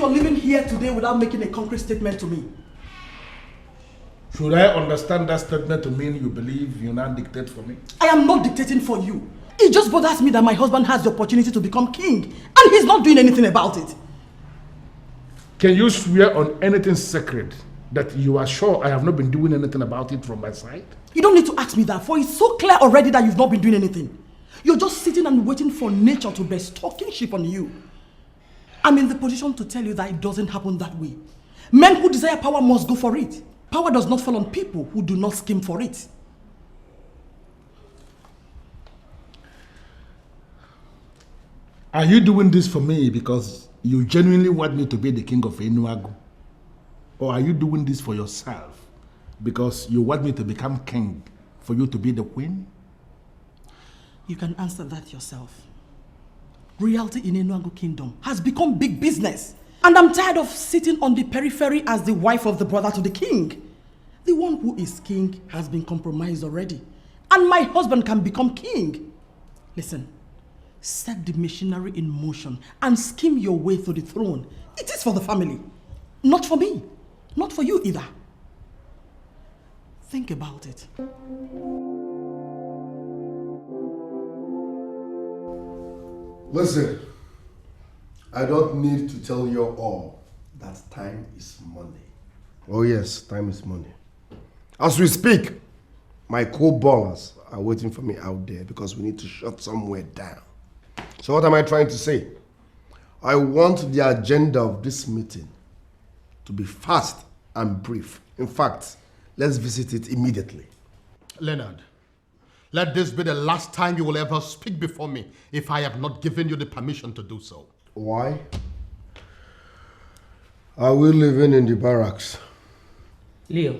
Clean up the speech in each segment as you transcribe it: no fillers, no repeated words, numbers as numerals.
you're leaving here today without making a concrete statement to me. Should I understand that statement to mean you believe you now dictate for me? I am not dictating for you. It just bothers me that my husband has the opportunity to become king and he's not doing anything about it. Can you swear on anything sacred that you are sure I have not been doing anything about it from my side? You don't need to ask me that, for it's so clear already that you've not been doing anything. You're just sitting and waiting for nature to bestow kingship on you. I'm in the position to tell you that it doesn't happen that way. Men who desire power must go for it. Power does not fall on people who do not scheme for it. Are you doing this for me because you genuinely want me to be the king of Enuagu? Or are you doing this for yourself because you want me to become king for you to be the queen? You can answer that yourself. Royalty in Enuagu kingdom has become big business. And I'm tired of sitting on the periphery as the wife of the brother to the king. The one who is king has been compromised already. And my husband can become king. Listen, set the machinery in motion and scheme your way to the throne. It is for the family. Not for me. Not for you either. Think about it. Listen, I don't need to tell you all that time is money. Oh yes, time is money. As we speak, my co-ballers are waiting for me out there because we need to shut somewhere down. So what am I trying to say? I want the agenda of this meeting to be fast and brief. In fact, let's visit it immediately. Leonard, let this be the last time you will ever speak before me if I have not given you the permission to do so. Why? Are we living in the barracks? Leo,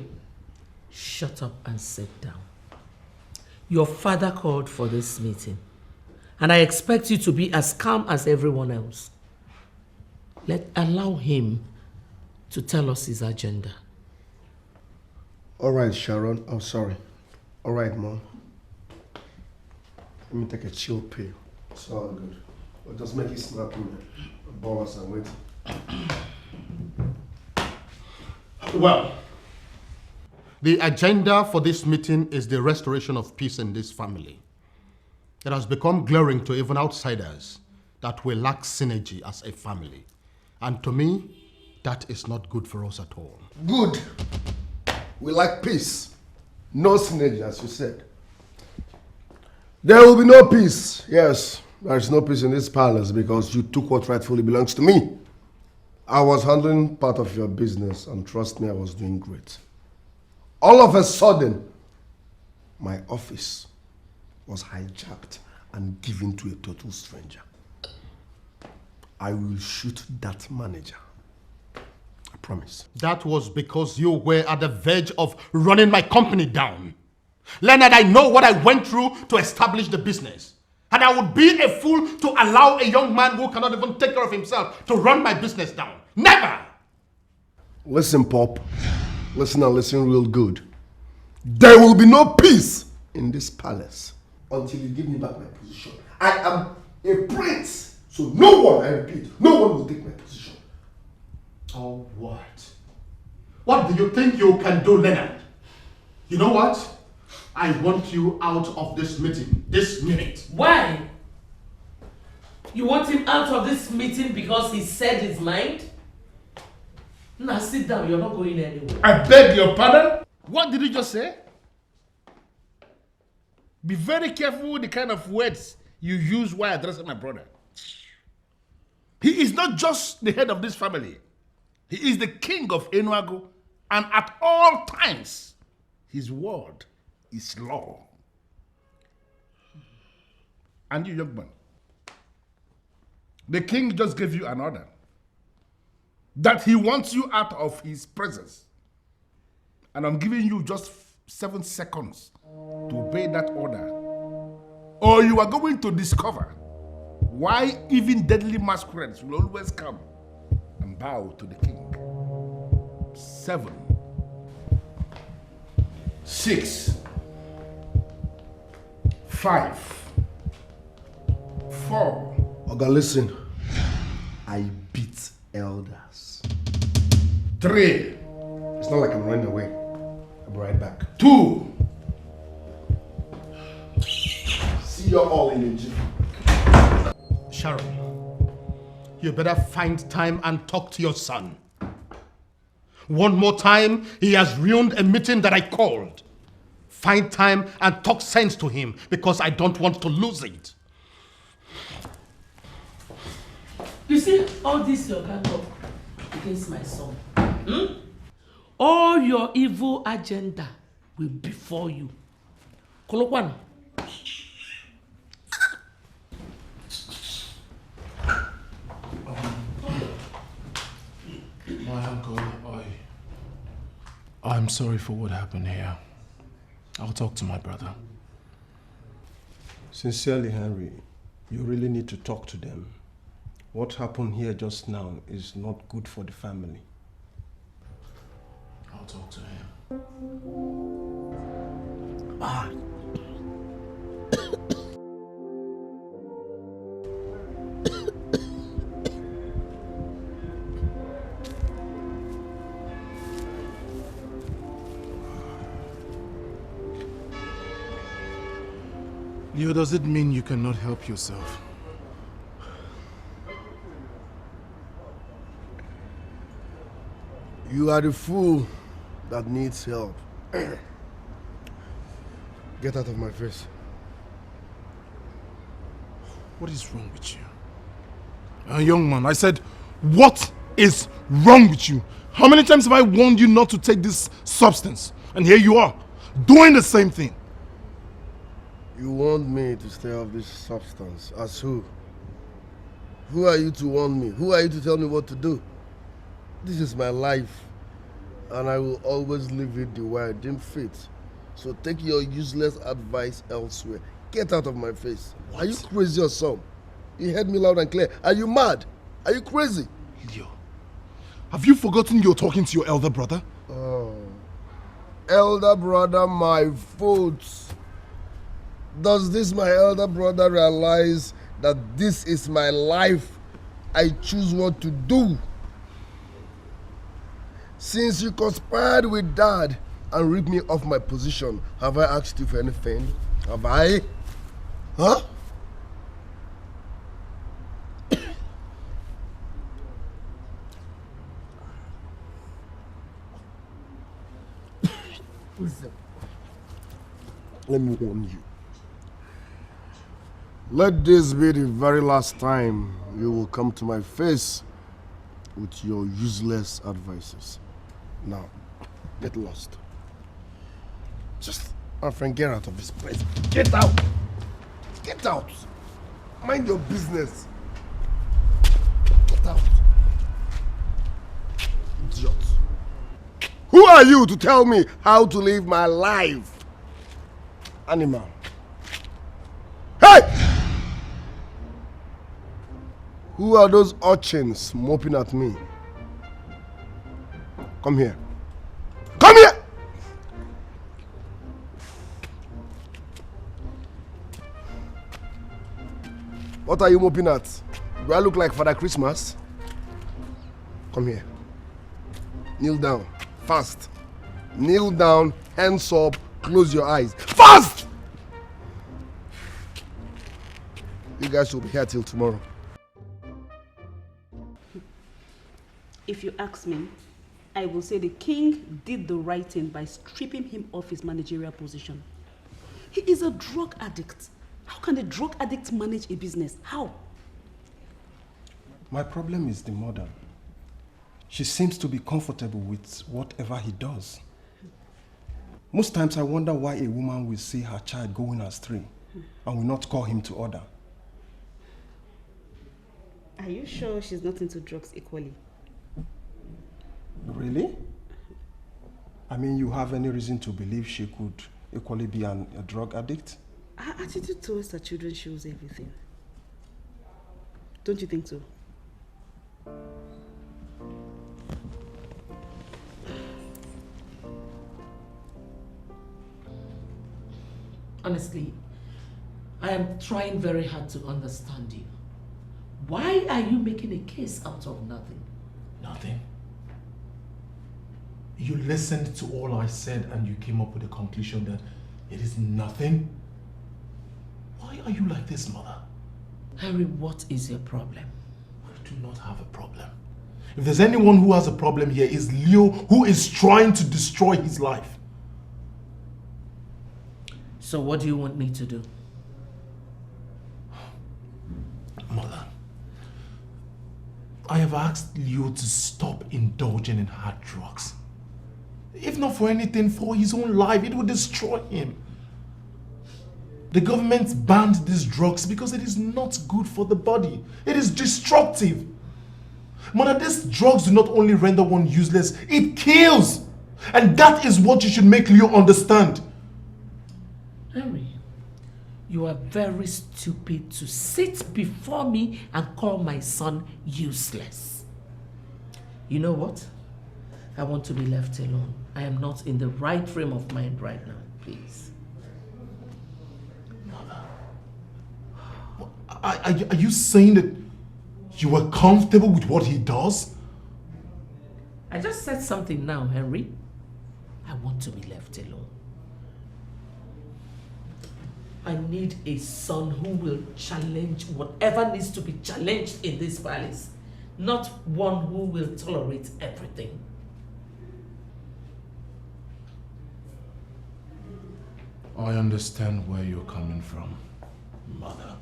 shut up and sit down. Your father called for this meeting, and I expect you to be as calm as everyone else. Allow him to tell us his agenda. All right, Sharon. Oh, sorry. All right, Mom. Let me take a chill pill. It's all good. We'll just make it snappy, man. The ballers are waiting. Well, the agenda for this meeting is the restoration of peace in this family. It has become glaring to even outsiders that we lack synergy as a family. And to me, that is not good for us at all. Good. We like peace. No synergy, as you said. There will be no peace. Yes, there is no peace in this palace because you took what rightfully belongs to me. I was handling part of your business, and trust me, I was doing great. All of a sudden, my office was hijacked and given to a total stranger. I will shoot that manager. I promise. That was because you were at the verge of running my company down. Leonard, I know what I went through to establish the business. And I would be a fool to allow a young man who cannot even take care of himself to run my business down. Never! Listen, Pop. Listen and listen real good. There will be no peace in this palace until you give me back my position. I am a prince, so no one, I repeat, no one will take my position. Oh, what? What do you think you can do, Leonard? You know what? I want you out of this meeting, this minute. Why? You want him out of this meeting because he said his mind? Now sit down, you're not going anywhere. I beg your pardon? What did you just say? Be very careful with the kind of words you use while addressing my brother. He is not just the head of this family. He is the king of Enuagu, and at all times, his word is law. And you, young man, the king just gave you an order that he wants you out of his presence. And I'm giving you just 7 seconds to obey that order, or you are going to discover why even deadly masquerades will always come and bow to the king. 7, 6, 5, 4. Oga, listen. I beat elders. 3. It's not like I'm running away. I'll be right back. 2. See you all in the gym. Sharon, you better find time and talk to your son. One more time, he has ruined a meeting that I called. Find time and talk sense to him because I don't want to lose it. You see all this your gang up against my son. All your evil agenda will be for you. Kolokwan. My uncle, I'm sorry for what happened here. I'll talk to my brother. Sincerely, Henry, you really need to talk to them. What happened here just now is not good for the family. I'll talk to him. Leo, does it mean you cannot help yourself? You are the fool that needs help. Get out of my face. What is wrong with you? Young man, I said, what is wrong with you? How many times have I warned you not to take this substance? And here you are, doing the same thing. You want me to stay off this substance. As who? Who are you to warn me? Who are you to tell me what to do? This is my life, and I will always live it the way I deem fit. So take your useless advice elsewhere. Get out of my face. What? Are you crazy or something? You heard me loud and clear. Are you mad? Are you crazy? Leo, have you forgotten you're talking to your elder brother? Oh, elder brother, my foot. Does this my elder brother realize that this is my life? I choose what to do. Since you conspired with Dad and ripped me off my position, have I asked you for anything? Have I? Huh? Let me warn you. Let this be the very last time you will come to my face with your useless advices. Now, get lost. Just, my friend, get out of this place. Get out! Get out! Mind your business. Get out. Idiot. Who are you to tell me how to live my life? Animal. Hey! Who are those urchins moping at me? Come here. Come here! What are you moping at? Do I look like Father Christmas? Come here. Kneel down. Fast. Kneel down, hands up, close your eyes. Fast! You guys will be here till tomorrow. If you ask me, I will say the king did the right thing by stripping him of his managerial position. He is a drug addict. How can a drug addict manage a business? How? My problem is the mother. She seems to be comfortable with whatever he does. Most times I wonder why a woman will see her child going astray and will not call him to order. Are you sure she's not into drugs equally? Really? I mean, you have any reason to believe she could equally be a drug addict? Her attitude towards her children shows everything. Don't you think so? Honestly, I am trying very hard to understand you. Why are you making a case out of nothing? Nothing. You listened to all I said and you came up with the conclusion that it is nothing? Why are you like this, mother? Henry, what is your problem? I do not have a problem. If there's anyone who has a problem here, it's Leo, who is trying to destroy his life. So what do you want me to do? Mother, I have asked Leo to stop indulging in hard drugs. If not for anything, for his own life, it would destroy him. The government banned these drugs because it is not good for the body. It is destructive. Mother, these drugs do not only render one useless, it kills. And that is what you should make Leo understand. Henry, you are very stupid to sit before me and call my son useless. You know what? I want to be left alone. I am not in the right frame of mind right now, please. Are you saying that you are comfortable with what he does? I just said something now, Henry. I want to be left alone. I need a son who will challenge whatever needs to be challenged in this palace, not one who will tolerate everything. I understand where you're coming from, Mother.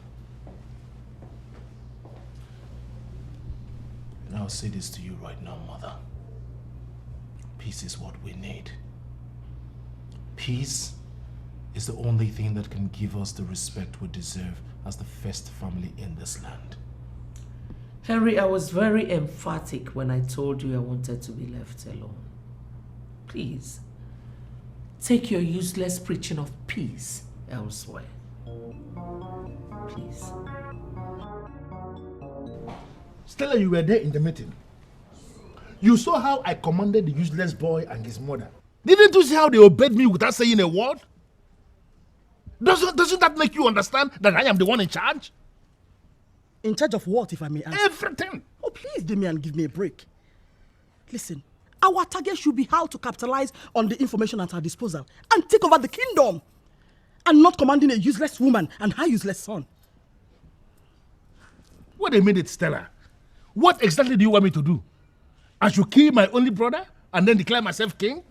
And I'll say this to you right now, Mother. Peace is what we need. Peace is the only thing that can give us the respect we deserve as the first family in this land. Henry, I was very emphatic when I told you I wanted to be left alone. Please, take your useless preaching of peace elsewhere. Please. Stella, you were there in the meeting. You saw how I commanded the useless boy and his mother. Didn't you see how they obeyed me without saying a word? Doesn't that make you understand that I am the one in charge? In charge of what, if I may ask? Everything. Oh, please, Damian, give me a break. Listen, our target should be how to capitalize on the information at our disposal and take over the kingdom, and not commanding a useless woman and her useless son. Wait a minute, Stella. What exactly do you want me to do? I should kill my only brother and then declare myself king?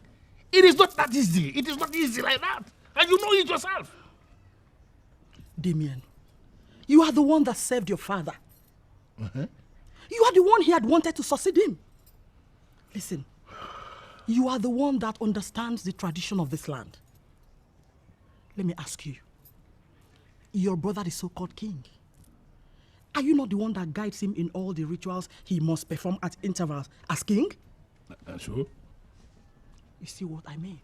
It is not that easy. It is not easy like that. And you know it yourself. Damien, you are the one that served your father. You are the one he had wanted to succeed him. Listen, you are the one that understands the tradition of this land. Let me ask you, your brother, the so-called king, are you not the one that guides him in all the rituals he must perform at intervals as king? Sure. You see what I mean?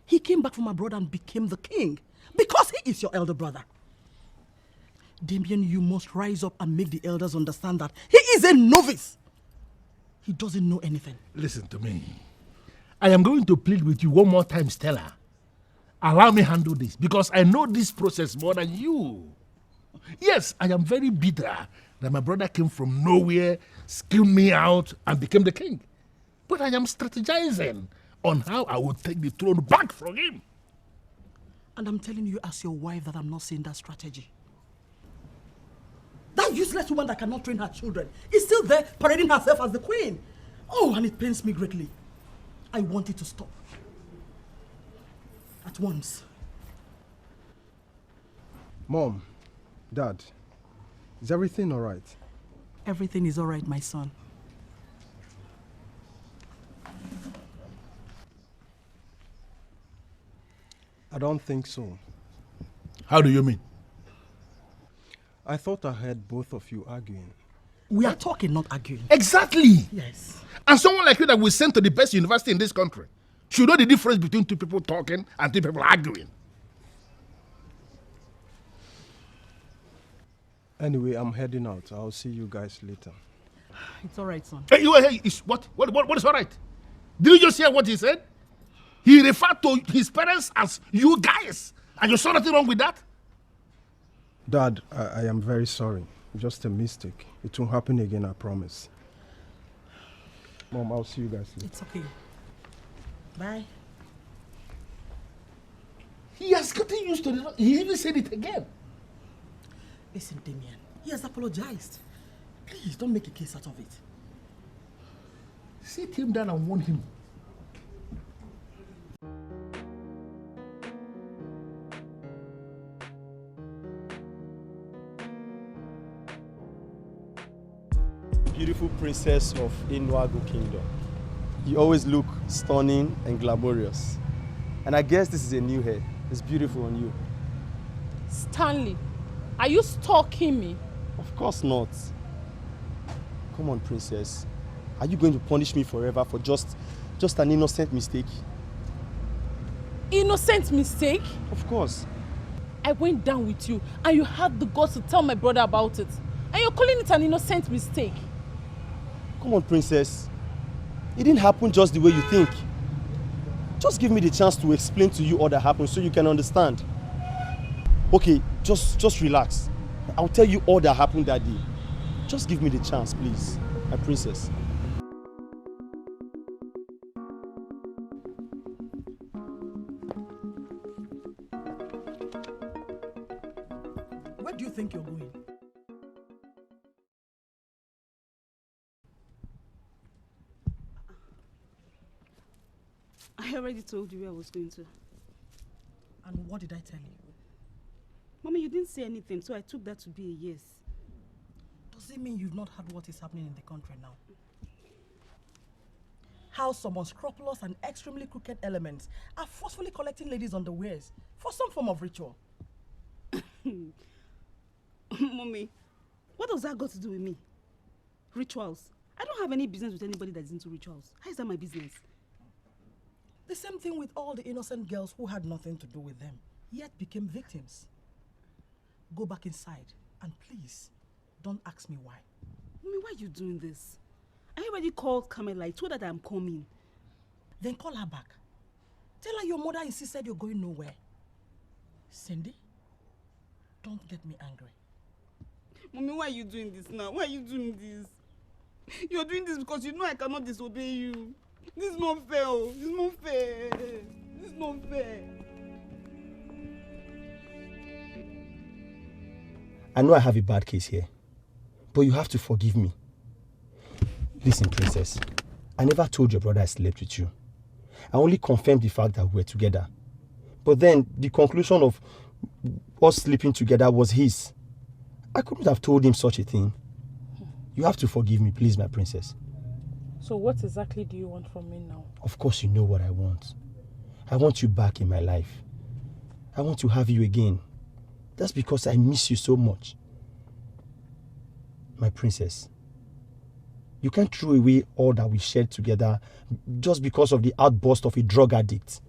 He came back from abroad and became the king because he is your elder brother. Damien, you must rise up and make the elders understand that he is a novice. He doesn't know anything. Listen to me. I am going to plead with you one more time, Stella. Allow me handle this because I know this process more than you. Yes, I am very bitter that my brother came from nowhere, skilled me out, and became the king. But I am strategizing on how I will take the throne back from him. And I'm telling you as your wife that I'm not seeing that strategy. That useless woman that cannot train her children is still there parading herself as the queen. Oh, and it pains me greatly. I want it to stop. At once. Mom, Dad, is everything all right? Everything is all right, my son. I don't think so. How do you mean? I thought I heard both of you arguing. We are talking, not arguing. Exactly. Yes. And someone like you that we sent to the best university in this country should know the difference between two people talking and two people arguing. Anyway, I'm heading out. I'll see you guys later. It's all right, son. Hey, what is all right? Did you just hear what he said? He referred to his parents as you guys. And you saw nothing wrong with that? Dad, I am very sorry. Just a mistake. It won't happen again, I promise. Mom, I'll see you guys later. It's okay. Bye. He has gotten used to it. He even said it again. Listen, Damien, he has apologized. Please, don't make a case out of it. Sit him down and warn him. Beautiful princess of Inwago Kingdom. You always look stunning and glamorous. And I guess this is a new hair. It's beautiful on you. Stanley, are you stalking me? Of course not. Come on, princess. Are you going to punish me forever for just an innocent mistake? Innocent mistake? Of course. I went down with you and you had the guts to tell my brother about it. And you're calling it an innocent mistake. Come on, princess. It didn't happen just the way you think. Just give me the chance to explain to you all that happened so you can understand. Okay, just relax. I'll tell you all that happened that day. Just give me the chance, please, my princess. Where do you think you're going? I already told you where I was going to. And what did I tell you? Mommy, you didn't say anything, so I took that to be a yes. Does it mean you've not heard what is happening in the country now? How some unscrupulous and extremely crooked elements are forcefully collecting ladies' underwears for some form of ritual. Mommy, what does that got to do with me? Rituals? I don't have any business with anybody that's into rituals. How is that my business? The same thing with all the innocent girls who had nothing to do with them, yet became victims. Go back inside and please, don't ask me why. Mommy, why are you doing this? I already called Camilla. I told her that I'm coming. Then call her back. Tell her your mother insisted you're going nowhere. Cindy, don't get me angry. Mommy, why are you doing this now? Why are you doing this? You're doing this because you know I cannot disobey you. This is not fair. This is not fair. This is not fair. I know I have a bad case here, but you have to forgive me. Listen, princess, I never told your brother I slept with you. I only confirmed the fact that we were together. But then the conclusion of us sleeping together was his. I couldn't have told him such a thing. You have to forgive me, please, my princess. So what exactly do you want from me now? Of course you know what I want. I want you back in my life. I want to have you again. That's because I miss you so much. My princess, you can't throw away all that we shared together just because of the outburst of a drug addict.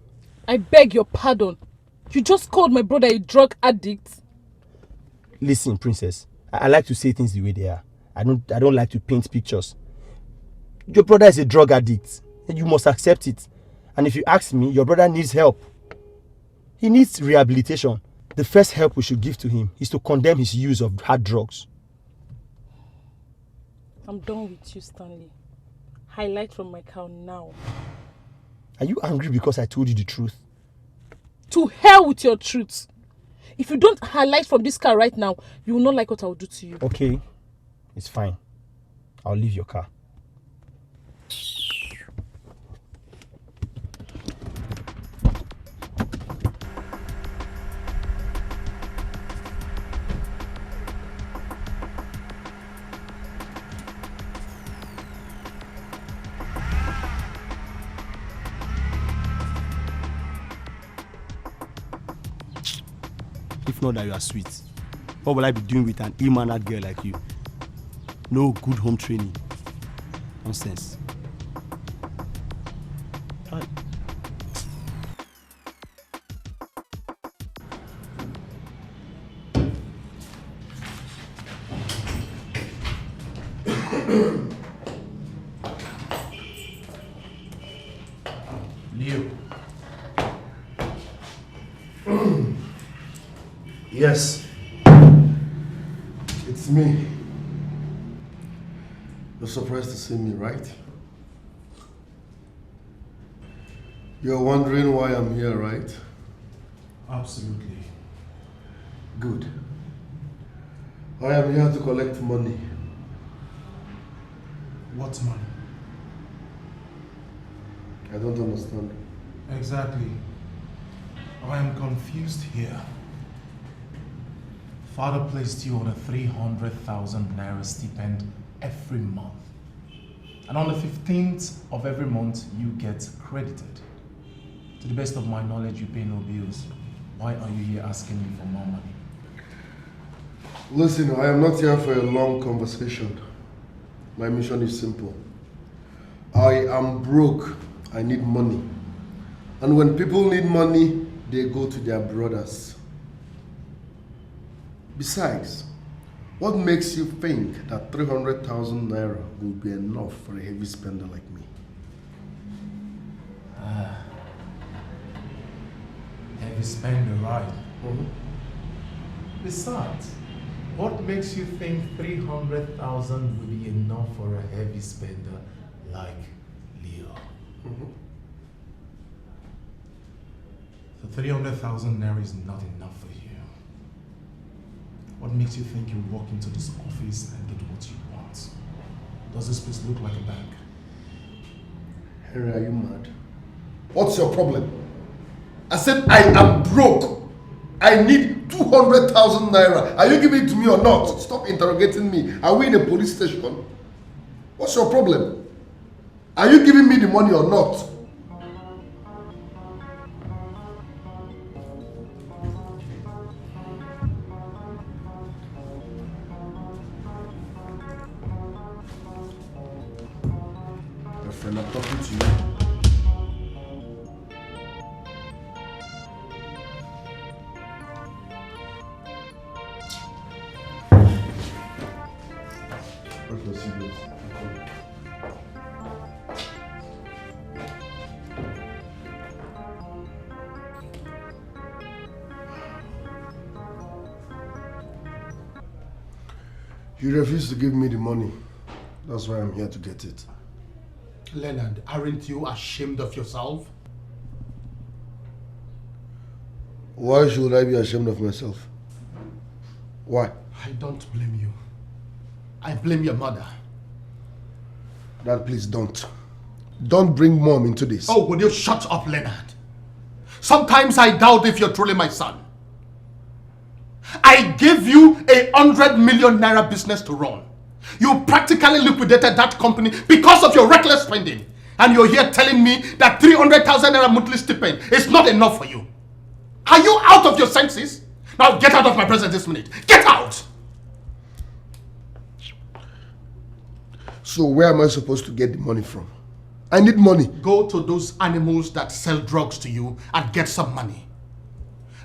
I beg your pardon. You just called my brother a drug addict? Listen, princess, I like to say things the way they are. I don't like to paint pictures. Your brother is a drug addict, and you must accept it. And if you ask me, your brother needs help. He needs rehabilitation. The first help we should give to him is to condemn his use of hard drugs. I'm done with you, Stanley. Highlight from my car now. Are you angry because I told you the truth? To hell with your truth. If you don't highlight from this car right now, you will not like what I will do to you. Okay, it's fine. I'll leave your car. If not that you are sweet, what will I be doing with an ill-mannered girl like you? No good home training. Nonsense. Fine. Leo. Yes. It's me. You're surprised to see me, right? You're wondering why I'm here, right? Absolutely. Good. I am here to collect money. What money? I don't understand. Exactly. I am confused here. Father placed you on a 300,000 naira stipend every month. And on the 15th of every month, you get credited. To the best of my knowledge, you pay no bills. Why are you here asking me for more money? Listen, I am not here for a long conversation. My mission is simple. I am broke. I need money. And when people need money, they go to their brothers. Besides, what makes you think that 300,000 naira will be enough for a heavy spender like me? Heavy spender, right? Besides, what makes you think 300,000 will be enough for a heavy spender like Leo? The 300,000 naira is not enough for you. What makes you think you'll walk into this office and get what you want? Does this place look like a bank? Henry, are you mad? What's your problem? I said I am broke. I need 200,000 naira. Are you giving it to me or not? Stop interrogating me. Are we in a police station? What's your problem? Are you giving me the money or not? My friend, I'm talking to you. You refuse to give me the money. That's why I'm here to get it. Leonard, aren't you ashamed of yourself? Why should I be ashamed of myself? Why? I don't blame you. I blame your mother. Dad, please don't. Don't bring mom into this. Oh, will you shut up, Leonard? Sometimes I doubt if you're truly my son. I gave you 100 million naira business to run. You practically liquidated that company because of your reckless spending. And you're here telling me that 300,000 naira monthly stipend is not enough for you. Are you out of your senses? Now get out of my presence this minute. Get out! So where am I supposed to get the money from? I need money. Go to those animals that sell drugs to you and get some money.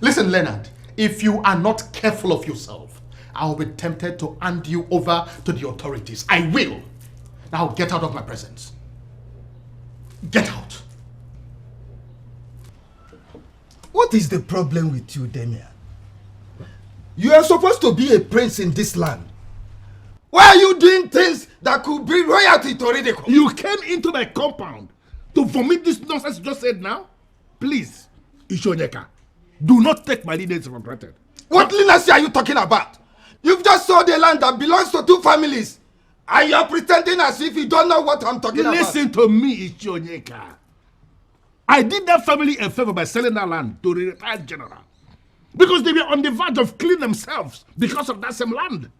Listen, Leonard, if you are not careful of yourself, I will be tempted to hand you over to the authorities. I will. Now get out of my presence. Get out. What is the problem with you, Damian? You are supposed to be a prince in this land. Why are you doing things that could bring royalty to ridicule? You came into my compound to vomit this nonsense you just said now? Please, Ishonyeka, do not take my leniency for granted. What leniency are you talking about? You've just sold a land that belongs to 2 families. And you're pretending as if you don't know what I'm talking about. Listen to me, Ishonyeka. I did that family a favor by selling that land to the retired general. Because they were on the verge of killing themselves because of that same land.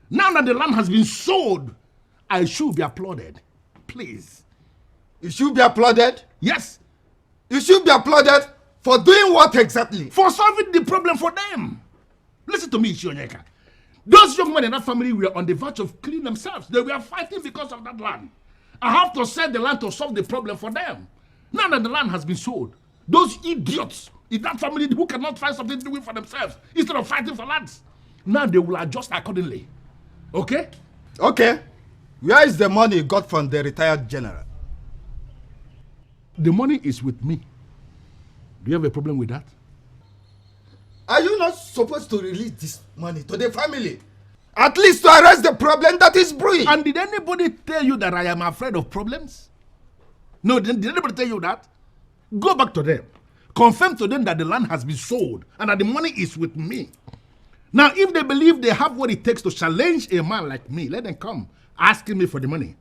Now that the land has been sold, I should be applauded. Please. You should be applauded? Yes. You should be applauded for doing what exactly? For solving the problem for them. Listen to me, Ishonyeka. Those young men in that family were on the verge of killing themselves. They were fighting because of that land. I have to sell the land to solve the problem for them. Now that the land has been sold, those idiots in that family who cannot find something to do for themselves instead of fighting for lands, now they will adjust accordingly. Okay? Okay. Where is the money you got from the retired general? The money is with me. Do you have a problem with that? Are you not supposed to release this money to the family? At least to arrest the problem that is brewing. And did anybody tell you that I am afraid of problems? No, did anybody tell you that? Go back to them. Confirm to them that the land has been sold and that the money is with me. Now, if they believe they have what it takes to challenge a man like me, let them come asking me for the money.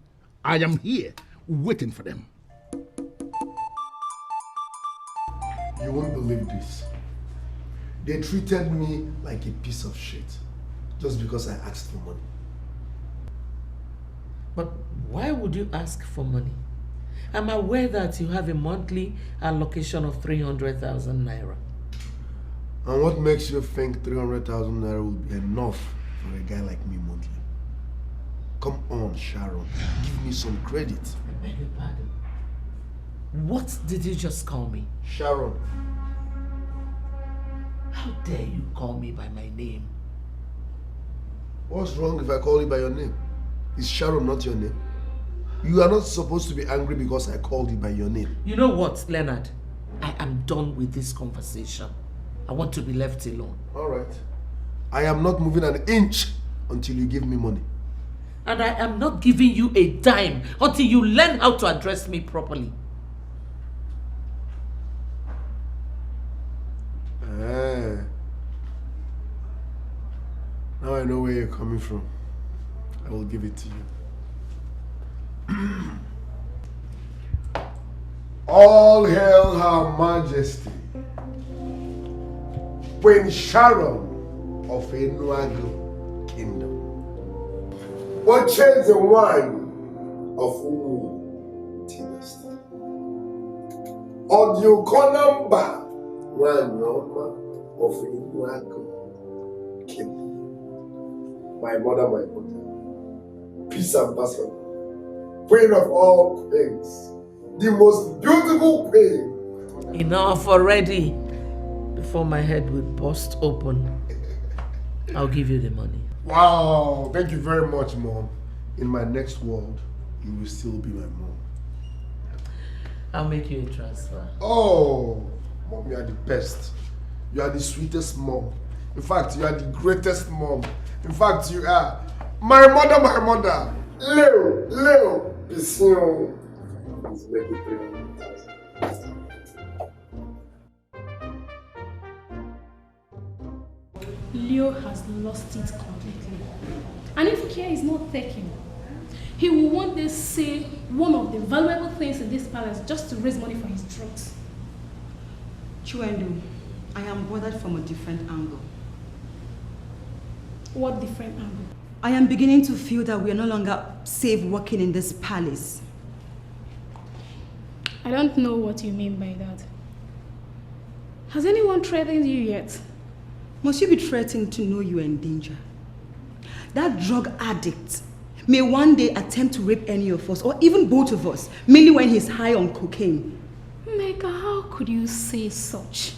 I am here waiting for them. You won't believe this. They treated me like a piece of shit just because I asked for money. But why would you ask for money? I'm aware that you have a monthly allocation of 300,000 naira. And what makes you think 300,000 naira will be enough for a guy like me monthly? Come on, Sharon. Give me some credit. I beg your pardon. What did you just call me? Sharon. How dare you call me by my name? What's wrong if I call you by your name? Is Sharon not your name? You are not supposed to be angry because I called you by your name. You know what, Leonard? I am done with this conversation. I want to be left alone. All right. I am not moving an inch until you give me money. And I am not giving you a dime until you learn how to address me properly. Now I know where you're coming from. I will give it to you. All hail Her Majesty, Queen Sharon of Enuagu Kingdom. Purchase the wine of Umu Dynasty. Audio Konamba one of Enuagu Kingdom. My mother, peace ambassador, queen of all queens, the most beautiful queen. Enough already. Before my head will burst open, I'll give you the money. Wow, thank you very much, Mom. In my next world, you will still be my mom. I'll make you a transfer. Oh, Mom, you are the best. You are the sweetest mom. In fact, you are the greatest mom. In fact, you are my mother. Leo, Pission. Let's make it 300,000. Leo has lost it completely. And if care is not taken, he will one day say one of the valuable things in this palace just to raise money for his drugs. Chiwendu, I am bothered from a different angle. What different angle? I am beginning to feel that we are no longer safe working in this palace. I don't know what you mean by that. Has anyone threatened you yet? Must you be threatened to know you are in danger? That drug addict may one day attempt to rape any of us, or even both of us, mainly when he's high on cocaine. Mega, how could you say such?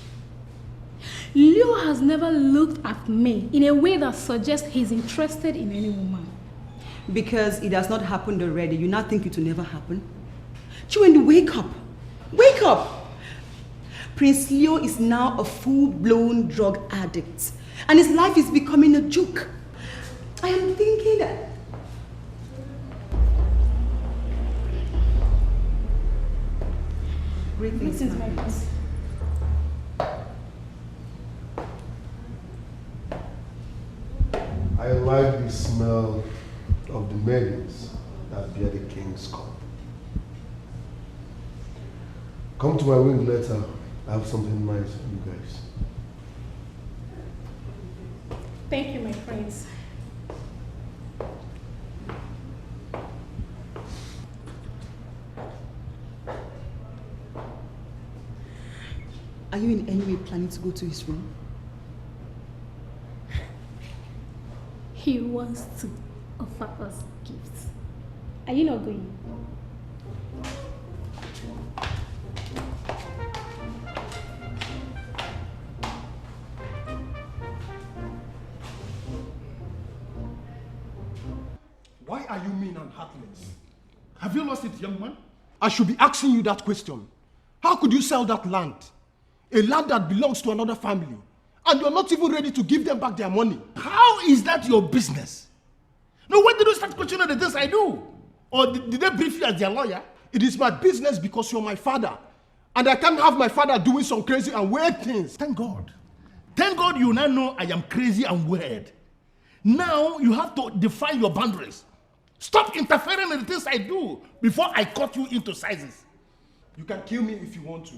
Leo has never looked at me in a way that suggests he's interested in any woman. Because it has not happened already, you now think it will never happen? Chiwendu, wake up! Wake up! Prince Leo is now a full-blown drug addict, and his life is becoming a joke. I am thinking that... Greetings, my boss. I like the smell of the maidens that bear the king's cup. Come to my wing later. I have something nice for you guys. Thank you, my friends. Are you in any way planning to go to his room? He wants to offer us gifts. Are you not going? Why are you mean and heartless? Have you lost it, young man? I should be asking you that question. How could you sell that land? A land that belongs to another family. And you're not even ready to give them back their money. How is that your business? No, when did you start questioning the things I do? Or did they brief you as their lawyer? It is my business because you're my father. And I can't have my father doing some crazy and weird things. Thank God. Thank God you now know I am crazy and weird. Now you have to define your boundaries. Stop interfering in the things I do before I cut you into sizes. You can kill me if you want to.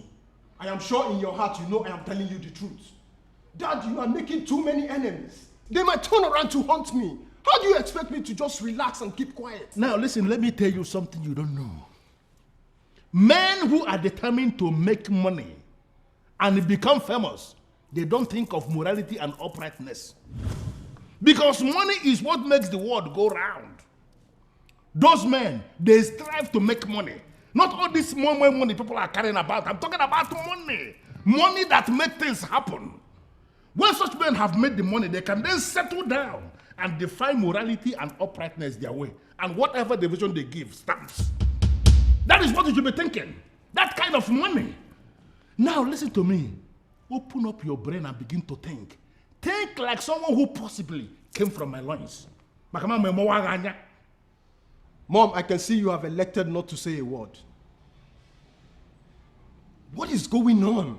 I am sure in your heart you know I am telling you the truth. Dad, you are making too many enemies. They might turn around to hunt me. How do you expect me to just relax and keep quiet? Now listen, let me tell you something you don't know. Men who are determined to make money and become famous, they don't think of morality and uprightness. Because money is what makes the world go round. Those men, they strive to make money. Not all this money people are carrying about. I'm talking about money. Money that makes things happen. When such men have made the money, they can then settle down and define morality and uprightness their way. And whatever the vision they give stands. That is what you should be thinking. That kind of money. Now listen to me. Open up your brain and begin to think. Think like someone who possibly came from my loins. Mom, I can see you have elected not to say a word. What is going on?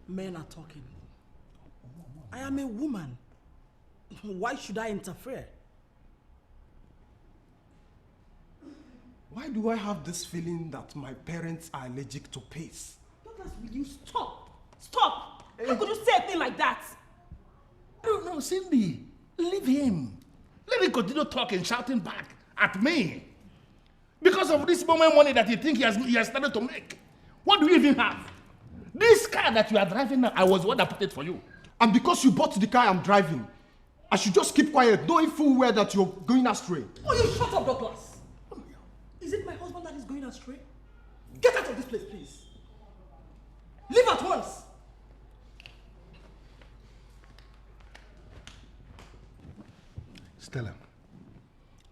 Men are talking. I am a woman. Why should I interfere? Why do I have this feeling that my parents are allergic to pace? Douglas, will you stop? Stop! How could you say a thing like that? No, Cindy. Leave him. Let him continue talking, shouting back at me. Because of this moment money that you think he has started to make. What do you even have? This car that you are driving now, I was the one that put it for you. And because you bought the car I'm driving, I should just keep quiet, knowing full well that you're going astray. Oh, you shut up, Douglas. Is it my husband that is going astray? Get out of this place, please. Leave at once. Stella,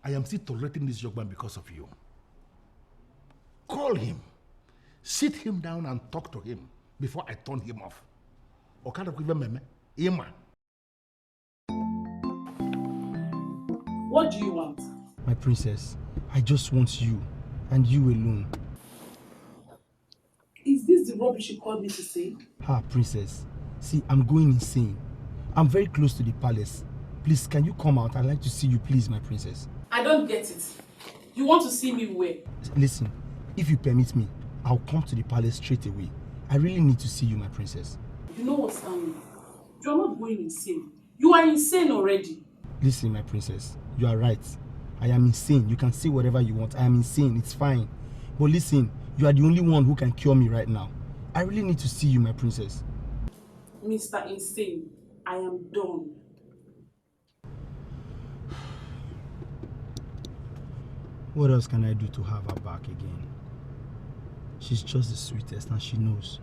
I am still tolerating this young man because of you. Call him. Sit him down and talk to him before I turn him off. What do you want? My princess, I just want you, and you alone. Is this the rubbish you called me to say? Princess. See, I'm going insane. I'm very close to the palace. Please, can you come out? I'd like to see you, please, my princess. I don't get it. You want to see me where? Listen, if you permit me, I'll come to the palace straight away. I really need to see you, my princess. You know what, Stanley? You're not going insane. You are insane already. Listen, my princess, you are right. I am insane. You can say whatever you want. I am insane. It's fine. But listen, you are the only one who can cure me right now. I really need to see you, my princess. Mr. Insane, I am done. What else can I do to have her back again? She's just the sweetest and she knows.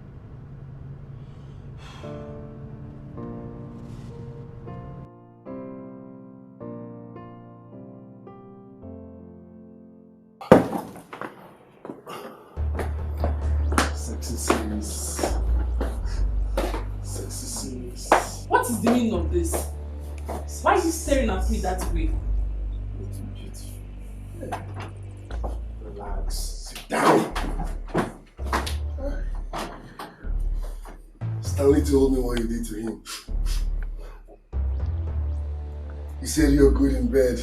Sexy scenes. Sexy scenes. What is the meaning of this? Why are you staring at me that way? Relax. Sit down. Stanley told me what you did to him. He said you're good in bed.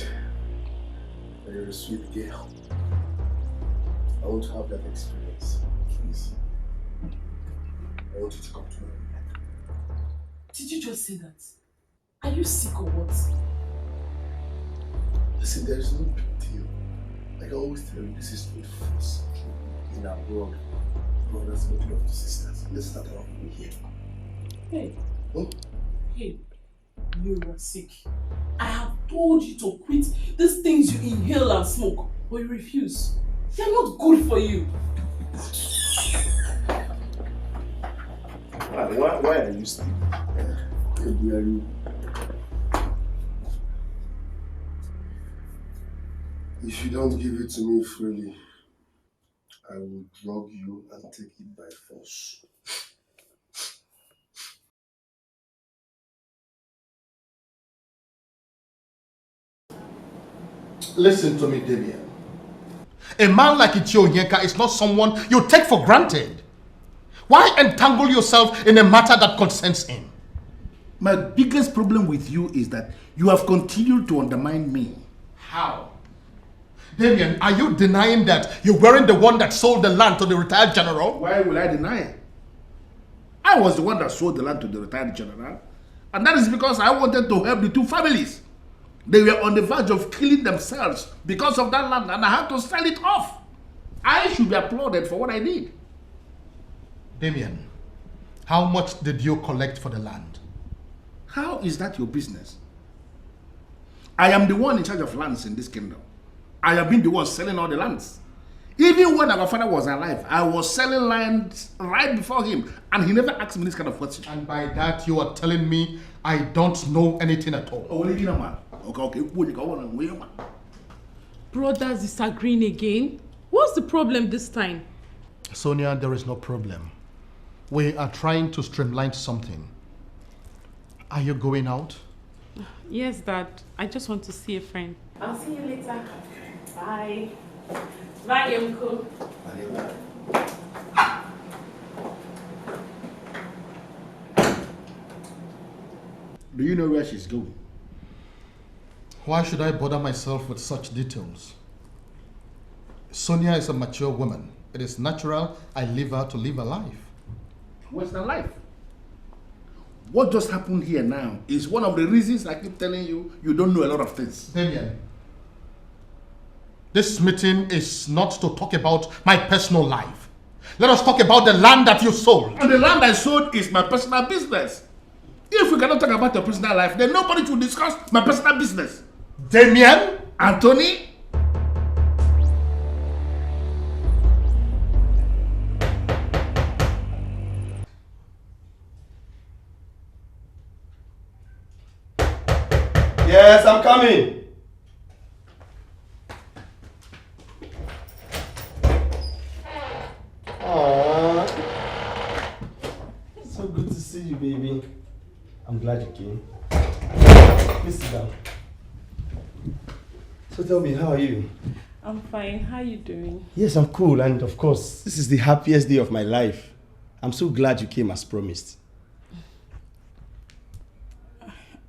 And you're a sweet girl. I want to have that experience. Please. I want you to come to me. Did you just say that? Are you sick or what? Listen, there is no big deal. Like I always tell you, this is not force in our world. Brothers making up to sisters. Let's start our way here. Hey. Oh? Hey. You are sick. I have told you to quit these things you inhale and smoke, but you refuse. They are not good for you. Why are you sleeping? Where are you? If you don't give it to me freely, I will drug you and take it by force. Listen to me, Damien. A man like Ichio Onyeka is not someone you take for granted. Why entangle yourself in a matter that concerns him? My biggest problem with you is that you have continued to undermine me. How? Damien, are you denying that you weren't the one that sold the land to the retired general? Why will I deny it? I was the one that sold the land to the retired general. And that is because I wanted to help the two families. They were on the verge of killing themselves because of that land, and I had to sell it off. I should be applauded for what I did. Damien, how much did you collect for the land? How is that your business? I am the one in charge of lands in this kingdom. I have been the one selling all the lands. Even when our father was alive, I was selling lands right before him, and he never asked me this kind of question. And by that, you are telling me I don't know anything at all. Oh, you know, man. Okay. Brothers disagreeing again? What's the problem this time? Sonia, there is no problem. We are trying to streamline something. Are you going out? Yes, Dad. I just want to see a friend. I'll see you later. Bye. Bye, Uncle. Do you know where she's going? Why should I bother myself with such details? Sonia is a mature woman. It is natural I leave her to live a life. What's her life? What just happened here now is one of the reasons I keep telling you, you don't know a lot of things. Damien, this meeting is not to talk about my personal life. Let us talk about the land that you sold. And the land I sold is my personal business. If we cannot talk about your personal life, then nobody should discuss my personal business. Damien? Anthony? Yes, I'm coming. Aww. So good to see you, baby. I'm glad you came. Please sit down. So tell me, how are you? I'm fine. How are you doing? Yes, I'm cool, and of course, this is the happiest day of my life. I'm so glad you came as promised.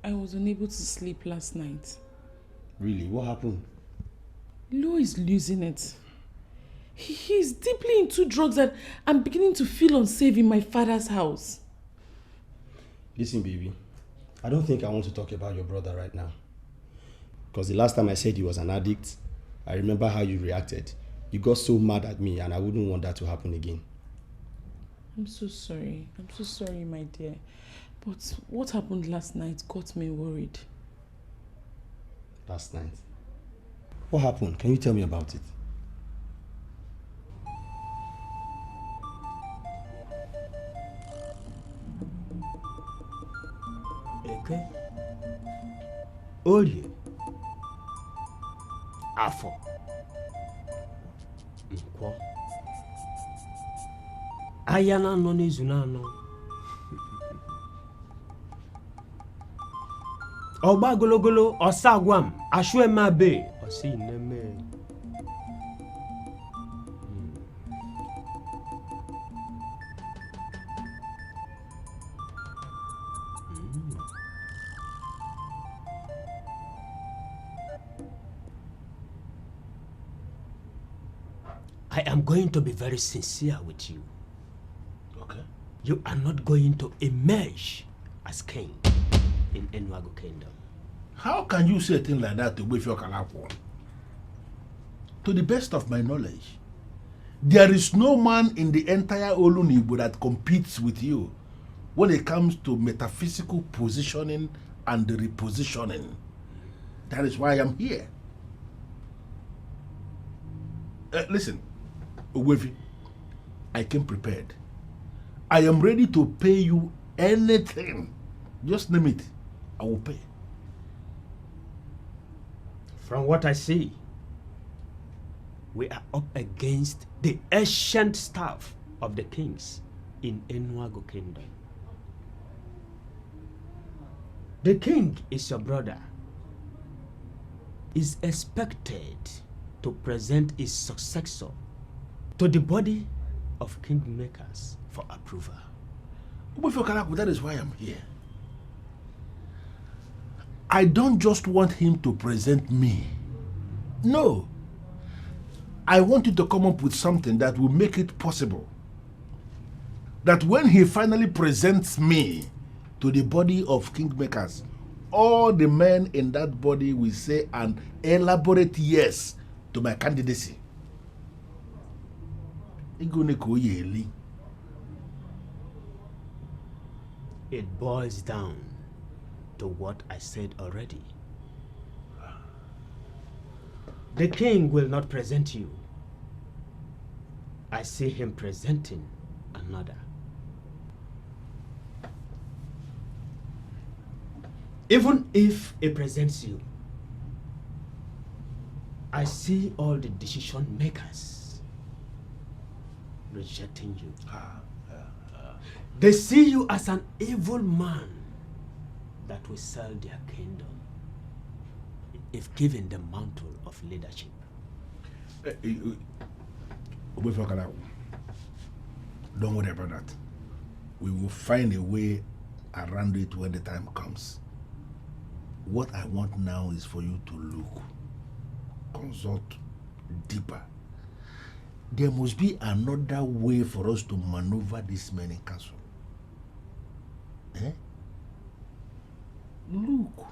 I was unable to sleep last night. Really? What happened? Lou is losing it. He's deeply into drugs and I'm beginning to feel unsafe in my father's house. Listen, baby. I don't think I want to talk about your brother right now. Because the last time I said he was an addict, I remember how you reacted. You got so mad at me and I wouldn't want that to happen again. I'm so sorry. I'm so sorry, my dear. But what happened last night got me worried. Last night? What happened? Can you tell me about it? Okay. Olie. Afọ. Nkwọ. Aya na anọ n'izu na anọ. Ọgba gologolo ọsa agwa m asụ eme abe ọsị ineme. I am going to be very sincere with you. Okay. You are not going to emerge as king in Enuago Kingdom. How can you say a thing like that to Wefio Kalakwo? To the best of my knowledge, there is no man in the entire Olunibo that competes with you when it comes to metaphysical positioning and repositioning. That is why I am here. Listen, Owefi, I came prepared. I am ready to pay you anything. Just name it. I will pay. From what I see, we are up against the ancient staff of the kings in Enuago Kingdom. The king is your brother. Is expected to present his successor to the body of kingmakers for approval. That is why I'm here. I don't just want him to present me. No. I want you to come up with something that will make it possible that when he finally presents me to the body of kingmakers, all the men in that body will say an elaborate yes to my candidacy. It boils down to what I said already. The king will not present you. I see him presenting another. Even if he presents you, I see all the decision makers rejecting you. They see you as an evil man that will sell their kingdom if given the mantle of leadership. Don't worry about that. We will find a way around it when the time comes. What I want now is for you to look, consult deeper. There must be another way for us to maneuver this man in council. Look,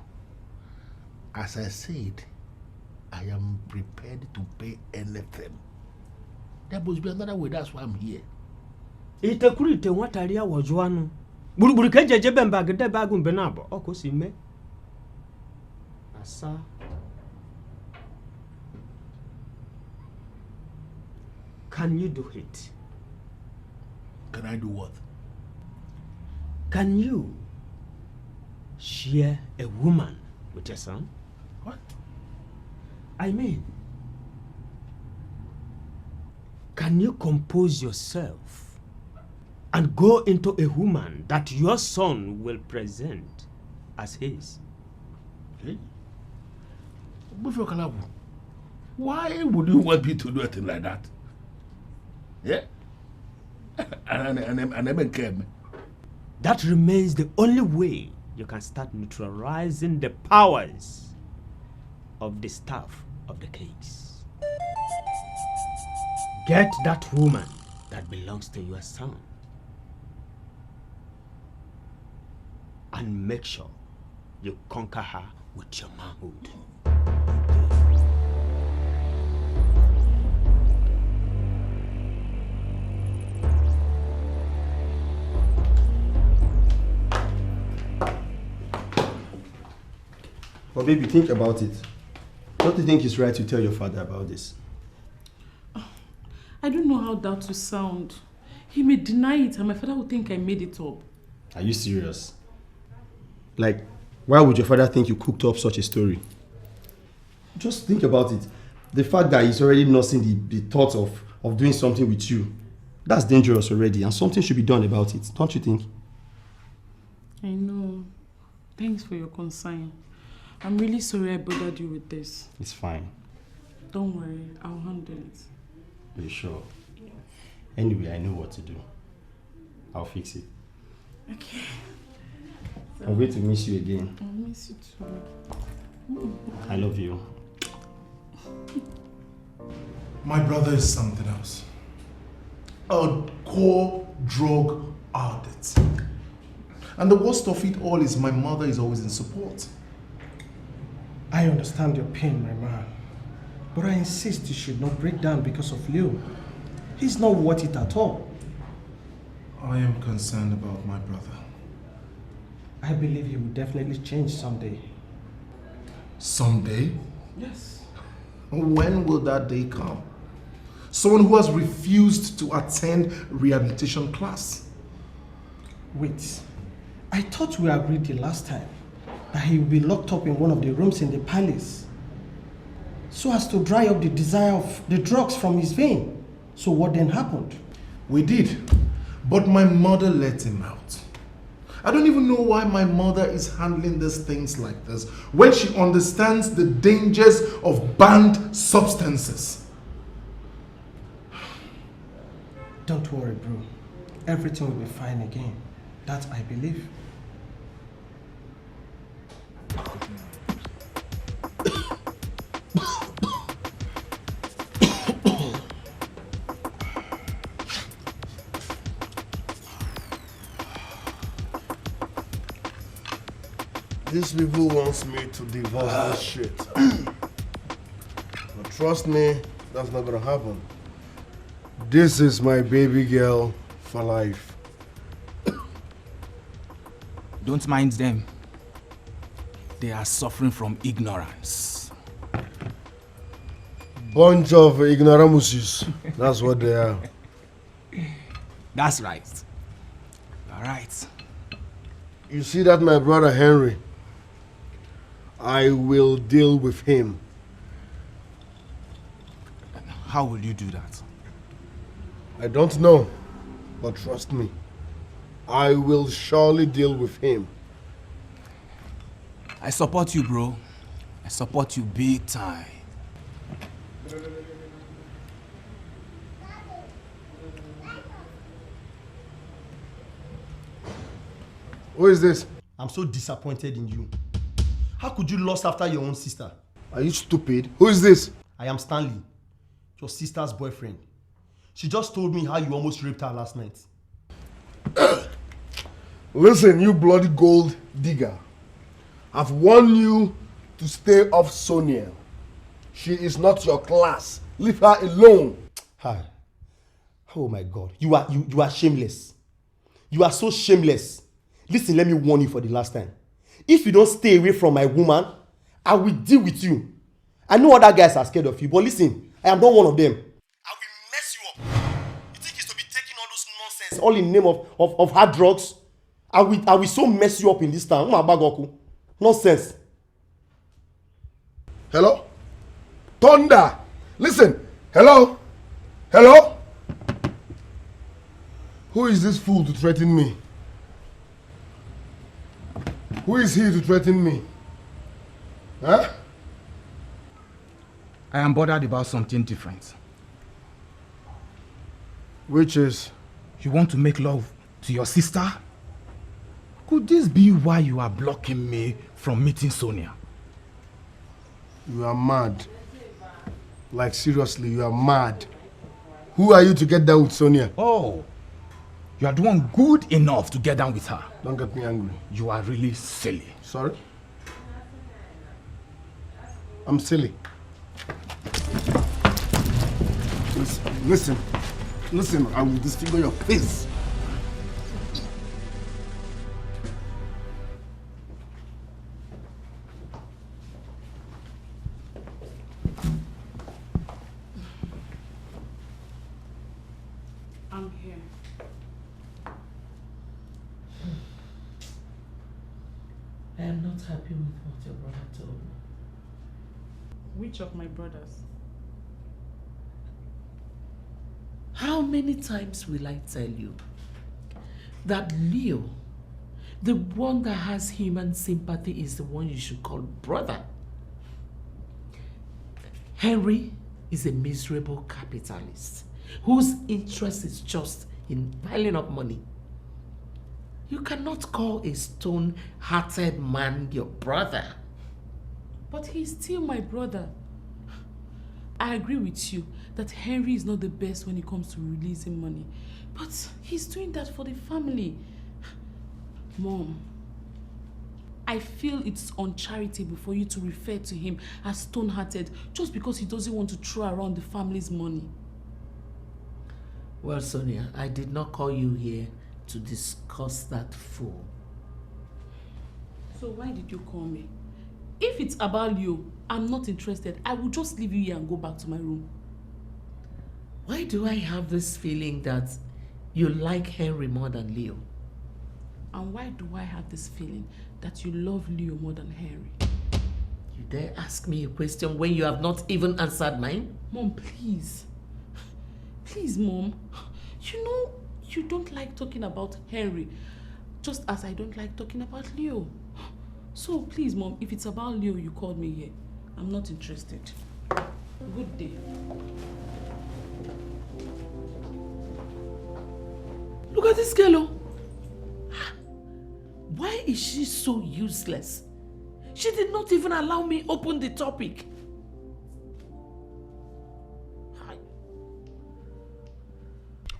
as I said, I am prepared to pay anything. There must be another way, that's why I'm here. Itakurite wataria wajuanu. Buruburu kejeje bembagede bagum benabo. Oko sime. Asa. Can you do it? Can I do what? Can you share a woman with your son? What? I mean, can you compose yourself and go into a woman that your son will present as his? Okay. Why would you want me to do anything like that? Yeah? And I don't care. That remains the only way you can start neutralizing the powers of the staff of the kings. Get that woman that belongs to your son and make sure you conquer her with your manhood. But baby, think about it. Don't you think it's right to tell your father about this? I don't know how that will sound. He may deny it and my father will think I made it up. Are you serious? Like, why would your father think you cooked up such a story? Just think about it. The fact that he's already nursing the thought of doing something with you, that's dangerous already, and something should be done about it, don't you think? I know. Thanks for your concern. I'm really sorry I bothered you with this. It's fine. Don't worry, I'll handle it. Are you sure? Yeah. Anyway, I know what to do. I'll fix it. Okay. I'm going to miss you again. I'll miss you too. I love you. My brother is something else. A core drug addict. And the worst of it all is my mother is always in support. I understand your pain, my man. But I insist you should not break down because of Leo. He's not worth it at all. I am concerned about my brother. I believe he will definitely change someday. Someday? Yes. When will that day come? Someone who has refused to attend rehabilitation class. Wait. I thought we agreed the last time that he will be locked up in one of the rooms in the palace so as to dry up the desire of the drugs from his vein. So what then happened? We did, but my mother let him out. I don't even know why my mother is handling these things like this when she understands the dangers of banned substances. Don't worry, bro. Everything will be fine again. That I believe. These people wants me to divorce this shit. But trust me, that's not gonna happen. This is my baby girl for life. Don't mind them. They are suffering from ignorance. Bunch of ignoramuses. That's what they are. That's right. All right. You see that my brother Henry? I will deal with him. How will you do that? I don't know, but trust me, I will surely deal with him. I support you, bro. I support you big time. Who is this? I'm so disappointed in you. How could you lust after your own sister? Are you stupid? Who is this? I am Stanley, your sister's boyfriend. She just told me how you almost raped her last night. Listen, you bloody gold digger. I've warned you to stay off Sonia. She is not your class. Leave her alone. Hi. Oh my God. You are shameless. You are so shameless. Listen, let me warn you for the last time. If you don't stay away from my woman, I will deal with you. I know other guys are scared of you, but listen, I am not one of them. I will mess you up. You think it's to be taking all those nonsense all in the name of hard drugs? I will so mess you up in this town. Nonsense. Hello? Thunder! Listen! Hello? Hello? Who is this fool to threaten me? Who is he to threaten me? Huh? I am bothered about something different. Which is? You want to make love to your sister? Could this be why you are blocking me from meeting Sonia? You are mad. Like seriously, you are mad. Who are you to get down with Sonia? Oh, you are the one good enough to get down with her. Don't get me angry. You are really silly. Sorry? I'm silly. Listen, I will disfigure your face. I'm here. I am not happy with what your brother told me. Which of my brothers? How many times will I tell you that Leo, the one that has human sympathy, is the one you should call brother? Henry is a miserable capitalist whose interest is just in piling up money. You cannot call a stone-hearted man your brother. But he's still my brother. I agree with you that Henry is not the best when it comes to releasing money. But he's doing that for the family. Mom, I feel it's uncharitable for you to refer to him as stone-hearted just because he doesn't want to throw around the family's money. Well, Sonia, I did not call you here to discuss that fool. So why did you call me? If it's about you, I'm not interested. I will just leave you here and go back to my room. Why do I have this feeling that you like Henry more than Leo? And why do I have this feeling that you love Leo more than Henry? You dare ask me a question when you have not even answered mine? Mom, please. Please, Mom. You know you don't like talking about Henry. Just as I don't like talking about Leo. So please, Mom, if it's about Leo you called me here, I'm not interested. Good day. Look at this girl. Why is she so useless? She did not even allow me open the topic.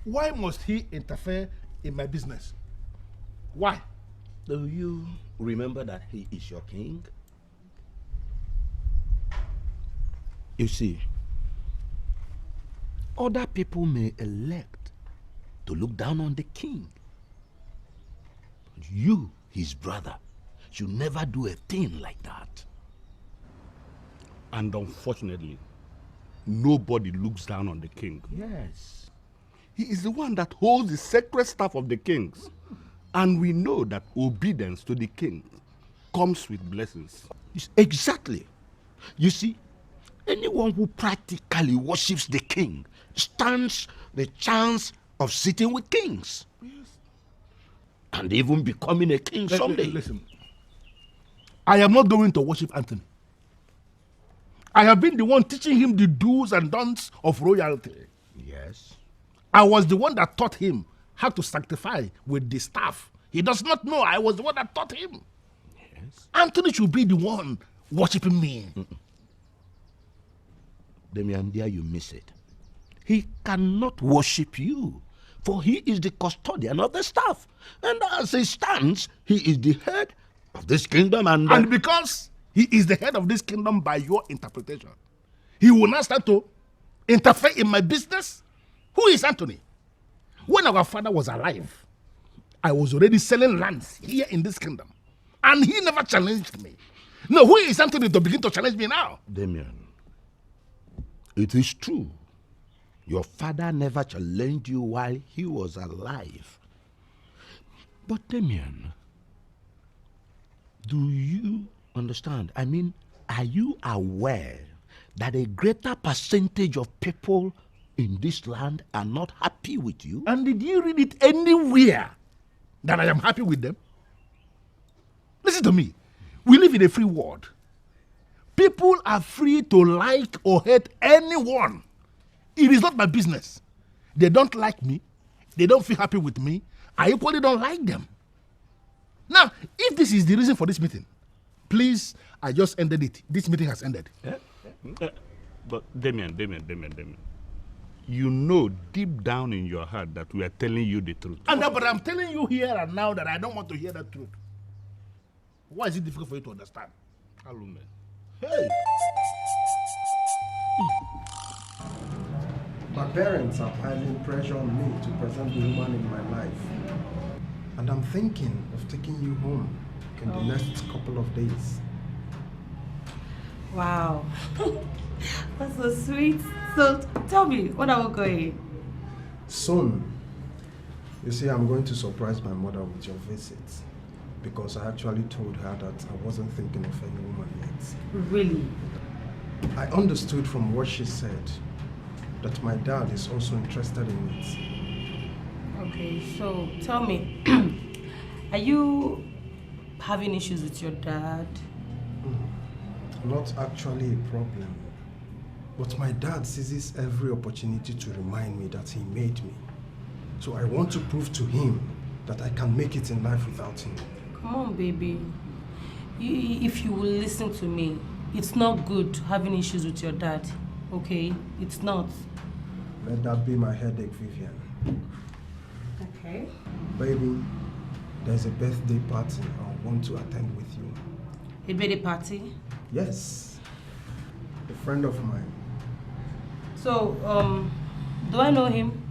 Why must he interfere in my business? Why? Do you remember that he is your king? You see, other people may elect to look down on the king. But you, his brother, should never do a thing like that. And unfortunately, nobody looks down on the king. Yes. He is the one that holds the sacred staff of the kings. And we know that obedience to the king comes with blessings. Exactly. You see, anyone who practically worships the king stands the chance of sitting with kings. Yes. And even becoming a king someday. Listen, I am not going to worship Anthony. I have been the one teaching him the do's and don'ts of royalty. Yes. I was the one that taught him how to sanctify with the staff. He does not know I was the one that taught him. Yes. Anthony should be the one worshiping me. Damian, there you miss it. He cannot worship you, for he is the custodian of the staff. And as it stands, he is the head of this kingdom. And because he is the head of this kingdom by your interpretation, he will not start to interfere in my business? Who is Anthony? When our father was alive, I was already selling lands here in this kingdom. And he never challenged me. No, who is Anthony to begin to challenge me now? Damian, it is true. Your father never challenged you while he was alive. But Damian, do you understand? I mean, are you aware that a greater percentage of people in this land are not happy with you? And did you read it anywhere that I am happy with them? Listen to me. We live in a free world. People are free to like or hate anyone. It is not my business. They don't like me. They don't feel happy with me. I equally don't like them. Now, if this is the reason for this meeting, please, I just ended it. This meeting has ended. But Damian, you know deep down in your heart that we are telling you the truth. But I'm telling you here and now that I don't want to hear the truth. Why is it difficult for you to understand? Alume. Hey! My parents are piling pressure on me to present the woman in my life. And I'm thinking of taking you home in the next couple of days. Wow. That's so sweet. So tell me, when are we going? Soon. You see, I'm going to surprise my mother with your visit. Because I actually told her that I wasn't thinking of any woman yet. Really? I understood from what she said that my dad is also interested in it. Okay, so tell me, are you having issues with your dad? Not actually a problem. But my dad seizes every opportunity to remind me that he made me. So I want to prove to him that I can make it in life without him. Come on, baby. If you will listen to me, it's not good having issues with your dad, okay? It's not. Let that be my headache, Vivian. Okay. Baby, there's a birthday party I want to attend with you. A birthday party? Yes. A friend of mine. So, do I know him?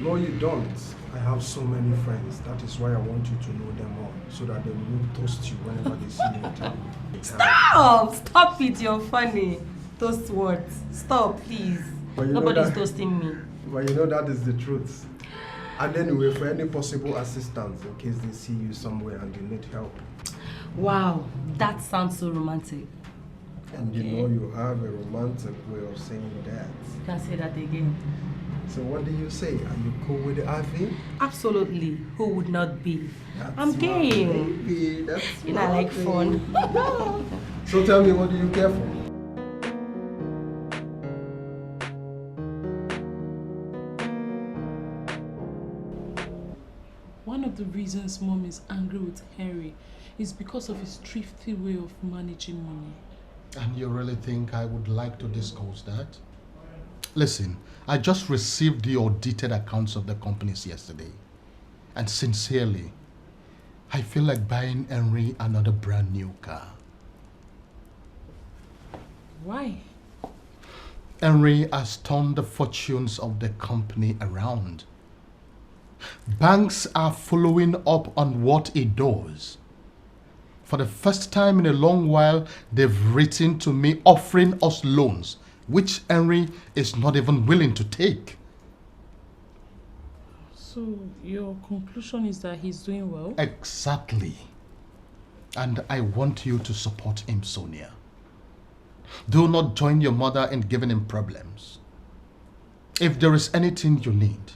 No, you don't. I have so many friends. That is why I want you to know them all, so that they will not toast you whenever they see you in town. Stop! Stop it, you're funny. Toast what? Stop, please. Nobody's toasting me. But you know that is the truth. And anyway, for any possible assistance, in case they see you somewhere and you need help. Wow, that sounds so romantic. And you know you have a romantic way of saying that. You can say that again. So what do you say? Are you cool with the IV? Absolutely. Who would not be? That's I'm game. Baby. That's You know, I like fun. So tell me, what do you care for? One of the reasons Mom is angry with Henry is because of his thrifty way of managing money. And you really think I would like to discuss that? Listen, I just received the audited accounts of the companies yesterday. And sincerely, I feel like buying Henry another brand new car. Why? Henry has turned the fortunes of the company around. Banks are following up on what he does. For the first time in a long while, they've written to me offering us loans, which Henry is not even willing to take. So your conclusion is that he's doing well? Exactly. And I want you to support him, Sonia. Do not join your mother in giving him problems. If there is anything you need,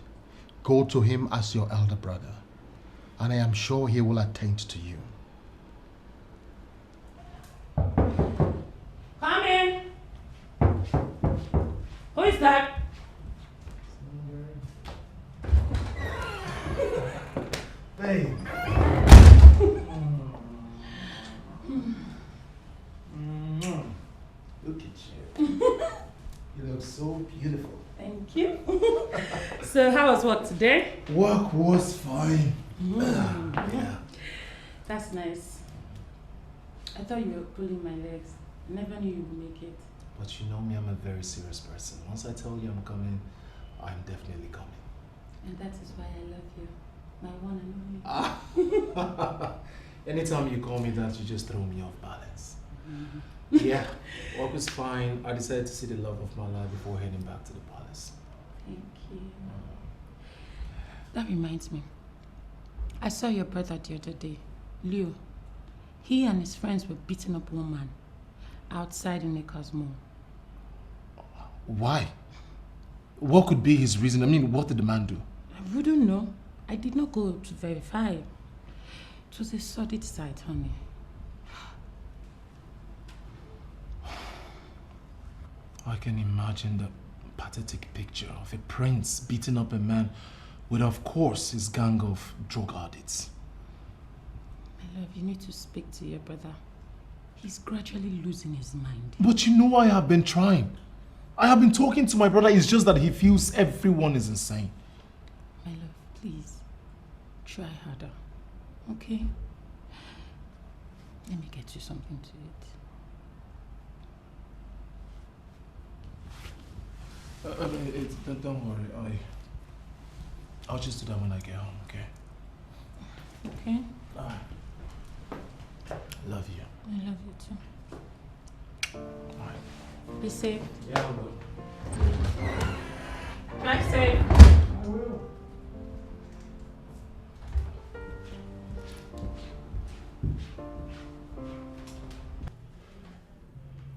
go to him as your elder brother, and I am sure he will attend to you. Come in. Who is that? Babe. Look at you. You look so beautiful. Thank you. So how was work today? Work was fine. Yeah. That's nice. I thought you were pulling my legs. I never knew you would make it. But you know me, I'm a very serious person. Once I tell you I'm coming, I'm definitely coming. And that is why I love you. My one and only. Anytime you call me that, you just throw me off balance. Yeah, work was fine. I decided to see the love of my life before heading back to the palace. Thank you. That reminds me. I saw your brother the other day, Leo. He and his friends were beating up one man outside in Acres Mall. Why? What could be his reason? I mean, what did the man do? I wouldn't know. I did not go to verify. It was a sordid sight, honey. I can imagine the pathetic picture of a prince beating up a man with, of course, his gang of drug addicts. My love, you need to speak to your brother. He's gradually losing his mind. But you know I have been trying. I have been talking to my brother. It's just that he feels everyone is insane. My love, please, try harder, okay? Let me get you something to eat. Don't worry. I'll just do that when I get home, okay? Okay? Alright. Love you. I love you too. Alright. Be safe. Yeah, I will. Drive safe. I will.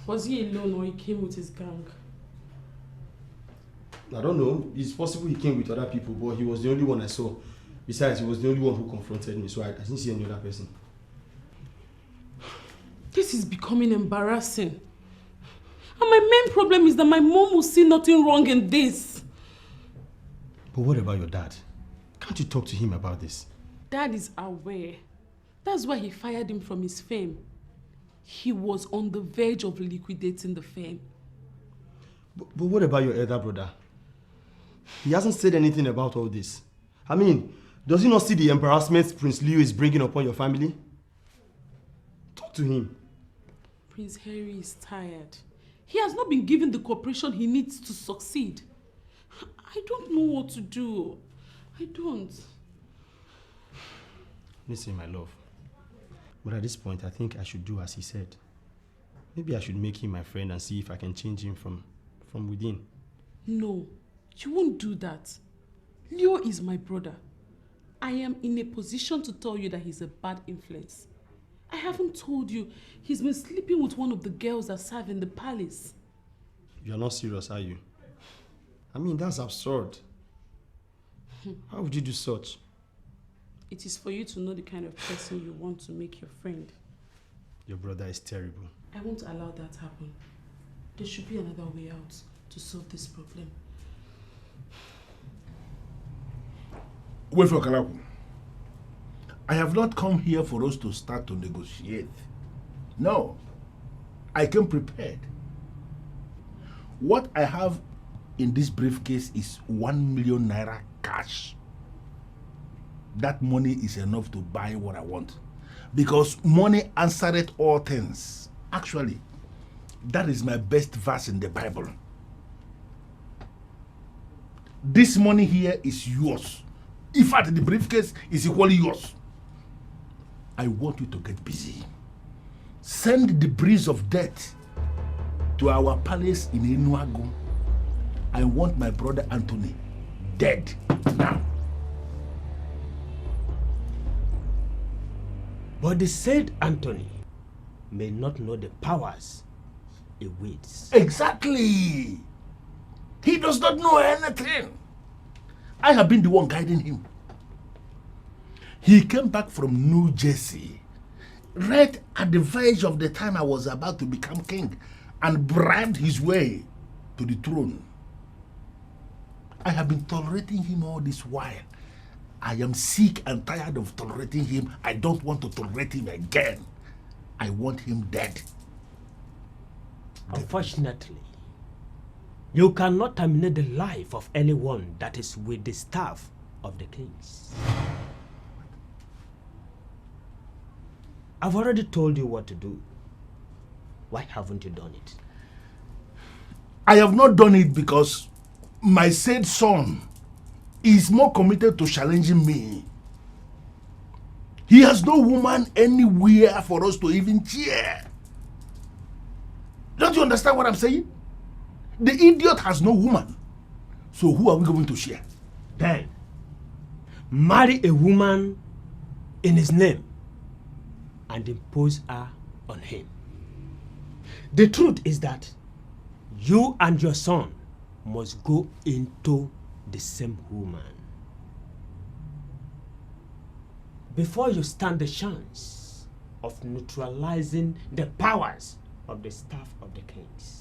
Was he alone or he came with his gang? I don't know. It's possible he came with other people, but he was the only one I saw. Besides, he was the only one who confronted me, so I didn't see any other person. This is becoming embarrassing. And my main problem is that my mom will see nothing wrong in this. But what about your dad? Can't you talk to him about this? Dad is aware. That's why he fired him from his firm. He was on the verge of liquidating the firm. But what about your elder brother? He hasn't said anything about all this. I mean, does he not see the embarrassment Prince Leo is bringing upon your family? Talk to him. Prince Harry is tired. He has not been given the cooperation he needs to succeed. I don't know what to do. I don't. Listen, my love. But at this point, I think I should do as he said. Maybe I should make him my friend and see if I can change him from within. No, you won't do that. Leo is my brother. I am in a position to tell you that he's a bad influence. I haven't told you he's been sleeping with one of the girls that serve in the palace. You're not serious, are you? I mean, that's absurd. How would you do such? It is for you to know the kind of person you want to make your friend. Your brother is terrible. I won't allow that happen. There should be another way out to solve this problem. Wait for Kalaku. I have not come here for us to start to negotiate. No. I came prepared. What I have in this briefcase is 1 million naira cash. That money is enough to buy what I want. Because money answereth all things. Actually, that is my best verse in the Bible. This money here is yours. In fact, the briefcase is equally yours. I want you to get busy. Send the breeze of death to our palace in Enuagu. I want my brother Anthony dead now. But the said Anthony may not know the powers he wields. Exactly. He does not know anything. I have been the one guiding him. He came back from New Jersey right at the verge of the time I was about to become king and bribed his way to the throne. I have been tolerating him all this while. I am sick and tired of tolerating him. I don't want to tolerate him again. I want him dead. Unfortunately, you cannot terminate the life of anyone that is with the staff of the kings. I've already told you what to do. Why haven't you done it? I have not done it because my said son is more committed to challenging me. He has no woman anywhere for us to even cheer. Don't you understand what I'm saying? The idiot has no woman. So who are we going to share? Then, marry a woman in his name and impose her on him. The truth is that you and your son must go into the same woman before you stand the chance of neutralizing the powers of the staff of the kings.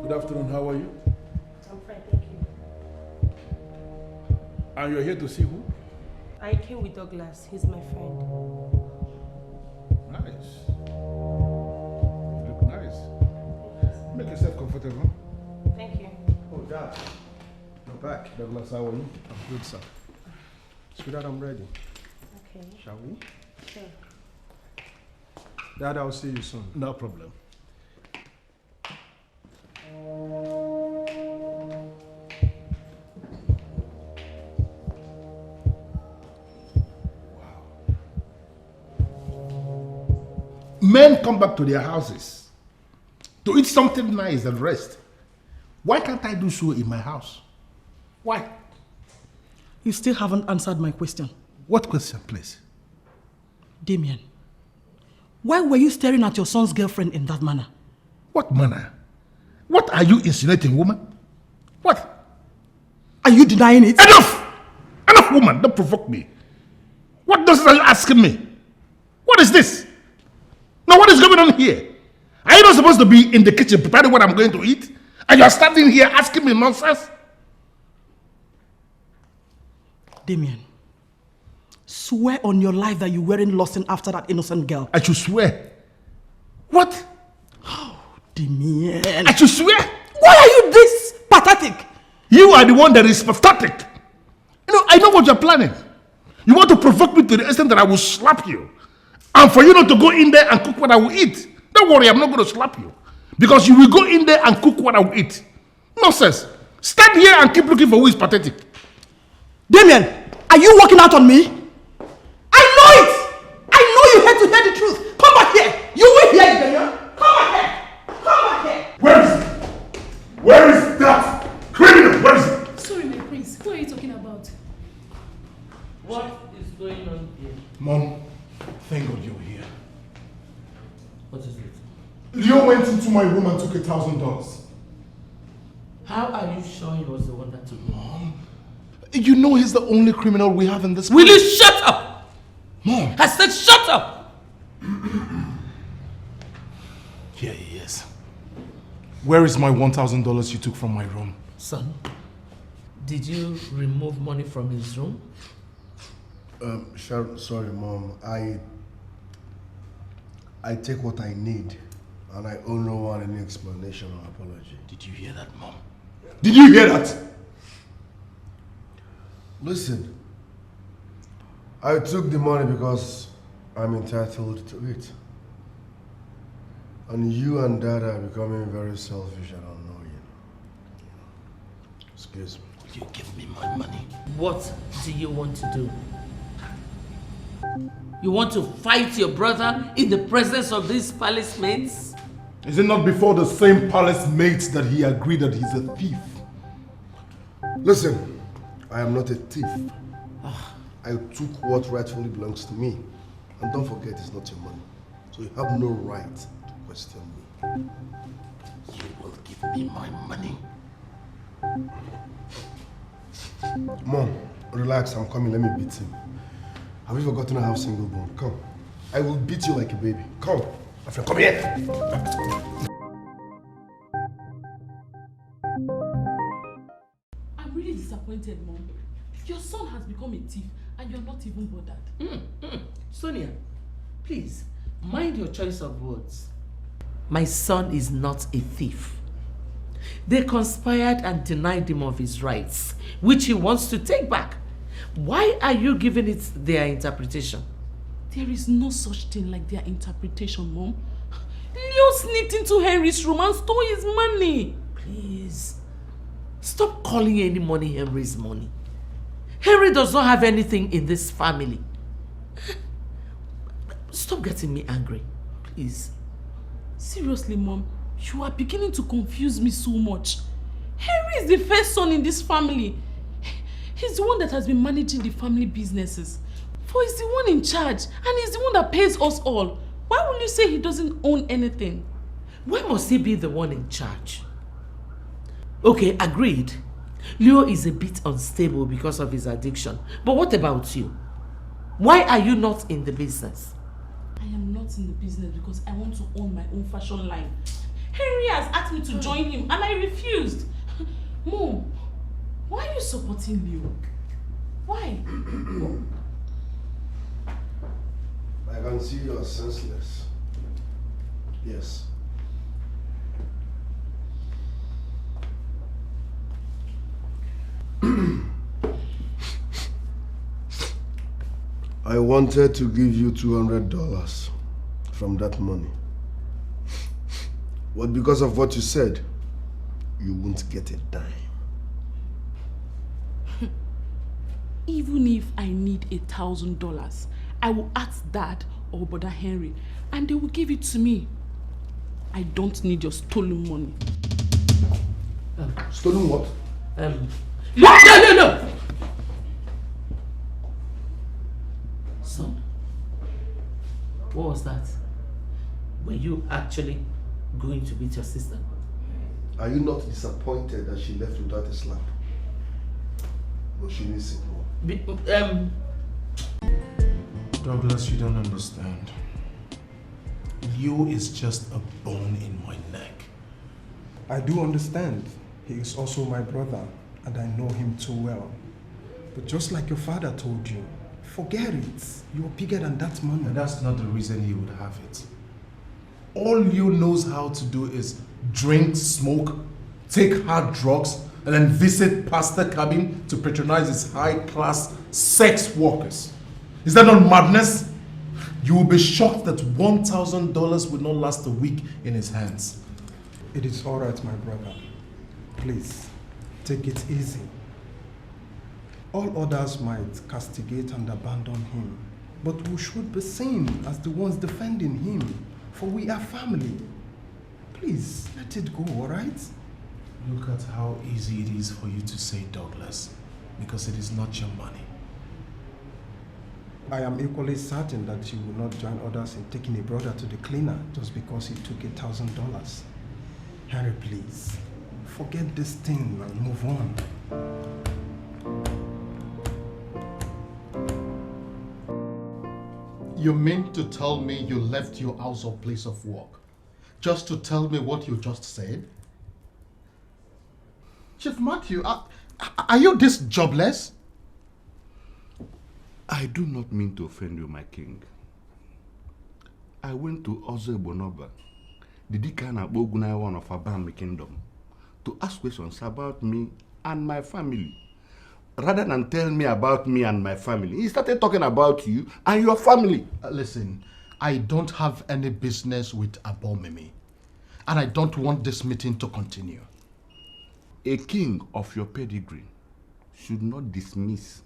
Good afternoon, how are you? I'm fine, thank you. And you're here to see who? I came with Douglas. He's my friend. Nice. You look nice. Make yourself comfortable. Thank you. Oh, Dad. You're back. Douglas, how are you? I'm good, sir. Sweetheart, I'm ready. Okay. Shall we? Sure. Dad, I'll see you soon. No problem. Men come back to their houses to eat something nice and rest. Why can't I do so in my house? Why? You still haven't answered my question. What question, please? Damien, why were you staring at your son's girlfriend in that manner? What manner? What are you insinuating, woman? What? Are you denying it? Enough! Enough, woman, don't provoke me. What does are you asking me? What is this? Now, what is going on here? Are you not supposed to be in the kitchen preparing what I'm going to eat? And you're standing here asking me nonsense? Damien, swear on your life that you weren't lusting after that innocent girl. I should swear. What? Oh, Damien. I should swear? Why are you this pathetic? You are the one that is pathetic. You know, I know what you're planning. You want to provoke me to the extent that I will slap you. And for you not to go in there and cook what I will eat. Don't worry, I'm not going to slap you. Because you will go in there and cook what I will eat. Nonsense. Stand here and keep looking for who is pathetic. Damien, are you walking out on me? I know it! I know you had to hear the truth. Come back here. You will hear it, Damien. Come back here. about? What is going on here? Mom, thank God you're here. What is it? Leo went into my room and took $1,000. How are you sure he was the one that took it? Mom, you know he's the only criminal we have in this Will place. you shut up? Mom. I said shut up! Here he is. Where is my $1,000 you took from my room? Son, did you remove money from his room? Sorry, Mom. I take what I need, and I owe no one any explanation or apology. Did you hear that, Mom? Did you hear that? Listen, I took the money because I'm entitled to it. And you and Dad are becoming very selfish and annoying. Excuse me. Will you give me my money? What do you want to do? You want to fight your brother in the presence of these palace mates? Is it not before the same palace mates that he agreed that he's a thief? Listen, I am not a thief. I took what rightfully belongs to me. And don't forget, it's not your money. So you have no right to question me. You will give me my money. Mom, relax, I'm coming, let me beat him. Have you forgotten I have single bone? Come. I will beat you like a baby. Come. My friend, come here. I'm really disappointed, Mom. Your son has become a thief and you're not even bothered. Sonia, please, mind your choice of words. My son is not a thief. They conspired and denied him of his rights, which he wants to take back. Why are you giving it their interpretation? There is no such thing like their interpretation, Mom. Leo sneaked into Henry's room and stole his money. Please, stop calling any money Henry's money. Henry does not have anything in this family. Stop getting me angry, please. Seriously, Mom, you are beginning to confuse me so much. Henry is the first son in this family. He's the one that has been managing the family businesses. For he's the one in charge and he's the one that pays us all. Why will you say he doesn't own anything? Why must he be the one in charge? Okay, agreed. Leo is a bit unstable because of his addiction. But what about you? Why are you not in the business? I am not in the business because I want to own my own fashion line. Henry has asked me to join him and I refused. Mom, why are you supporting Leo? Why? I can see you are senseless. Yes. I wanted to give you $200 from that money. But because of what you said, you won't get a dime. Even if I need $1,000, I will ask Dad or Brother Henry and they will give it to me. I don't need your stolen money. Stolen what? No! Son, what was that? Were you actually going to beat your sister? Are you not disappointed that she left without a slap? But she needs it more. Douglas, you don't understand. Leo is just a bone in my neck. I do understand. He is also my brother, and I know him too well. But just like your father told you, forget it. You're bigger than that money. And that's not the reason he would have it. All Leo knows how to do is drink, smoke, take hard drugs, and then visit pastor cabin to patronize his high-class sex workers. Is that not madness? You will be shocked that $1,000 would not last a week in his hands. It is all right, my brother. Please, take it easy. All others might castigate and abandon him, but we should be seen as the ones defending him, for we are family. Please, let it go, all right? Look at how easy it is for you to say, Douglas. because it is not your money. I am equally certain that you will not join others in taking a brother to the cleaner just because he took $1,000. Henry, please, forget this thing and move on. You mean to tell me you left your house or place of work just to tell me what you just said? Chief Matthew, are you this jobless? I do not mean to offend you, my king. I went to Ugezu.J, the deacon of one of Abam kingdom, to ask questions about me and my family. Rather than tell me about me and my family, he started talking about you and your family. Listen, I don't have any business with Abomimi, and I don't want this meeting to continue. A king of your pedigree should not dismiss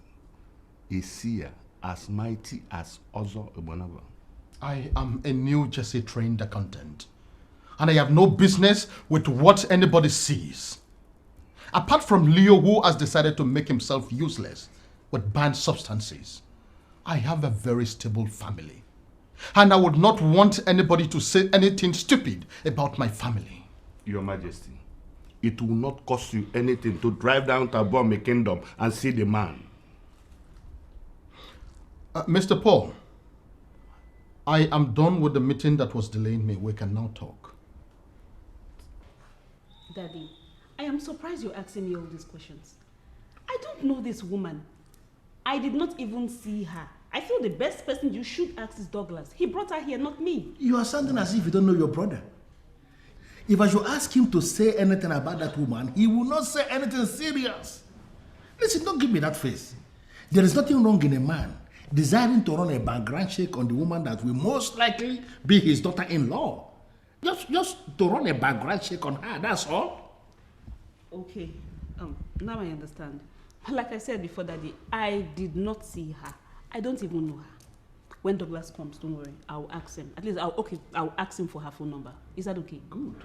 a seer as mighty as Ugezu.J. I am a New Jersey trained accountant, and I have no business with what anybody sees. Apart from Leo, who has decided to make himself useless with banned substances, I have a very stable family, and I would not want anybody to say anything stupid about my family. Your Majesty, it will not cost you anything to drive down to Abom kingdom and see the man. Mr. Paul, I am done with the meeting that was delaying me. We can now talk. Daddy, I am surprised you're asking me all these questions. I don't know this woman. I did not even see her. I feel the best person you should ask is Douglas. He brought her here, not me. You are sounding as if you don't know your brother. If I should ask him to say anything about that woman, he will not say anything serious. Listen, don't give me that face. There is nothing wrong in a man desiring to run a background check on the woman that will most likely be his daughter-in-law. Just to run a background check on her, that's all. Okay, now I understand. Like I said before, Daddy, I did not see her. I don't even know her. When Douglas comes, don't worry, I'll ask him. At least, I'll ask him for her phone number. Is that okay? Good.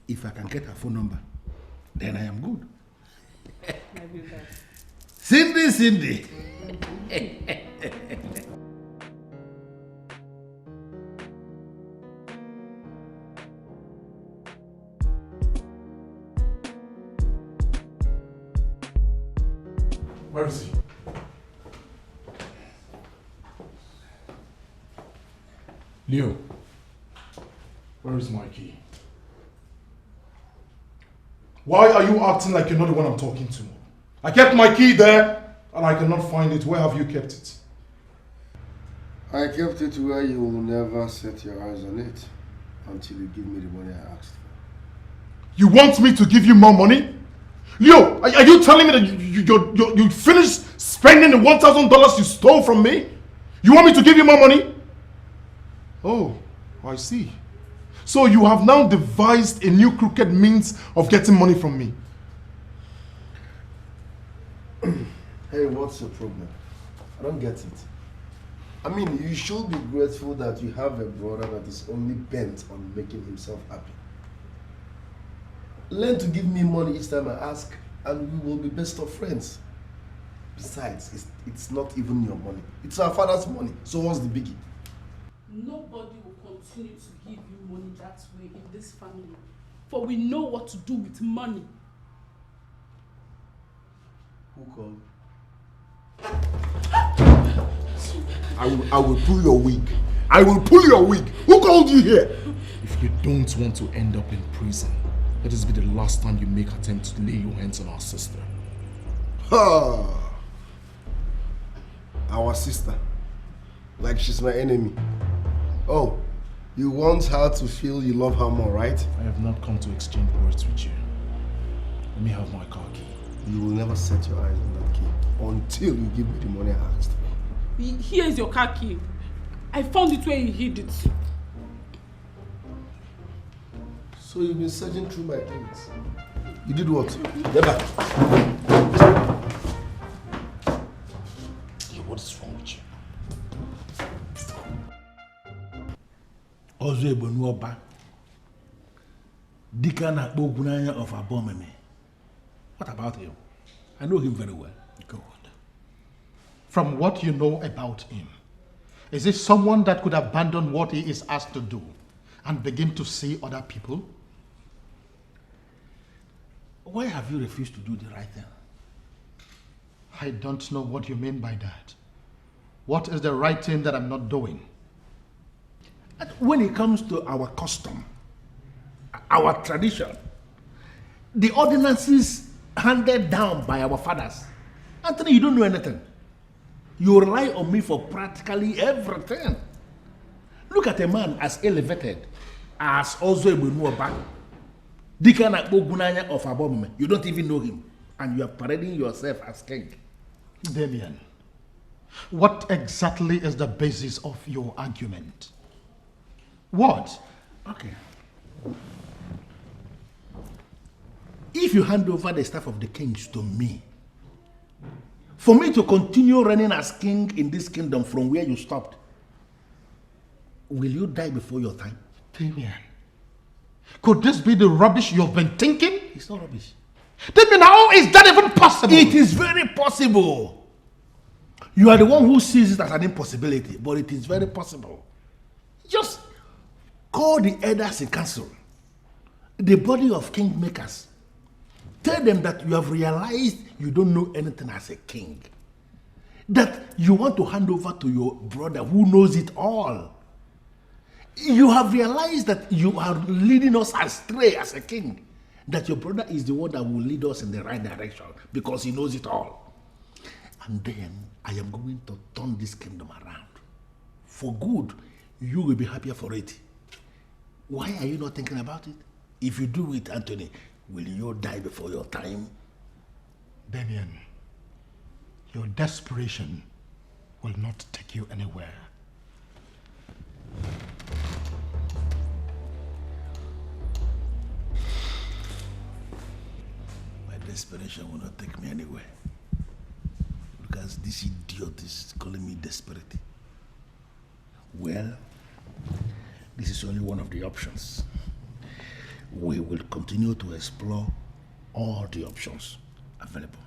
If I can get her phone number, then I am good. I will, Dad. Cindy. Where is he? Leo, where is my key? Why are you acting like you're not the one I'm talking to? I kept my key there and I cannot find it. Where have you kept it? I kept it where you will never set your eyes on it until you give me the money I asked for. You want me to give you more money? Leo, are you telling me that you finished spending the $1,000 you stole from me? You want me to give you more money? Oh, I see. So you have now devised a new crooked means of getting money from me. Hey, what's the problem? I don't get it. I mean, you should be grateful that you have a brother that is only bent on making himself happy. Learn to give me money each time I ask, and we will be best of friends. Besides, it's not even your money. It's our father's money. So what's the biggie? Nobody will continue to give you money that way in this family, for we know what to do with money. Who called? I will pull your wig. I will pull your wig. Who called you here? If you don't want to end up in prison, let this be the last time you make attempt to lay your hands on our sister. Our sister. Like she's my enemy. Oh, you want her to feel you love her more, right? I have not come to exchange words with you. Let me have my car key. You will never set your eyes on that key until you give me the money I asked for. Here is your car key. I found it where you hid it. So you've been searching through my things. You did what? Get back. What is wrong with you? Ugezu.J, Deacon of Abomimi. What about him? I know him very well. Good. From what you know about him, is he someone that could abandon what he is asked to do and begin to see other people? Why have you refused to do the right thing? I don't know what you mean by that. What is the right thing that I'm not doing? And when it comes to our custom, our tradition, the ordinances handed down by our fathers, Anthony, you don't know anything. You rely on me for practically everything. Look at a man as elevated as Umenwa, Deacon Gunanya of Abom. You don't even know him, and you are parading yourself as king. Damien, what exactly is the basis of your argument? What? Okay. If you hand over the staff of the kings to me, for me to continue reigning as king in this kingdom from where you stopped, will you die before your time? Damien, could this be the rubbish you've been thinking? It's not rubbish. Damien, how is that even possible? It is very possible. You are the one who sees it as an impossibility, but it is very possible. Just call the elders in council, the body of kingmakers. Tell them that you have realized you don't know anything as a king. That you want to hand over to your brother who knows it all. You have realized that you are leading us astray as a king. That your brother is the one that will lead us in the right direction because he knows it all. And then I am going to turn this kingdom around. For good, you will be happier for it. Why are you not thinking about it? If you do it, Anthony, will you die before your time? Damien, your desperation will not take you anywhere. My desperation will not take me anywhere. Because this idiot is calling me desperate. Well, this is only one of the options. We will continue to explore all the options available.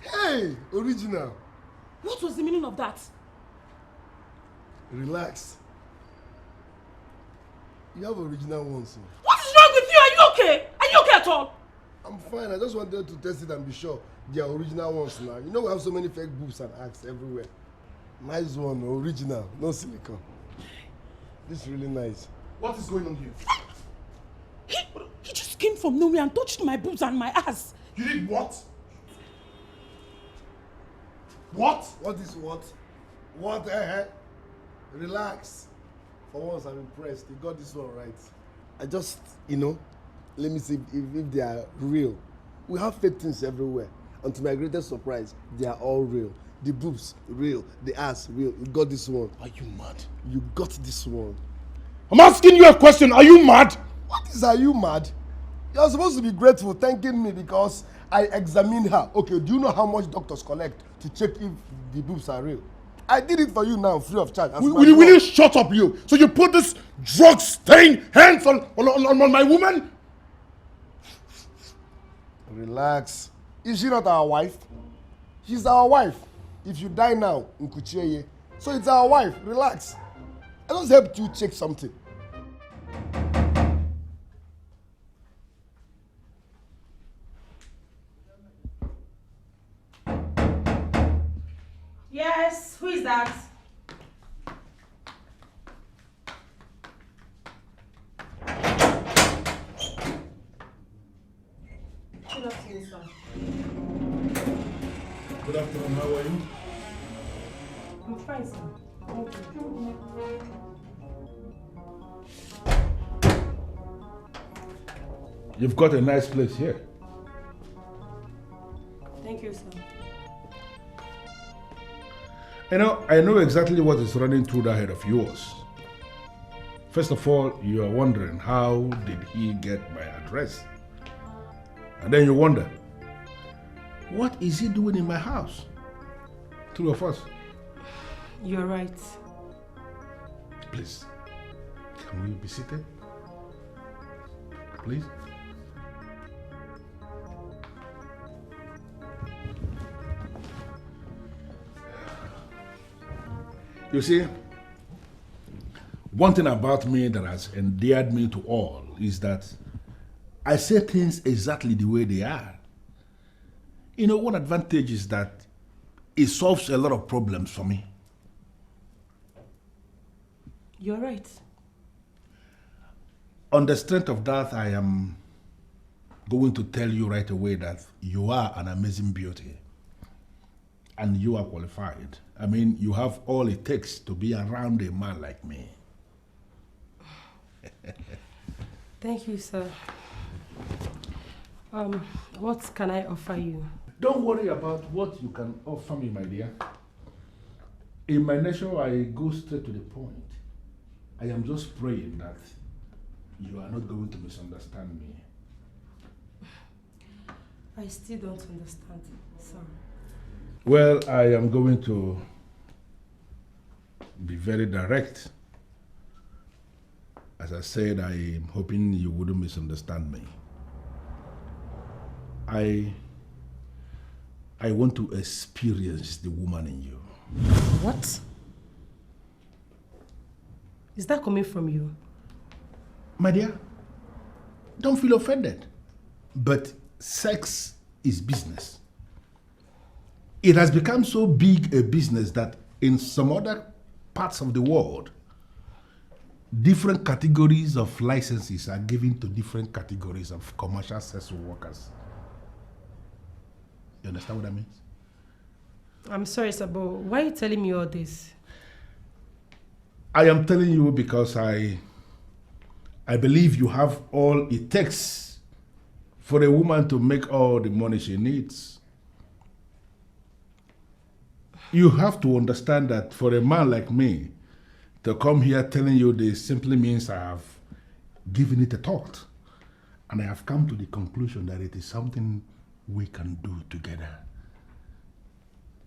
Hey, original. What was the meaning of that? Relax. You have original ones. What is wrong with you? Are you okay? Are you okay at all? I'm fine. I just wanted to test it and be sure they are original ones now. You know we have so many fake boobs and acts everywhere. Nice one, original, no silicone. This is really nice. What is going on here? He just came from nowhere and touched my boobs and my ass. You did what? What? What is what? What? Relax. For once, I'm impressed. You got this one right. I just, let me see if they are real. We have fake things everywhere. And to my greatest surprise, they are all real. The boobs, real. The ass, real. You got this one. Are you mad? You got this one. I'm asking you a question. Are you mad? What is, are you mad? You're supposed to be grateful, thanking me because I examined her. Okay, do you know how much doctors collect to check if the boobs are real? I did it for you now, free of charge. Will you shut up, you? So you put this drug-stained hands on my woman? Relax. Is she not our wife? She's our wife. If you die now, Nkucheye. So it's our wife. Relax. I just helped you check something. Yes, who is that? Good afternoon, sir. Good afternoon, how are you? I'm fine, sir. Thank you. You've got a nice place here. Thank you, sir. You know, I know exactly what is running through the head of yours. First of all, you are wondering, how did he get my address? And then you wonder, what is he doing in my house? Two of us. You're right. Please, can we be seated? Please? You see, one thing about me that has endeared me to all is that I say things exactly the way they are. You know, one advantage is that it solves a lot of problems for me. You're right. On the strength of that, I am going to tell you right away that you are an amazing beauty. And you are qualified. I mean, you have all it takes to be around a man like me. Thank you, sir. What can I offer you? Don't worry about what you can offer me, my dear. In my nature, I go straight to the point. I am just praying that you are not going to misunderstand me. I still don't understand, sir. Well, I am going to be very direct. As I said, I am hoping you wouldn't misunderstand me. I want to experience the woman in you. What? Is that coming from you? My dear, don't feel offended. But sex is business. It has become so big a business that in some other parts of the world, different categories of licenses are given to different categories of commercial sex workers. You understand what that means? I'm sorry, sir, but why are you telling me all this? I am telling you because I believe you have all it takes for a woman to make all the money she needs. You have to understand that for a man like me to come here telling you this simply means I have given it a thought. And I have come to the conclusion that it is something we can do together.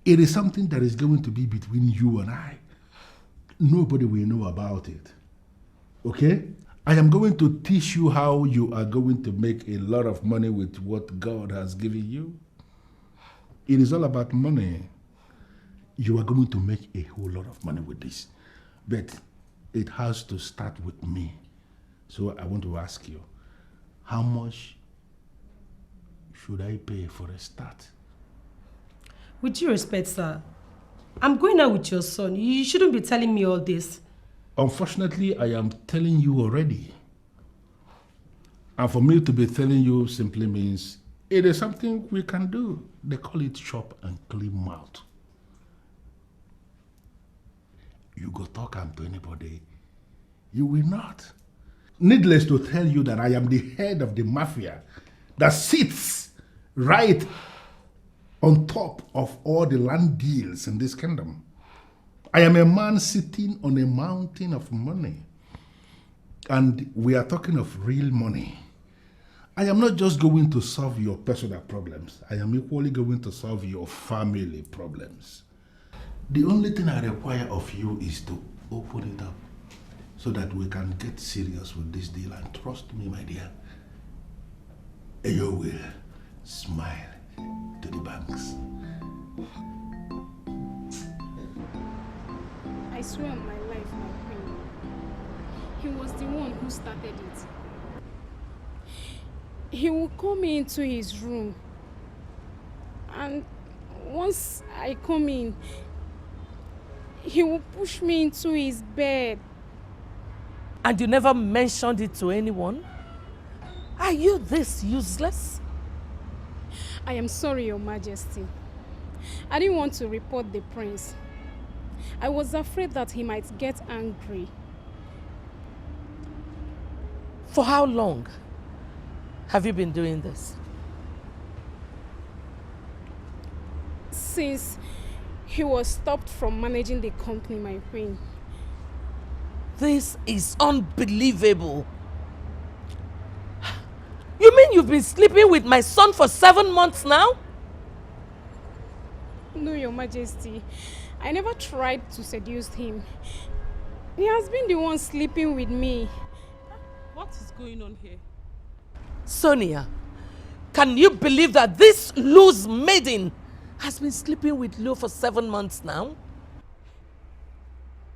It is something that is going to be between you and I. Nobody will know about it. Okay? I am going to teach you how you are going to make a lot of money with what God has given you. It is all about money. You are going to make a whole lot of money with this. But it has to start with me. So I want to ask you, how much should I pay for a start? With due respect, sir, I'm going out with your son. You shouldn't be telling me all this. Unfortunately, I am telling you already. And for me to be telling you simply means it is something we can do. They call it chop and clean mouth. You go talk to anybody, you will not. Needless to tell you that I am the head of the mafia that sits right on top of all the land deals in this kingdom. I am a man sitting on a mountain of money. And we are talking of real money. I am not just going to solve your personal problems. I am equally going to solve your family problems. The only thing I require of you is to open it up so that we can get serious with this deal. And trust me, my dear, you will smile to the banks. I swear on my life, my queen, he was the one who started it. He will call me into his room, and once I come in, he will push me into his bed. And you never mentioned it to anyone? Are you this useless? I am sorry, Your Majesty. I didn't want to report the prince. I was afraid that he might get angry. For how long have you been doing this? Since He was stopped from managing the company, my queen. This is unbelievable. You mean you've been sleeping with my son for 7 months now? No, Your Majesty. I never tried to seduce him. He has been the one sleeping with me. What is going on here? Sonia, can you believe that this loose maiden has been sleeping with Leo for 7 months now?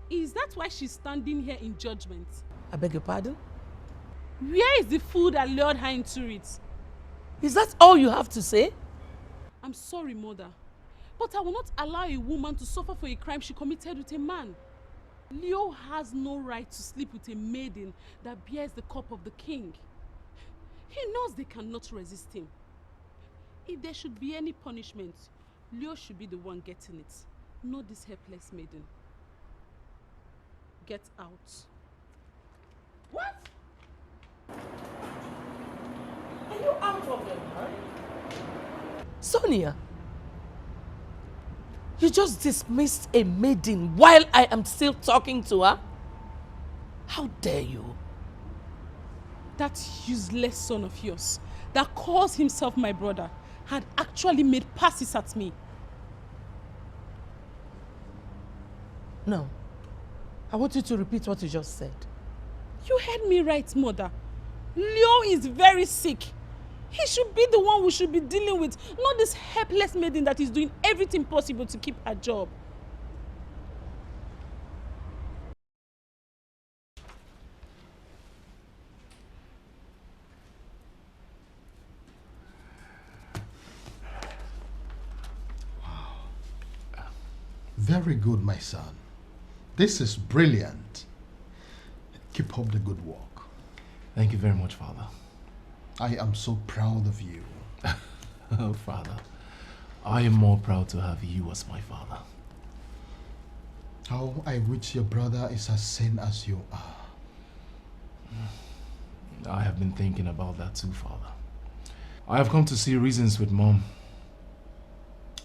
Is that why she's standing here in judgment? I beg your pardon? Where is the fool that lured her into it? Is that all you have to say? I'm sorry, mother, but I will not allow a woman to suffer for a crime she committed with a man. Leo has no right to sleep with a maiden that bears the cup of the king. He knows they cannot resist him. If there should be any punishment, Leo should be the one getting it, not this helpless maiden. Get out. What? Are you out of your mind? Sonia, you just dismissed a maiden while I am still talking to her? How dare you? That useless son of yours that calls himself my brother had actually made passes at me. No. I want you to repeat what you just said. You heard me right, mother. Leo is very sick. He should be the one we should be dealing with, not this helpless maiden that is doing everything possible to keep her job. Very good, my son. This is brilliant. Keep up the good work. Thank you very much, Father. I am so proud of you. Oh, Father, I am more proud to have you as my father. How I wish your brother is as sane as you are. I have been thinking about that too, Father. I have come to see reasons with Mom.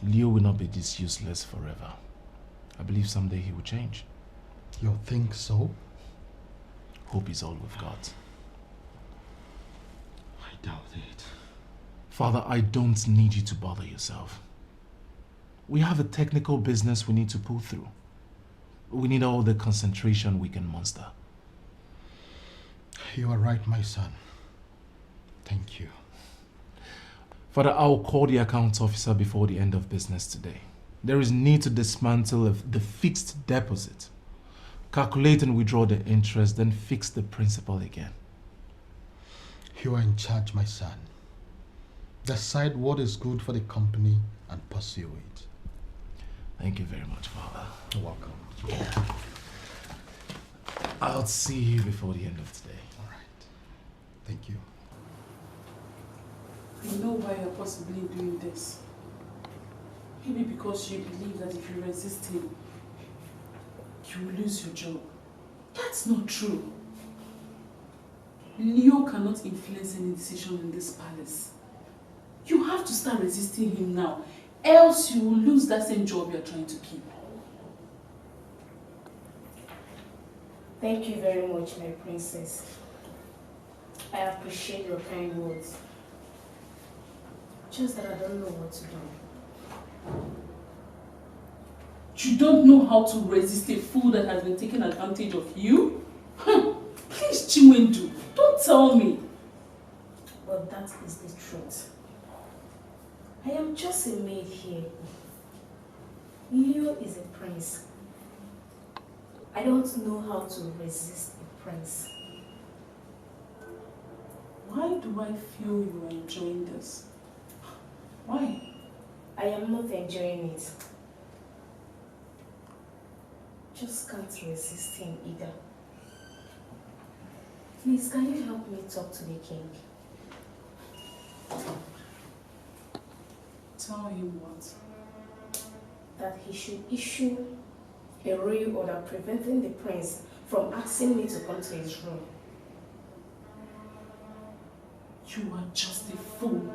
Leo will not be this useless forever. I believe someday he will change. You think so? Hope is all we've got. I doubt it. Father, I don't need you to bother yourself. We have a technical business we need to pull through. We need all the concentration we can muster. You are right, my son. Thank you. Father, I'll call the accounts officer before the end of business today. There is need to dismantle the fixed deposit, calculate and withdraw the interest, then fix the principal again. You are in charge, my son. Decide what is good for the company and pursue it. Thank you very much, Father. You're welcome. Yeah. I'll see you before the end of today. All right. Thank you. I know why you're possibly doing this. Maybe because you believe that if you resist him, you will lose your job. That's not true. Leo cannot influence any decision in this palace. You have to start resisting him now, else you will lose that same job you're trying to keep. Thank you very much, my princess. I appreciate your kind words. Just that I don't know what to do. You don't know how to resist a fool that has been taking advantage of you? Please, Chiwendu, don't tell me. But that is the truth. I am just a maid here. Leo is a prince. I don't know how to resist a prince. Why do I feel you are enjoying this? Why? I am not enjoying it. Just can't resist him either. Please, can you help me talk to the king? Tell him what? That he should issue a royal order preventing the prince from asking me to come to his room. You are just a fool.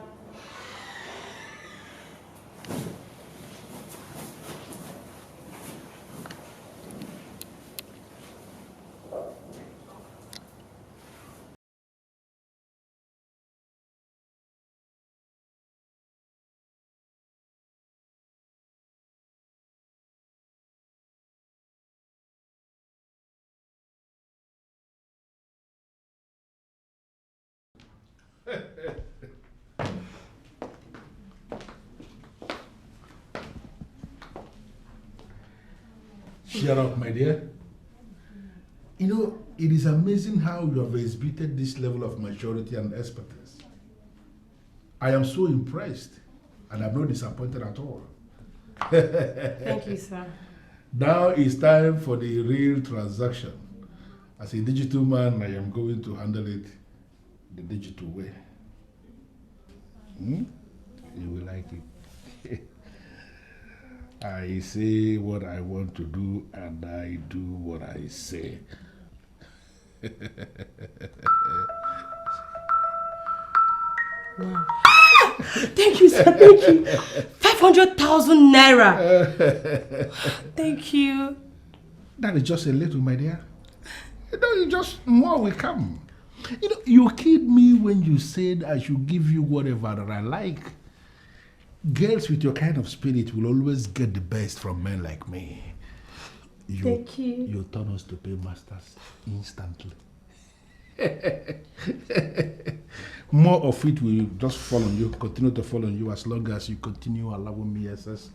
Shut up, my dear. You know, it is amazing how you have exhibited this level of maturity and expertise. I am so impressed, and I'm not disappointed at all. Thank you, sir. Now it's time for the real transaction. As a digital man, I am going to handle it the digital way. You will like it. I say what I want to do, and I do what I say. Wow. Thank you, sir. Thank you. 500,000 naira. Thank you. That is just a little, my dear. You know, just more will come. You know, you killed me when you said I should give you whatever that I like. Girls with your kind of spirit will always get the best from men like me. Thank you. You turn us to pay masters instantly. More of it will just fall on you, continue to fall on you as long as you continue allowing me access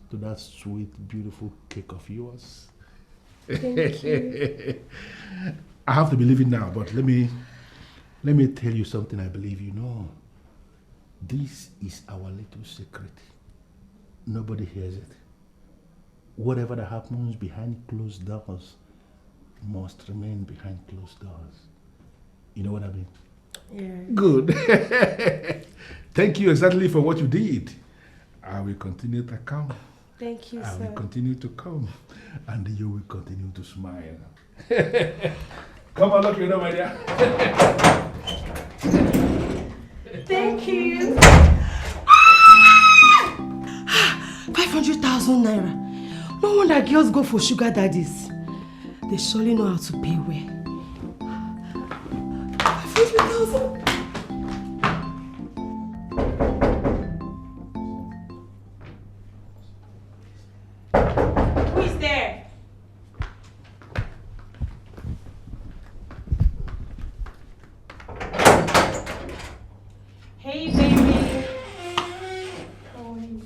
to that sweet, beautiful cake of yours. Thank you. I have to be leaving now, but let me tell you something I believe you know. This is our little secret. Nobody hears it. Whatever that happens behind closed doors must remain behind closed doors. You know what I mean? Yeah. Good. Thank you exactly for what you did. I will continue to come. Thank you, I sir. will continue to come. And you will continue to smile. Come on, look, you know, my dear. Thank you. 500,000 naira. No wonder girls go for sugar daddies. They surely know how to pay well. 500,000. Who is there? Hey, baby. How are you?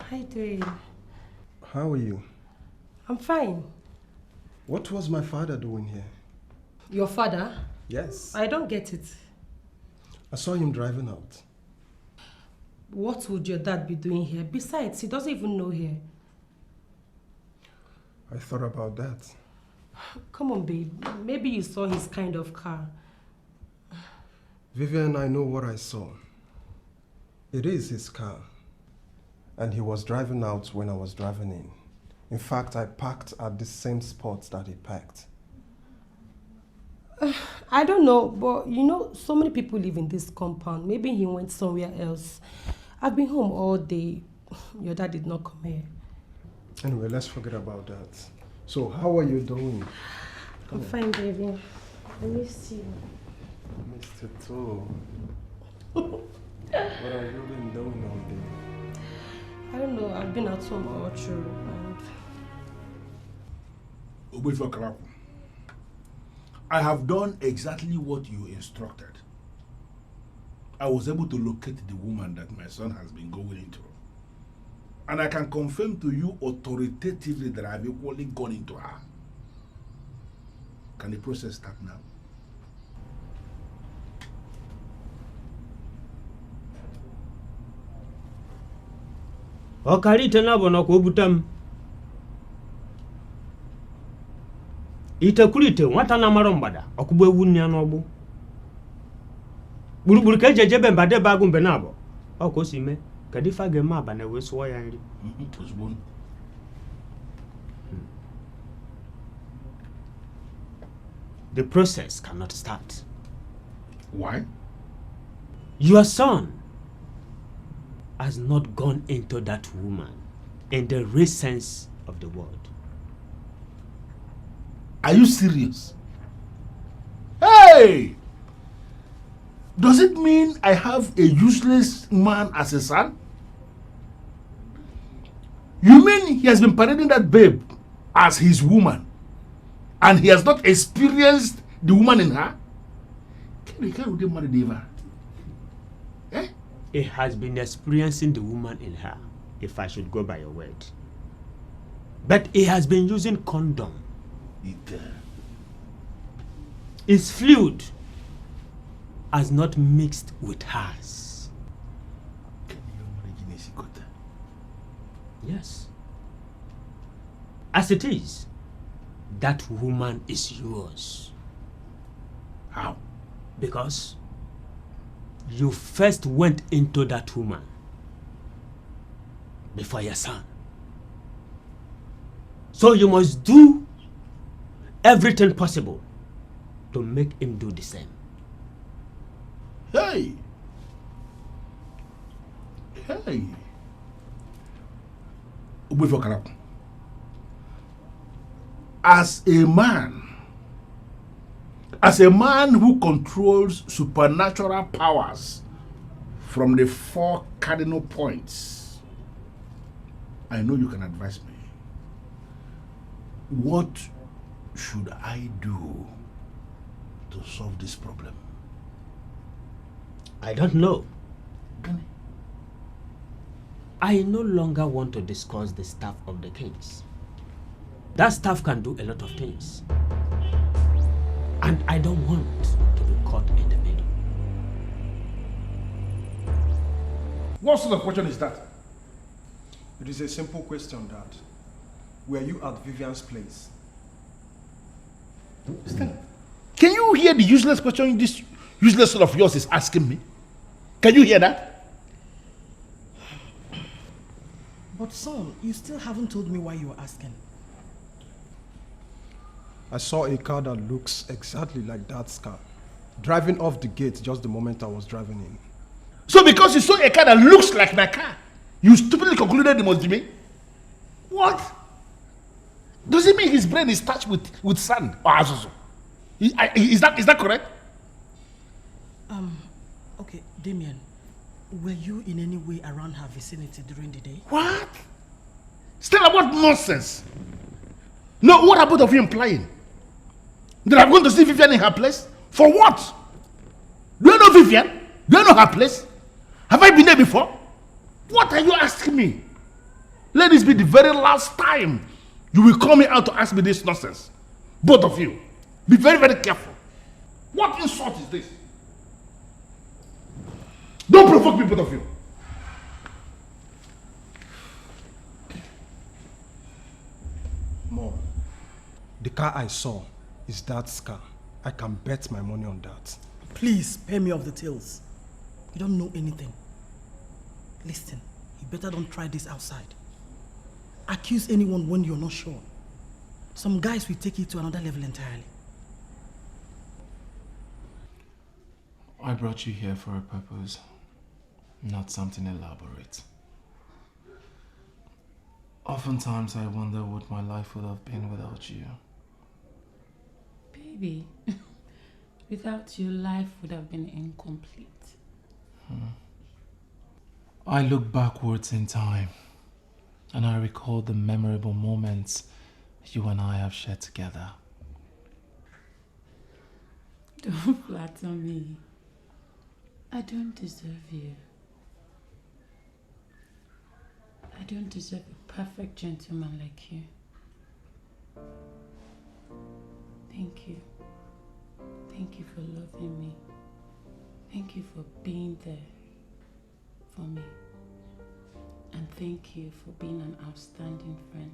How you doing? How are you? I'm fine. What was my father doing here? Your father? Yes. I don't get it. I saw him driving out. What would your dad be doing here? Besides, he doesn't even know here. I thought about that. Come on, babe. Maybe you saw his kind of car. Vivian, I know what I saw. It is his car. And he was driving out when I was driving in. In fact, I parked at the same spot that he parked. I don't know, but you know, so many people live in this compound. Maybe he went somewhere else. I've been home all day. Your dad did not come here. Anyway, let's forget about that. So, how are you doing? I'm fine, baby. I miss you. Missed you too. What have you been doing all day? I don't know. I've been at home all through. And I have done exactly what you instructed. I was able to locate the woman that my son has been going into. And I can confirm to you authoritatively that I've equally gone into her. Can the process start now? Ọkarite na bụ nakwa obuta m. Itekwurite nwata na mara mgbada ọkụgbu ewu nne ya n'ọgbụ. Gburugburu ka eji ejebe mba debe agụ mbe na abụ. Ọ ka o si mee ka dị fa ga-eme abana wee sụọ ya nri. The process cannot start. Why? Your son has not gone into that woman in the real sense of the word. Are you serious? Hey! Does it mean I have a useless man as a son? You mean he has been parading that babe as his woman and he has not experienced the woman in her? he has been experiencing the woman in her, if I should go by your word. But he has been using condom. His fluid has not mixed with hers. Yes. As it is, that woman is yours. How? Because you first went into that woman before your son. So you must do everything possible to make him do the same. Hey! Hey! As a man who controls supernatural powers from the 4 cardinal points, I know you can advise me. What should I do to solve this problem? I don't know. I no longer want to discuss the staff of the kings. That staff can do a lot of things. And I don't want to be caught in the middle. What sort of question is that? It is a simple question, Dad. Were you at Vivian's place? Can you hear the useless question this useless son of yours is asking me? Can you hear that? But son, you still haven't told me why you were asking. I saw a car that looks exactly like Dad's car, driving off the gate just the moment I was driving in. So because you saw a car that looks like my car, you stupidly concluded it must be me? What? Does it mean his brain is touched with sand or azuzu? Is that correct? Okay, Damien, were you in any way around her vicinity during the day? What? Stella, what nonsense? No, what are both of you implying? That I'm going to see Vivian in her place? For what? Do you know Vivian? Do you know her place? Have I been there before? What are you asking me? Let this be the very last time you will call me out to ask me this nonsense. Both of you. Be very, very careful. What insult is this? Don't provoke me, both of you. Mom, the car I saw is Dad's car. I can bet my money on that. Please, spare me of the tales. You don't know anything. Listen, you better don't try this outside. Accuse anyone when you're not sure. Some guys will take it to another level entirely. I brought you here for a purpose, not something elaborate. Oftentimes I wonder what my life would have been without you. Baby, without you, life would have been incomplete. I look backwards in time, and I recall the memorable moments you and I have shared together. Don't flatter me. I don't deserve you. I don't deserve a perfect gentleman like you. Thank you. Thank you for loving me. Thank you for being there for me. And thank you for being an outstanding friend.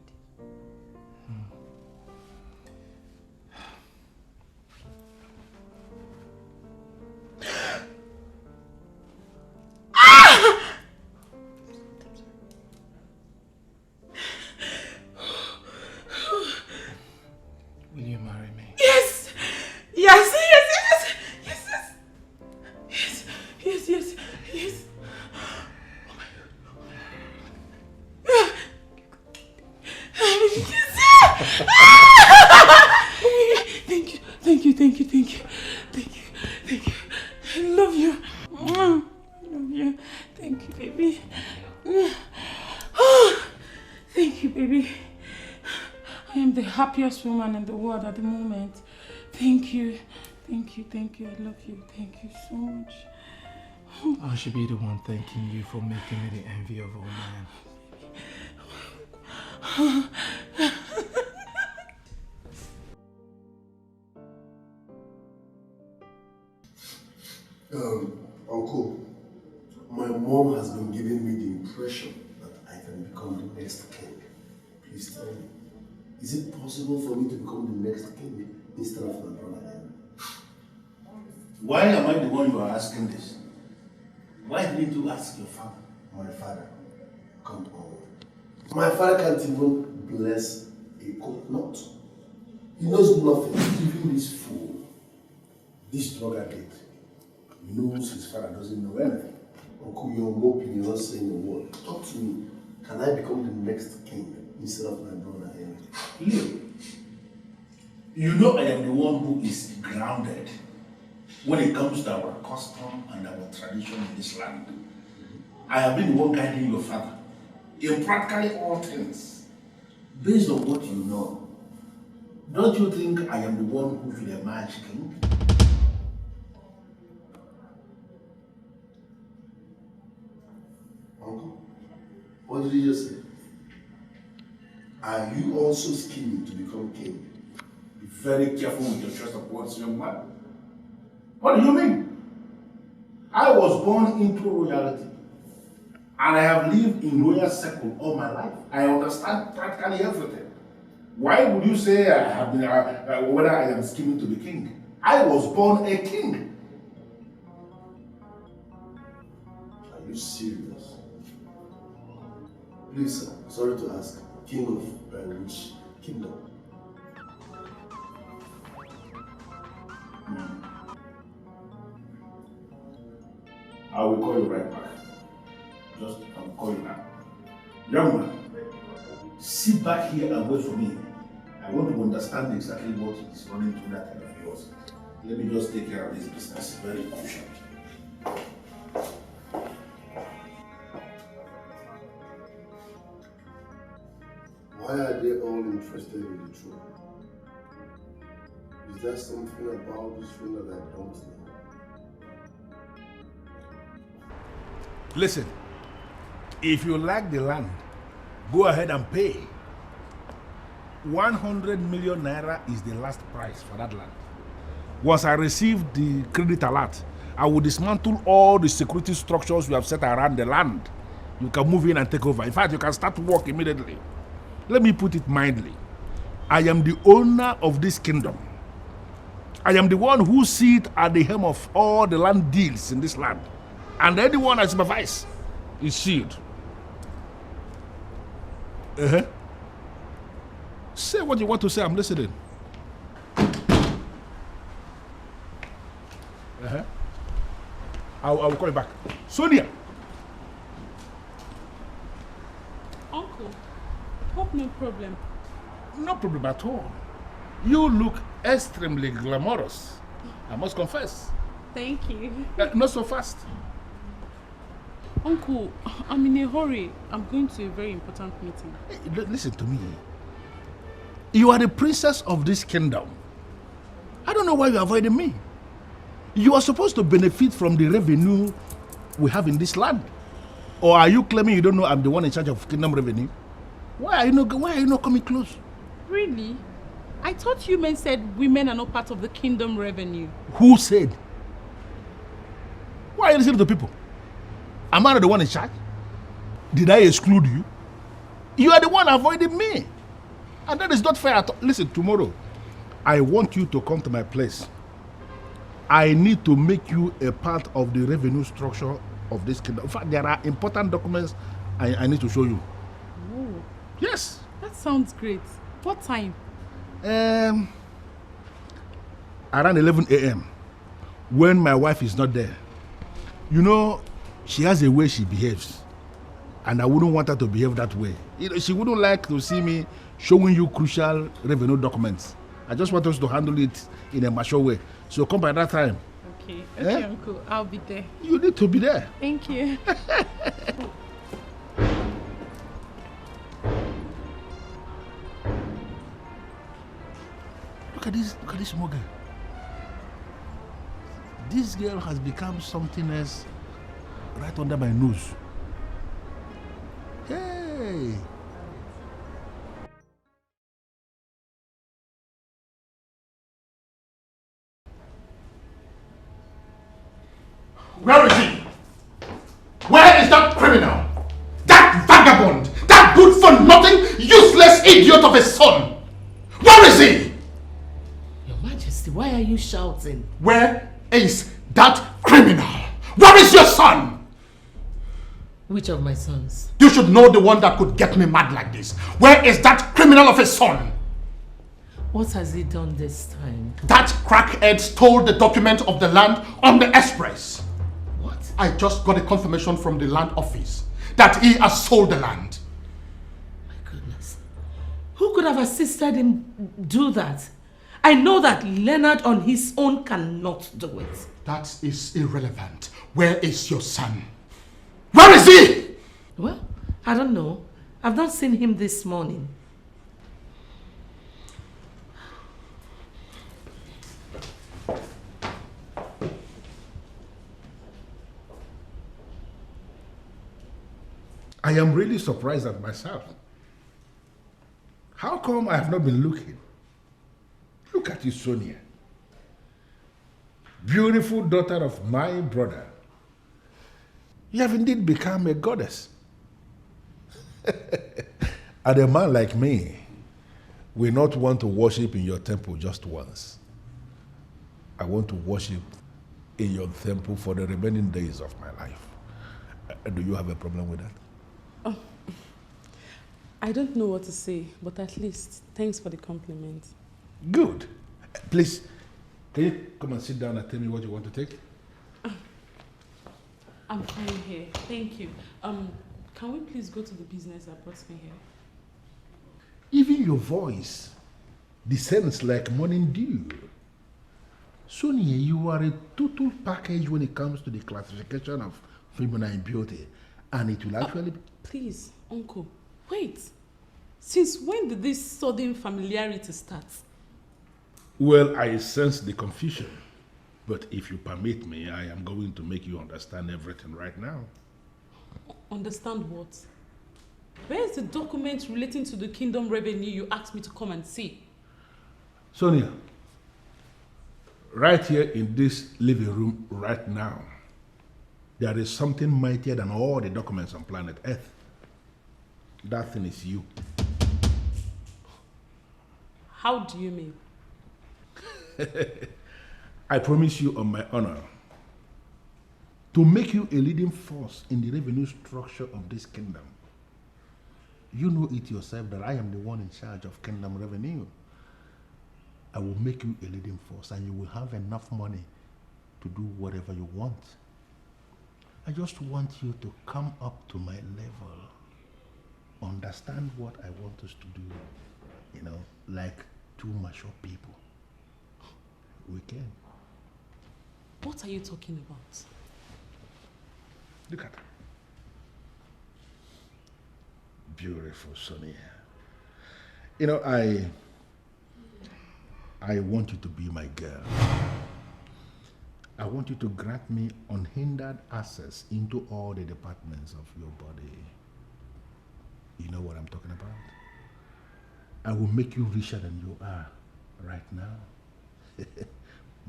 Will you marry me? Yes! Yes! Yes! Yes! Yes! Yes! Yes! Yes! Yes! Thank you! Thank you! Thank you! Thank you! Thank you! Thank you! I love you! I love you! Thank you, baby! Thank you, baby! I am the happiest woman in the world at the moment. Thank you. Thank you. Thank you. I love you. Thank you so much. I should be the one thanking you for making me the envy of all men. Uncle, my mom has been giving me the impression that I can become the next king. Please tell me, is it possible for me to become the next king instead of my brother Henry? Why am I the one you are asking this? Why didn't you ask your father? My father can't own. My father can't even bless a coconut. He knows nothing, even this fool, this drug addict. He knows his father doesn't know anything. Uncle, you're moping, you're not saying a word. Talk to me. Can I become the next king instead of my brother Henry? Leo, you know I am the one who is grounded when it comes to our custom and our tradition in this land. I have been the one guiding your father in practically all things. Based on what you know, don't you think I am the one who should emerge king? Uncle, what did you just say? Are you also scheming to become king? Be very careful with your choice of words, young man. What do you mean? I was born into royalty, and I have lived in royal circle all my life. I understand practically everything. Why would you say I have been, whether I am scheming to be king? I was born a king. Are you serious? Please, sir, sorry to ask, king of which kingdom? I will call you right back. Just, I will call you now. Young man, sit back here and wait for me. I want to understand exactly what is running through that head of yours. Let me just take care of this business. Very crucial. Why are they all interested in the throne? Is there something about this throne that I don't know? Listen, if you like the land, go ahead and pay. 100 million naira is the last price for that land. Once I receive the credit alert, I will dismantle all the security structures we have set around the land. You can move in and take over. In fact, you can start work immediately. Let me put it mildly. I am the owner of this kingdom. I am the one who sits at the helm of all the land deals in this land. And anyone I supervise is sealed. Say what you want to say, I'm listening. I will call you back. Sonia! Uncle, hope no problem. No problem at all. You look extremely glamorous, I must confess. Thank you. Not so fast. Uncle, I'm in a hurry. I'm going to a very important meeting. Hey, listen to me. You are the princess of this kingdom. I don't know why you're avoiding me. You are supposed to benefit from the revenue we have in this land. Or are you claiming you don't know I'm the one in charge of kingdom revenue? Why are you not coming close? Really? I thought you men said women are not part of the kingdom revenue. Who said? Why are you listening to people? Am I not the one in charge? Did I exclude you? You are the one avoiding me. And that is not fair at all. Listen, tomorrow, I want you to come to my place. I need to make you a part of the revenue structure of this kingdom. In fact, there are important documents I need to show you. Oh. Yes. That sounds great. What time? Around 11 a.m. when my wife is not there. You know, she has a way she behaves. And I wouldn't want her to behave that way. You know, she wouldn't like to see me showing you crucial revenue documents. I just want us to handle it in a mature way. So come by that time. Okay, okay, Uncle. I'll be there. You need to be there. Thank you. Look at this small girl. This girl has become something else right under my nose. Hey! Where is he? Where is that criminal? That vagabond? That good-for-nothing, useless idiot of a son? Where is he? Your Majesty, why are you shouting? Where is that criminal? Where is your son? Which of my sons? You should know the one that could get me mad like this. Where is that criminal of a son? What has he done this time? That crackhead stole the document of the land on the express. What? I just got a confirmation from the land office that he has sold the land. My goodness. Who could have assisted him do that? I know that Leonard on his own cannot do it. That is irrelevant. Where is your son? Where is he? Well, I don't know. I've not seen him this morning. I am really surprised at myself. How come I have not been looking? Look at you, Sonia. Beautiful daughter of my brother. You have indeed become a goddess. And a man like me will not want to worship in your temple just once. I want to worship in your temple for the remaining days of my life. Do you have a problem with that? Oh, I don't know what to say, but at least thanks for the compliment. Good. Please, can you come and sit down and tell me what you want to take? I'm fine here. Thank you. Can we please go to the business that brought me here? Even your voice descends like morning dew. Sonia, you are a total package when it comes to the classification of feminine beauty. And it will actually be... Please, Uncle, wait. Since when did this sudden familiarity start? Well, I sense the confusion. But if you permit me, I am going to make you understand everything right now. Understand what? Where is the document relating to the kingdom revenue you asked me to come and see? Sonia, right here in this living room right now, there is something mightier than all the documents on planet Earth. That thing is you. How do you mean? I promise you on my honor to make you a leading force in the revenue structure of this kingdom. You know it yourself that I am the one in charge of kingdom revenue. I will make you a leading force and you will have enough money to do whatever you want. I just want you to come up to my level, understand what I want us to do, you know, like two mature people. We can. What are you talking about? Look at her. Beautiful Sonia. You know, I want you to be my girl. I want you to grant me unhindered access into all the departments of your body. You know what I'm talking about? I will make you richer than you are right now.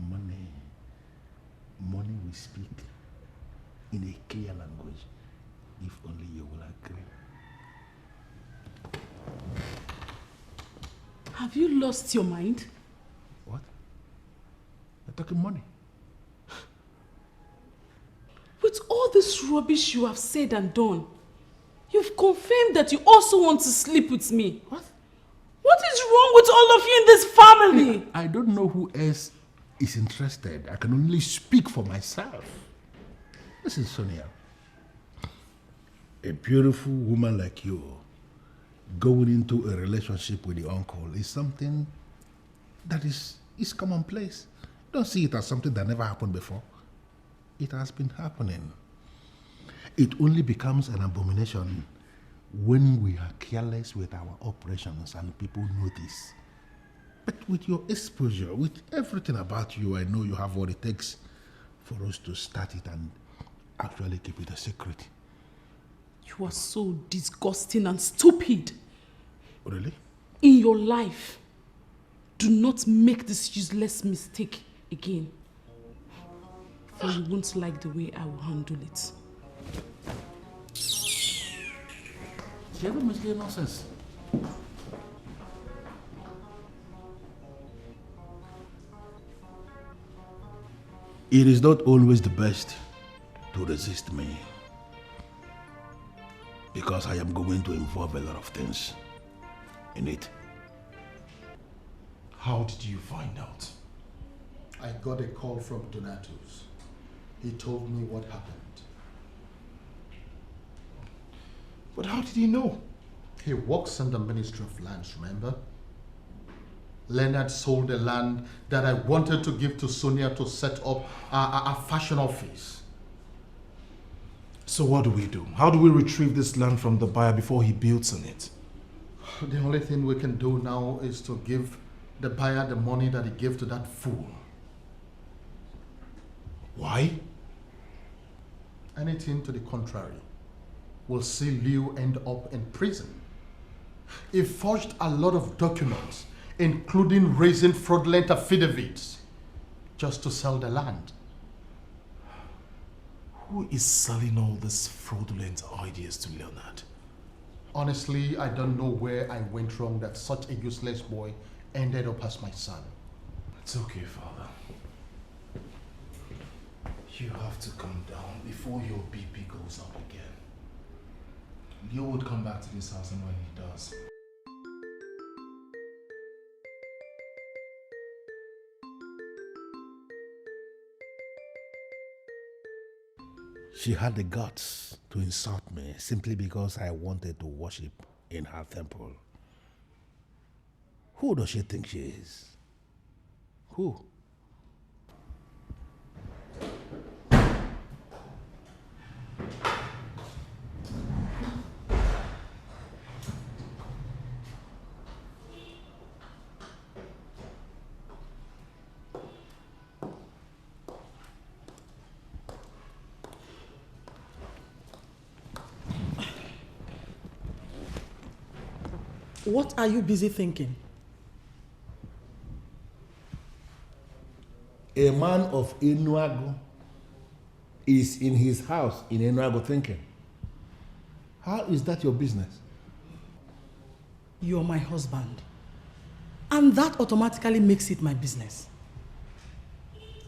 Money. Money we speak in a clear language, if only you will agree. Have you lost your mind? What? You're talking money. With all this rubbish you have said and done, you've confirmed that you also want to sleep with me. What? What is wrong with all of you in this family? I don't know who else is interested. I can only speak for myself. Listen, Sonia. A beautiful woman like you going into a relationship with the uncle is something that is commonplace. Don't see it as something that never happened before. It has been happening. It only becomes an abomination when we are careless with our operations and people notice. But with your exposure, with everything about you, I know you have what it takes for us to start it and actually keep it a secret. You are so disgusting and stupid. Really? In your life, do not make this useless mistake again. For you won't like the way I will handle it. You ever make nonsense? It is not always the best to resist me, because I am going to involve a lot of things in it. How did you find out? I got a call from Donatus. He told me what happened. But how did he know? He works in the Ministry of Lands, remember? Leonard sold the land that I wanted to give to Sonia to set up a fashion office. So what do we do? How do we retrieve this land from the buyer before he builds on it? The only thing we can do now is to give the buyer the money that he gave to that fool. Why? Anything to the contrary will see Liu end up in prison. He forged a lot of documents, including raising fraudulent affidavits, just to sell the land. Who is selling all these fraudulent ideas to Leonard? Honestly, I don't know where I went wrong that such a useless boy ended up as my son. It's okay, Father. You have to calm down before your BP goes up again. Leo would come back to this house, and when he does, She had the guts to insult me simply because I wanted to worship in her temple. Who does she think she is? Who? What are you busy thinking? A man of Enuago is in his house in Enuago thinking. How is that your business? You're my husband. And that automatically makes it my business.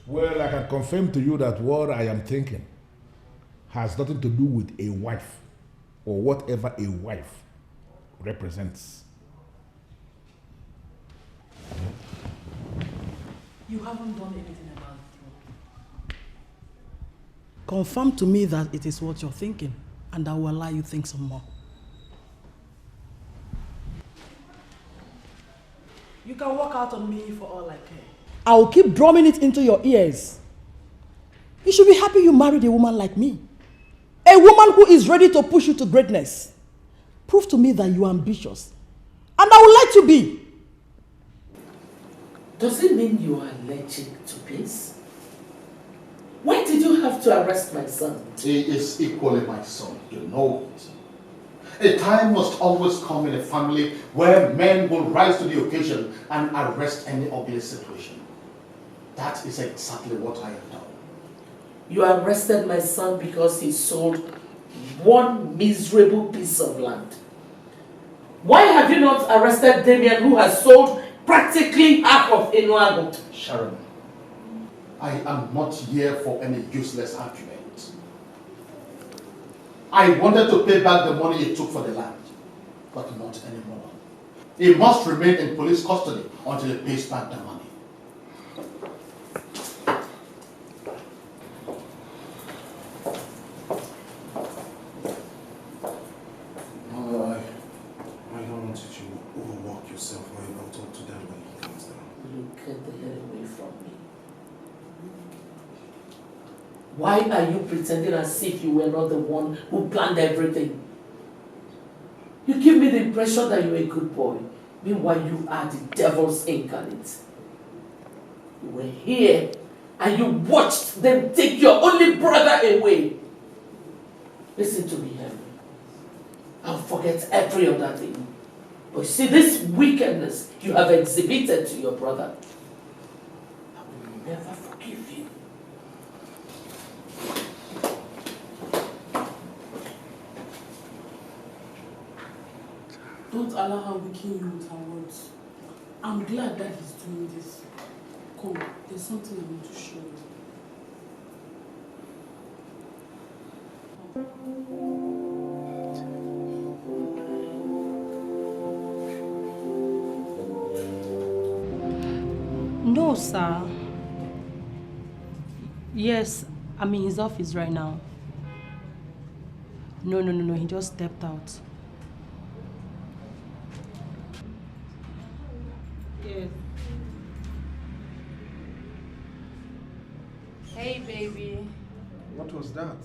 Well, I can confirm to you that what I am thinking has nothing to do with a wife or whatever a wife represents. You haven't done anything about it. Confirm to me that it is what you're thinking, and I will allow you to think some more. You can walk out on me for all I care. I will keep drumming it into your ears. You should be happy you married a woman like me. A woman who is ready to push you to greatness. Prove to me that you are ambitious. And I would like to be. Does it mean you are allergic to peace? Why did you have to arrest my son? He is equally my son, you know it. A time must always come in a family where men will rise to the occasion and arrest any ugly situation. That is exactly what I have done. You arrested my son because he sold one miserable piece of land. Why have you not arrested Damien, who has sold practically half of Enuago? Sharon, I am not here for any useless argument. I wanted to pay back the money he took for the land, but not anymore. He must remain in police custody until he pays back the money. I don't want you to overwork yourself while I'll talk to Dad when he comes down. Look at the hell away from me. Why are you pretending as if you were not the one who planned everything? You give me the impression that you're a good boy. Meanwhile, you are the devil's incarnate. You were here and you watched them take your only brother away. Listen to me, Henry. I'll forget every other thing. But see, this wickedness you have exhibited to your brother, I will never forgive you. Don't allow her weaken you with her words. I'm glad that he's doing this. Come, there's something I need to show you. No, sir. Yes, I'm in his office right now. No, he just stepped out. Yes. Hey, baby. What was that?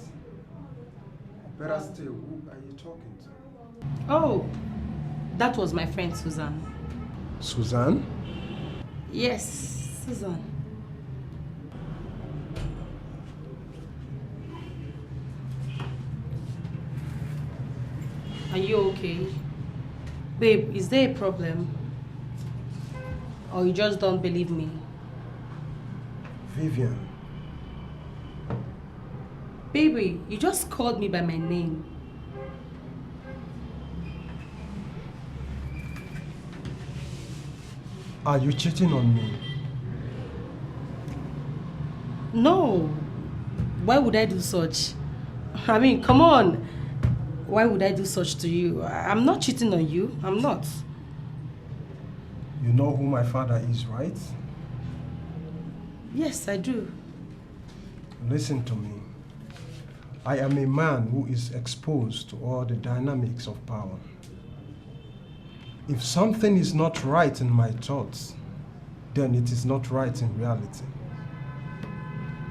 Better still, who are you talking to? Oh, that was my friend Susan. Suzanne? Yes, Susan. Are you okay? Babe, is there a problem? Or you just don't believe me? Vivian. Baby, you just called me by my name. Are you cheating on me? No. Why would I do such? I mean, come on. Why would I do such to you? I'm not cheating on you. I'm not. You know who my father is, right? Yes, I do. Listen to me. I am a man who is exposed to all the dynamics of power. If something is not right in my thoughts, then it is not right in reality.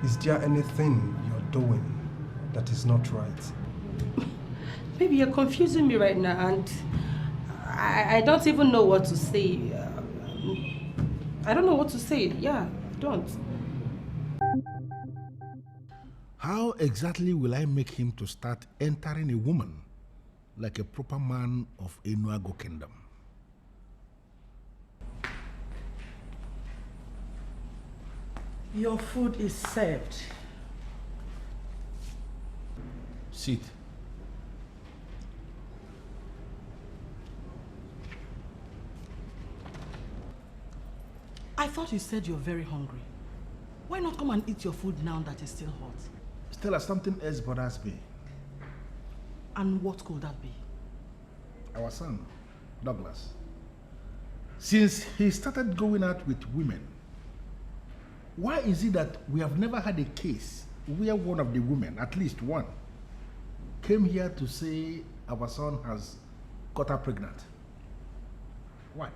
Is there anything you're doing that is not right? Baby, you're confusing me right now, and I don't even know what to say. I don't know what to say. Yeah, I don't. How exactly will I make him to start entering a woman like a proper man of Enuago Kingdom? Your food is served. Sit. I thought you said you're very hungry. Why not come and eat your food now that it's still hot? Stella, something else bothers me. And what could that be? Our son, Douglas. Since he started going out with women, why is it that we have never had a case where one of the women, at least one, came here to say our son has got her pregnant? Why?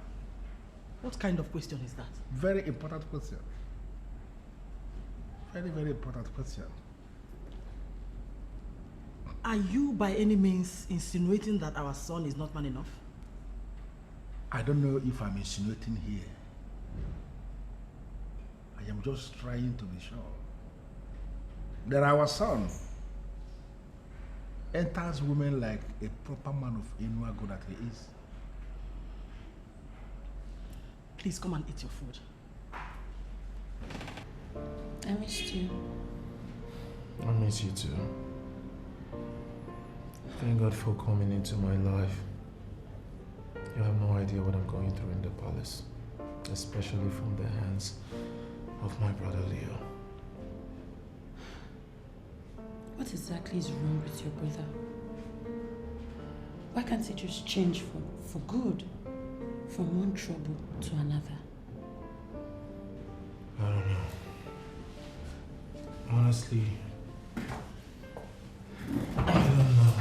What kind of question is that? Very important question. Very, very important question. Are you by any means insinuating that our son is not man enough? I don't know if I'm insinuating here. I am just trying to be sure that our son enters women like a proper man of Enuago that he is. Please come and eat your food. I missed you. I miss you too. Thank God for coming into my life. You have no idea what I'm going through in the palace, especially from the hands of my brother Leo. What exactly is wrong with your brother? Why can't he just change for good? From one trouble to another? I don't know. Honestly, I don't know.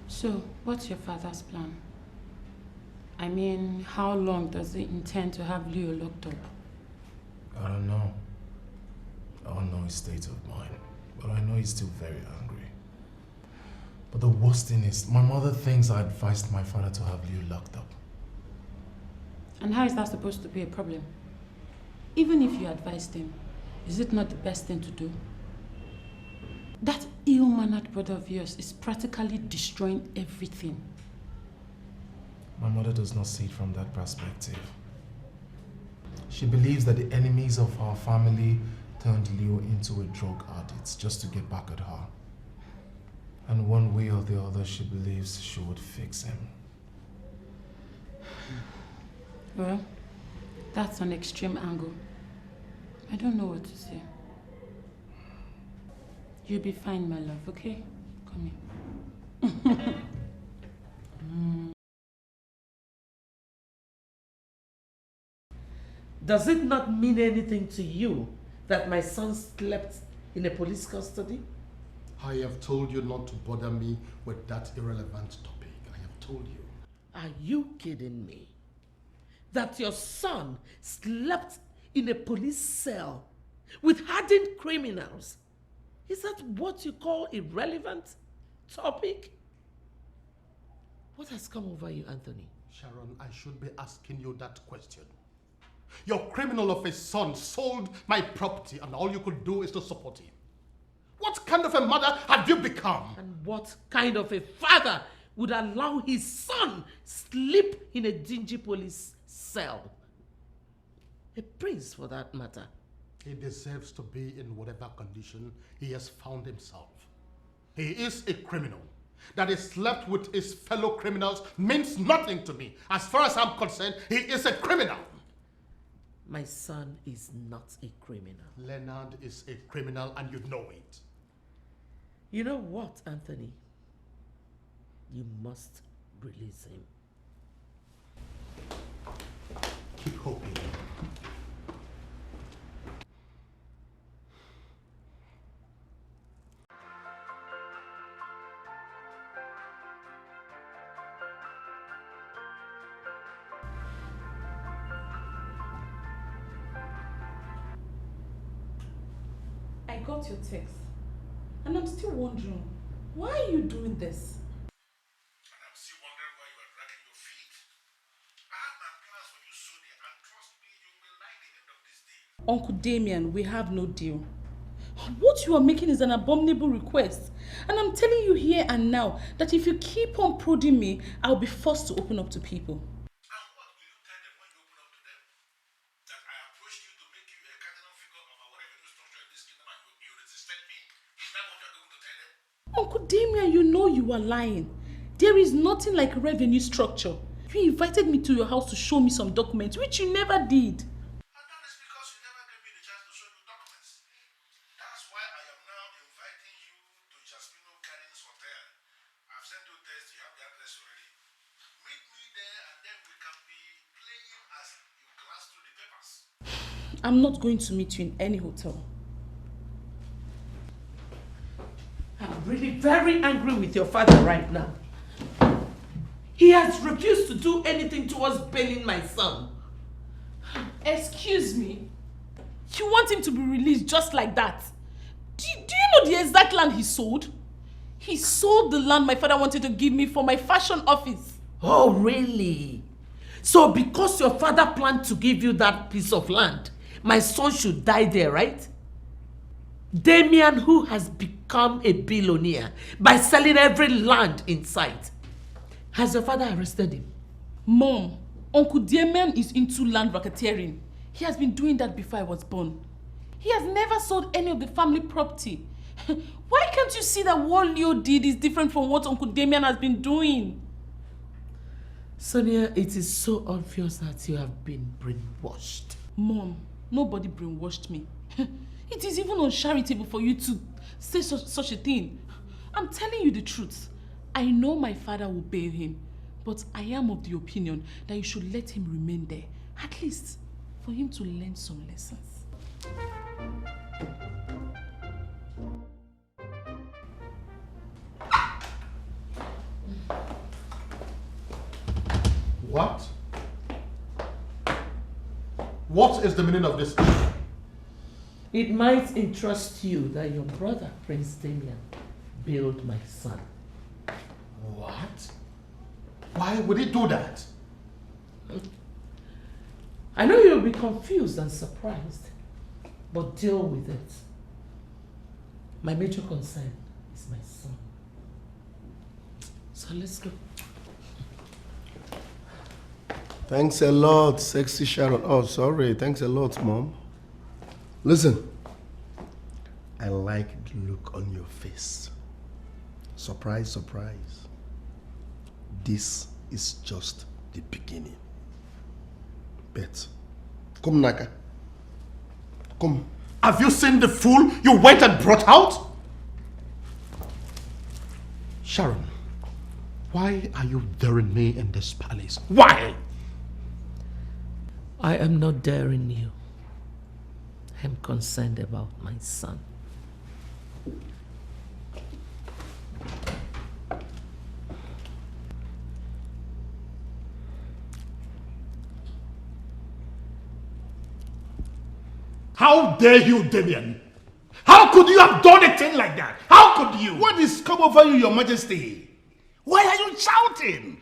So, what's your father's plan? I mean, how long does he intend to have Leo locked up? I don't know. I don't know his state of mind, but I know he's still very angry. But the worst thing is, my mother thinks I advised my father to have Leo locked up. And how is that supposed to be a problem? Even if you advised him, Is it not the best thing to do? That ill-mannered brother of yours is practically destroying everything. My mother does not see it from that perspective. She believes that the enemies of our family turned Leo into a drug addict just to get back at her. And one way or the other, she believes she would fix him. Well, that's an extreme angle. I don't know what to say. You'll be fine, my love, okay? Come here. Does it not mean anything to you that my son slept in a police custody? I have told you not to bother me with that irrelevant topic. I have told you. Are you kidding me? That your son slept in a police cell with hardened criminals? Is that what you call irrelevant topic? What has come over you, Anthony? Sharon, I should be asking you that question. Your criminal of a son sold my property and all you could do is to support him. What kind of a mother have you become? And what kind of a father would allow his son sleep in a dingy police cell? A prince, for that matter. He deserves to be in whatever condition he has found himself. He is a criminal. That he slept with his fellow criminals means nothing to me. As far as I'm concerned, he is a criminal. My son is not a criminal. Leonard is a criminal and you know it. You know what, Anthony? You must release him. Keep hoping. I got your text. And I'm still wondering, why are you doing this? And I'm still wondering why you are dragging your feet. I have my plans for you, Sonia, and trust me, you will like the end of this deal. Uncle Damien, we have no deal. What you are making is an abominable request. And I'm telling you here and now that if you keep on prodding me, I'll be forced to open up to people. Uncle Damien, you know you are lying. There is nothing like revenue structure. You invited me to your house to show me some documents, which you never did. I'm not going to meet you in any hotel. I'm really very angry with your father right now. He has refused to do anything towards bailing my son. Excuse me? You want him to be released just like that? Do you know the exact land he sold? He sold the land my father wanted to give me for my fashion office. Oh, really? So because your father planned to give you that piece of land, my son should die there, right? Damien, who has become a billionaire by selling every land in sight. Has your father arrested him? Mom, Uncle Damien is into land racketeering. He has been doing that before I was born. He has never sold any of the family property. Why can't you see that what Leo did is different from what Uncle Damien has been doing? Sonia, it is so obvious that you have been brainwashed. Mom, nobody brainwashed me. It is even uncharitable for you to say such a thing. I'm telling you the truth. I know my father will bail him, but I am of the opinion that you should let him remain there, at least for him to learn some lessons. What? What is the meaning of this? It might interest you that your brother, Prince Damien, bailed my son. What? Why would he do that? I know you'll be confused and surprised. But deal with it. My major concern is my son. So let's go. Thanks a lot, sexy Sharon. Oh, sorry. Thanks a lot, Mom. Listen. I like the look on your face. Surprise, surprise. This is just the beginning. Bet. Come, Naka. Come. Have you seen the fool you went and brought out? Sharon, why are you daring me in this palace? Why? I am not daring you. I am concerned about my son. How dare you, Damien? How could you have done a thing like that? How could you? What is come over you, your majesty? Why are you shouting?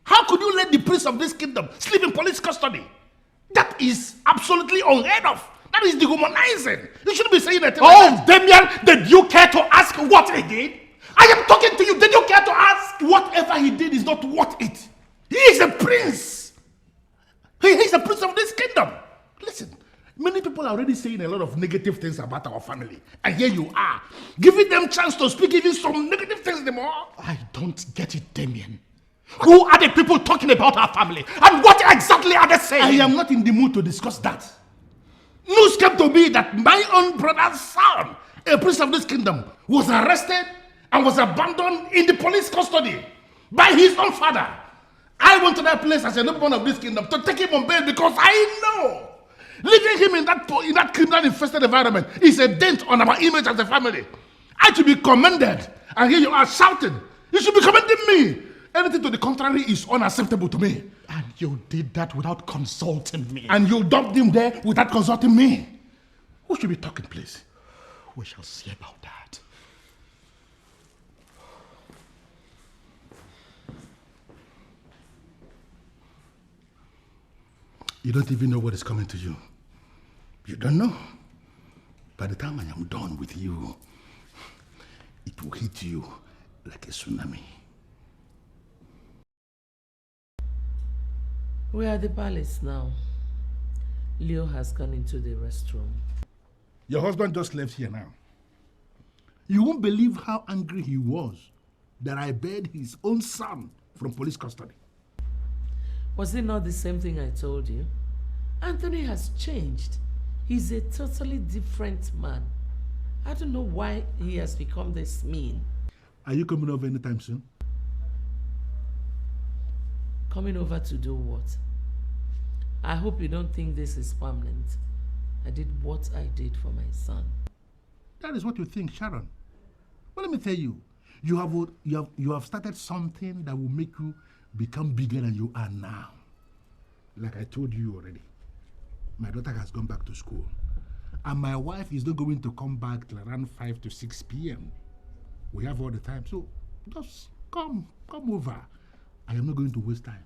How could you let the prince of this kingdom sleep in police custody? That is absolutely unheard of. That is dehumanizing. You shouldn't be saying that. Oh, Damien, did you care to ask what he did? I am talking to you. Did you care to ask? Whatever he did is not worth it. He is a prince. He is the prince of this kingdom. Listen. Many people are already saying a lot of negative things about our family. And here you are, giving them chance to speak even some negative things anymore. I don't get it, Damien. Who are the people talking about our family? And what exactly are they saying? I am not in the mood to discuss that. News came to me that my own brother's son, a prince of this kingdom, was arrested and was abandoned in the police custody by his own father. I went to that place as a nobleman of this kingdom to take him on bail because I know leaving him in that criminal-infested environment is a dent on our image as a family. I should be commended, and here you are shouting. You should be commending me. Anything to the contrary is unacceptable to me. And you did that without consulting me. And you dumped him there without consulting me. Who should be talking, please? We shall see about that. You don't even know what is coming to you. You don't know. By the time I am done with you, it will hit you like a tsunami. We are at the palace now. Leo has gone into the restroom. Your husband just left here now. You won't believe how angry he was that I bailed his own son from police custody. Was it not the same thing I told you? Anthony has changed. He's a totally different man. I don't know why he has become this mean. Are you coming over anytime soon? Coming over to do what? I hope you don't think this is permanent. I did what I did for my son. That is what you think, Sharon. Well, let me tell you, you have started something that will make you become bigger than you are now. Like I told you already, my daughter has gone back to school. And my wife is not going to come back till around 5 to 6 p.m. We have all the time. So just come over. I am not going to waste time.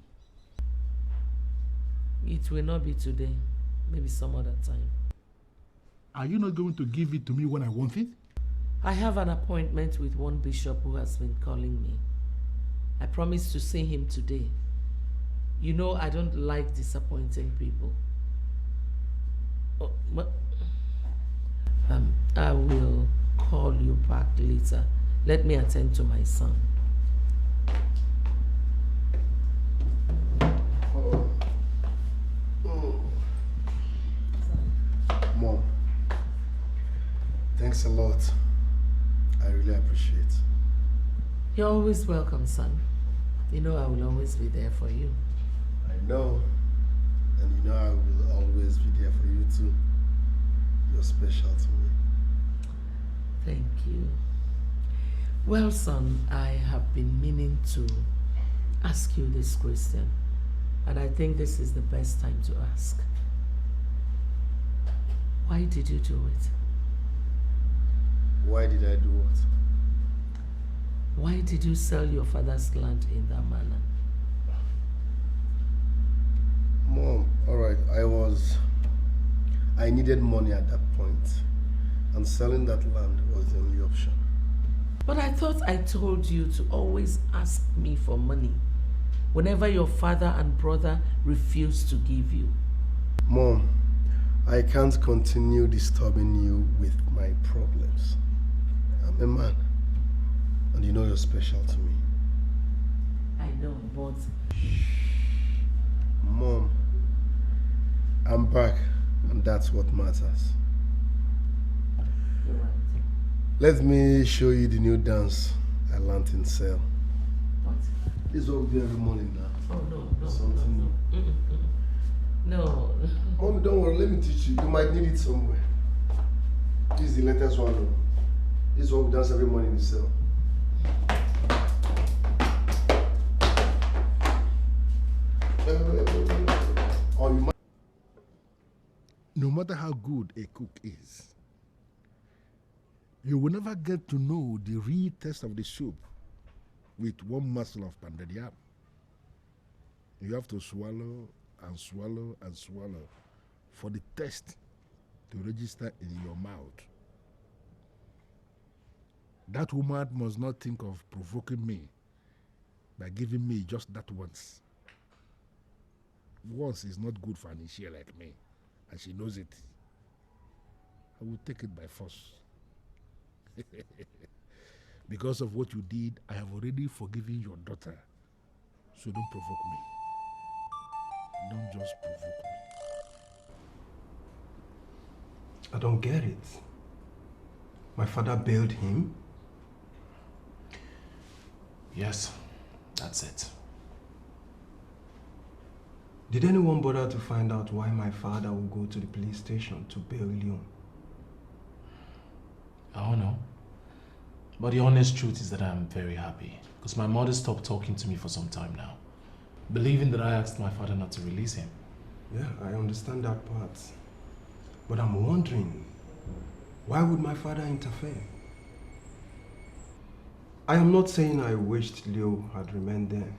It will not be today. Maybe some other time. Are you not going to give it to me when I want it? I have an appointment with one bishop who has been calling me. I promised to see him today. You know I don't like disappointing people. Oh, but I will call you back later. Let me attend to my son. Mom, thanks a lot. I really appreciate it. You're always welcome, son. You know I will always be there for you. I know. And you know I will always be there for you too. You're special to me. Thank you. Well, son, I have been meaning to ask you this question, and I think this is the best time to ask. Why did you do it? Why did I do what? Why did you sell your father's land in that manner? Mom, alright, I was I needed money at that point, and selling that land was the only option. But I thought I told you to always ask me for money whenever your father and brother refuse to give you. Mom, I can't continue disturbing you with my problems. I'm a man, and you know you're special to me. I know, but... Mom, I'm back, and that's what matters. You're right. Let me show you the new dance I learned in cell. What? This is what we do every morning now. Oh, no. Something new. No. Mommy, don't worry, let me teach you. You might need it somewhere. This is the latest one. This is what we dance every morning in the cell. Or you might... No matter how good a cook is, you will never get to know the real taste of the soup with one morsel of pounded yam. You have to swallow and swallow and swallow for the taste to register in your mouth. That woman must not think of provoking me by giving me just that once. Once is not good for an issue like me, and she knows it. I will take it by force. Because of what you did, I have already forgiven your daughter. So don't provoke me. Don't just provoke me. I don't get it. My father bailed him? Yes, that's it. Did anyone bother to find out why my father would go to the police station to bail Leon? I don't know. But the honest truth is that I'm very happy because my mother stopped talking to me for some time now, believing that I asked my father not to release him. Yeah, I understand that part. But I'm wondering, why would my father interfere? I am not saying I wished Leo had remained there,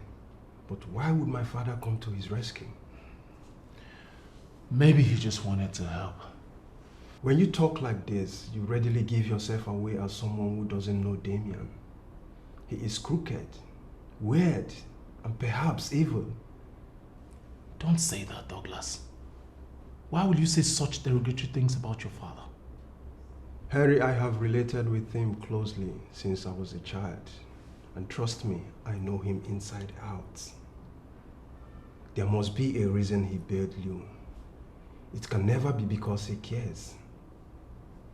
but why would my father come to his rescue? Maybe he just wanted to help. When you talk like this, you readily give yourself away as someone who doesn't know Damien. He is crooked, weird, and perhaps evil. Don't say that, Douglas. Why would you say such derogatory things about your father? Harry, I have related with him closely since I was a child. And trust me, I know him inside out. There must be a reason he bailed you. It can never be because he cares.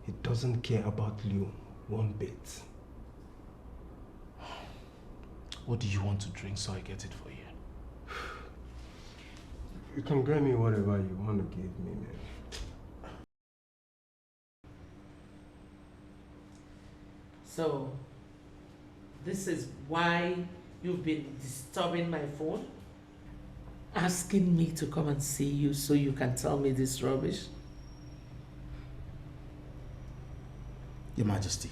He doesn't care about you one bit. What do you want to drink so I get it for you? You can get me whatever you want to give me, man. So, this is why you've been disturbing my phone? Asking me to come and see you so you can tell me this rubbish? Your Majesty,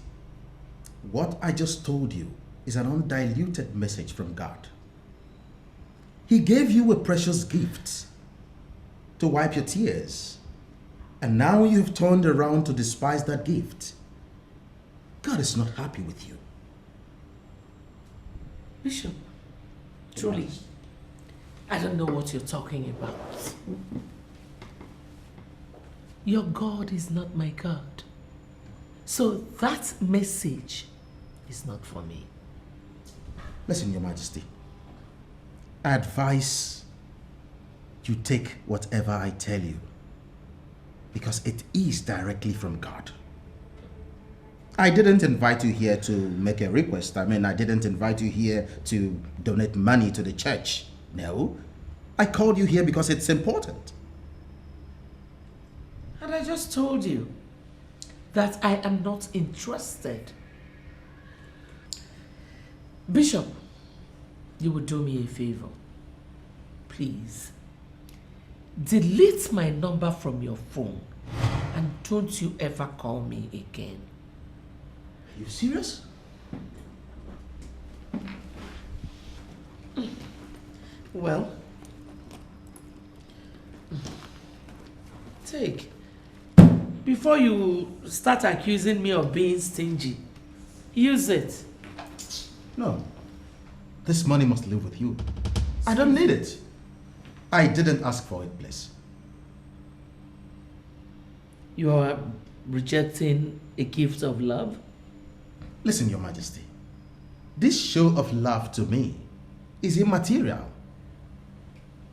what I just told you is an undiluted message from God. He gave you a precious gift to wipe your tears, and now you've turned around to despise that gift. God is not happy with you. Bishop, truly, I don't know what you're talking about. Your God is not my God. So that message is not for me. Listen, Your Majesty. I advise you take whatever I tell you, because it is directly from God. I didn't invite you here to make a request. I didn't invite you here to donate money to the church. No, I called you here because it's important. And I just told you that I am not interested. Bishop, you would do me a favor. Please, delete my number from your phone and don't you ever call me again. Are you serious? Well, take. Before you start accusing me of being stingy, use it. No. This money must live with you. I don't need it. I didn't ask for it, please. You are rejecting a gift of love? Listen, Your Majesty. This show of love to me is immaterial.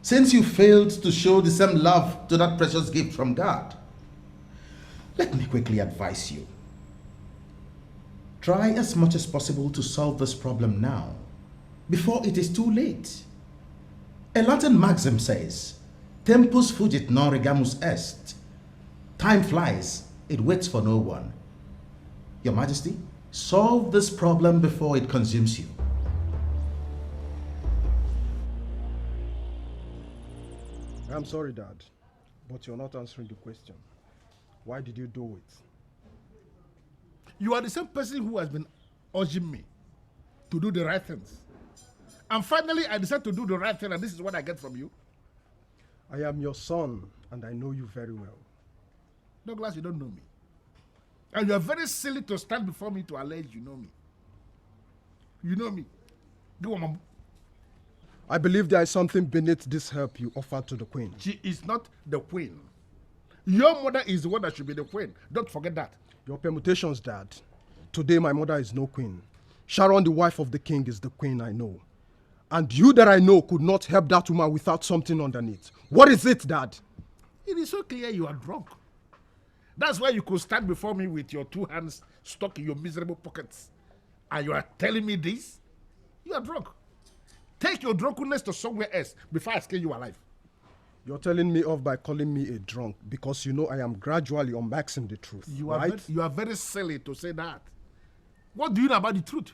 Since you failed to show the same love to that precious gift from God, let me quickly advise you. Try as much as possible to solve this problem now, before it is too late. A Latin maxim says, Tempus fugit non regamus est. Time flies, it waits for no one. Your Majesty, solve this problem before it consumes you. I'm sorry, Dad, but you're not answering the question. Why did you do it? You are the same person who has been urging me to do the right things. And finally, I decided to do the right thing, and this is what I get from you. I am your son, and I know you very well. Douglas, you don't know me. And you are very silly to stand before me to allege you know me. You know me. Go on, Mom. I believe there is something beneath this help you offered to the queen. She is not the queen. Your mother is the one that should be the queen. Don't forget that. Your permutations, Dad. Today my mother is no queen. Sharon, the wife of the king, is the queen I know. And you that I know could not help that woman without something underneath. What is it, Dad? It is so clear you are drunk. That's why you could stand before me with your two hands stuck in your miserable pockets. And you are telling me this? You are drunk. Take your drunkenness to somewhere else before I skin you alive. You're telling me off by calling me a drunk because you know I am gradually unmaxing the truth, right? You are very silly to say that. What do you know about the truth?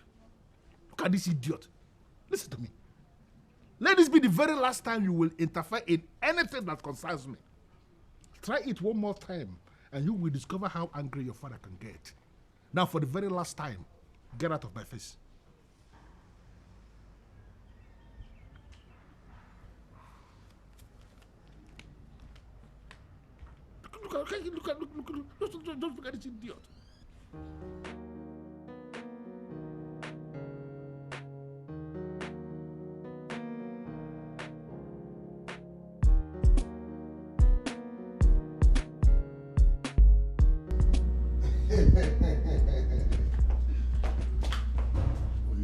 Look at this idiot. Listen to me. Let this be the very last time you will interfere in anything that concerns me. Try it one more time and you will discover how angry your father can get. Now, for the very last time, get out of my face. Look at this idiot.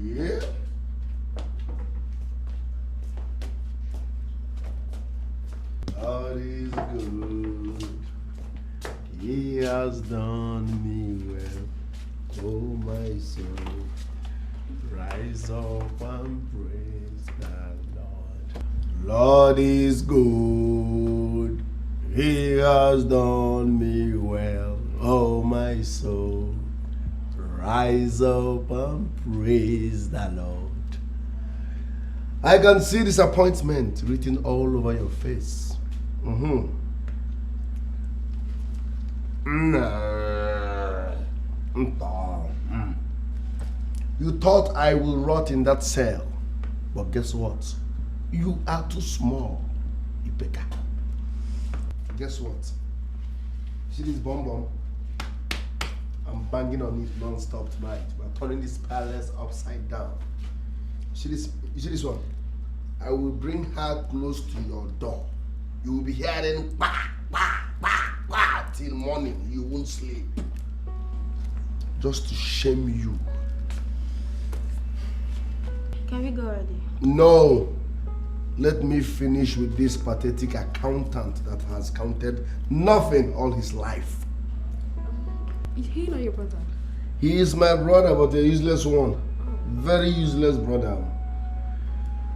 Yeah. God is good. He has done me well. Oh, my soul, rise up and praise the Lord. Lord is good. He has done me well. Oh, my soul, rise up and praise the Lord. I can see disappointment written all over your face. You thought I will rot in that cell, but guess what? You are too small, Ibeka. Guess what? See this bomb? I'm banging on it non-stop tonight. We're turning this palace upside down. You see this one? I will bring her close to your door. You will be hearing bah, bah, bah, bah, till morning. You won't sleep. Just to shame you. Can we go already? No. Let me finish with this pathetic accountant that has counted nothing all his life. Is he not your brother? He is my brother, but a useless one. Very useless brother.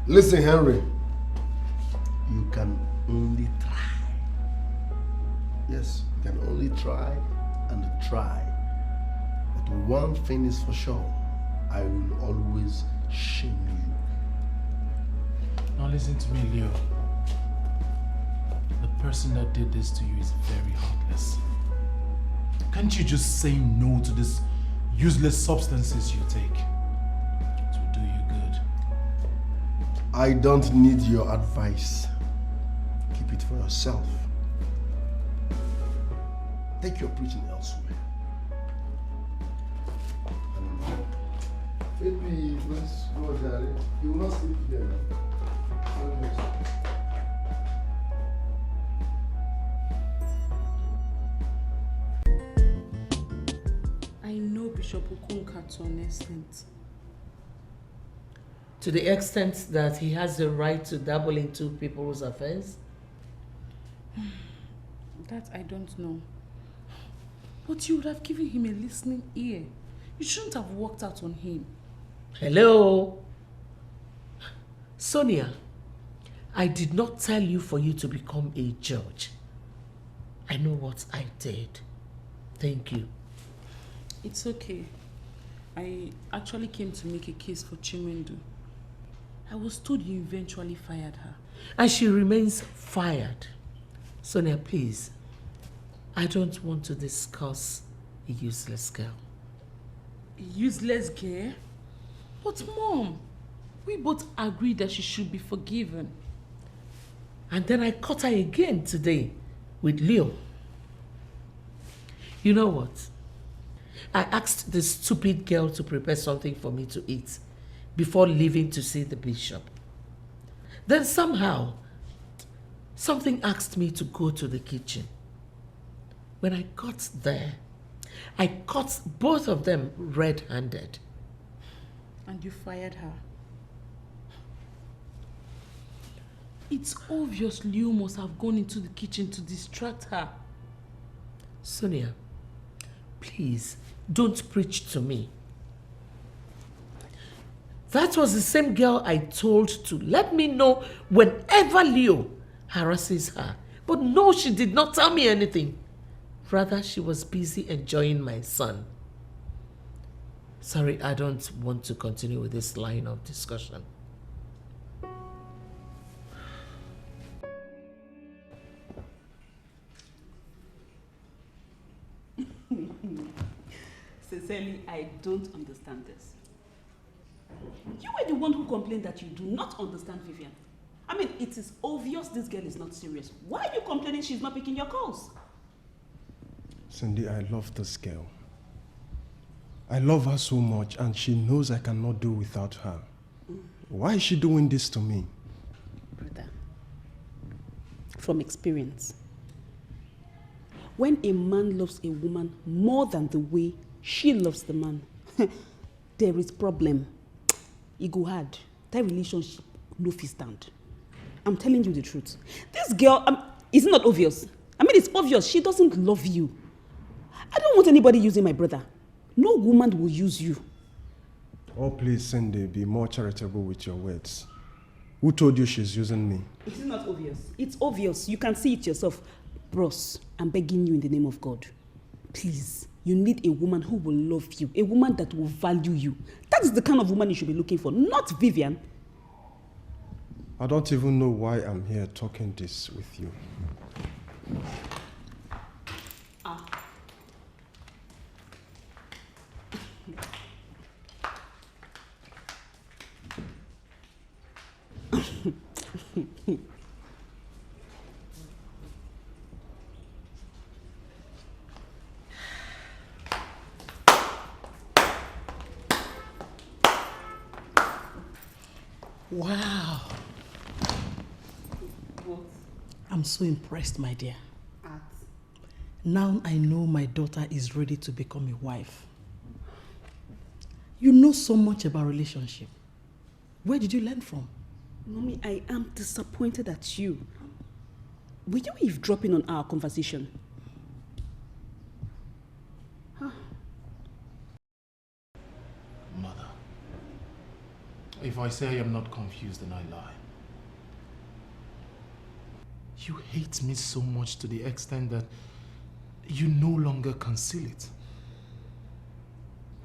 Listen, Henry. You can only try. Yes, you can only try and try. But one thing is for sure. I will always shame you. Now listen to me, Leo. The person that did this to you is very heartless. Can't you just say no to these useless substances you take? It will do you good. I don't need your advice. Keep it for yourself. Take your preaching elsewhere. Maybe let's go, Daddy. You will not sleep together. I know Bishop Okunka to an extent. To the extent that he has the right to dabble into people's affairs? That I don't know. But you would have given him a listening ear. You shouldn't have walked out on him. Hello? Sonia, I did not tell you for you to become a judge. I know what I did. Thank you. It's okay. I actually came to make a case for Chimendu. I was told you eventually fired her. And she remains fired. Sonia, please. I don't want to discuss a useless girl. A useless girl? But Mom, we both agreed that she should be forgiven. And then I caught her again today with Leo. You know what? I asked the stupid girl to prepare something for me to eat before leaving to see the bishop. Then somehow, something asked me to go to the kitchen. When I got there, I caught both of them red-handed. And you fired her. It's obvious Leo must have gone into the kitchen to distract her. Sonia, please, don't preach to me. That was the same girl I told to let me know whenever Leo harasses her. But no, she did not tell me anything. Rather, she was busy enjoying my son. Sorry, I don't want to continue with this line of discussion. Sincerely, I don't understand this. You were the one who complained that you do not understand Vivian. I mean, it is obvious this girl is not serious. Why are you complaining she's not picking your calls? Cindy, I love this girl. I love her so much and she knows I cannot do without her. Why is she doing this to me? Brother, from experience, when a man loves a woman more than the way she loves the man, there is problem. It go hard. That relationship no fit stand. I'm telling you the truth. This girl, is it not obvious? I mean, it's obvious. She doesn't love you. I don't want anybody using my brother. No woman will use you. Oh, please, Cindy, be more charitable with your words. Who told you she's using me? It is not obvious. It's obvious. You can see it yourself. Bros, I'm begging you in the name of God. Please, you need a woman who will love you. A woman that will value you. That is the kind of woman you should be looking for, not Vivian. I don't even know why I'm here talking this with you. Wow. I'm so impressed, my dear. Now I know my daughter is ready to become a wife. You know so much about relationship. Where did you learn from? Mommy, I am disappointed at you. Were you eavesdropping on our conversation? Mother, if I say I am not confused, then I lie. You hate me so much to the extent that you no longer conceal it.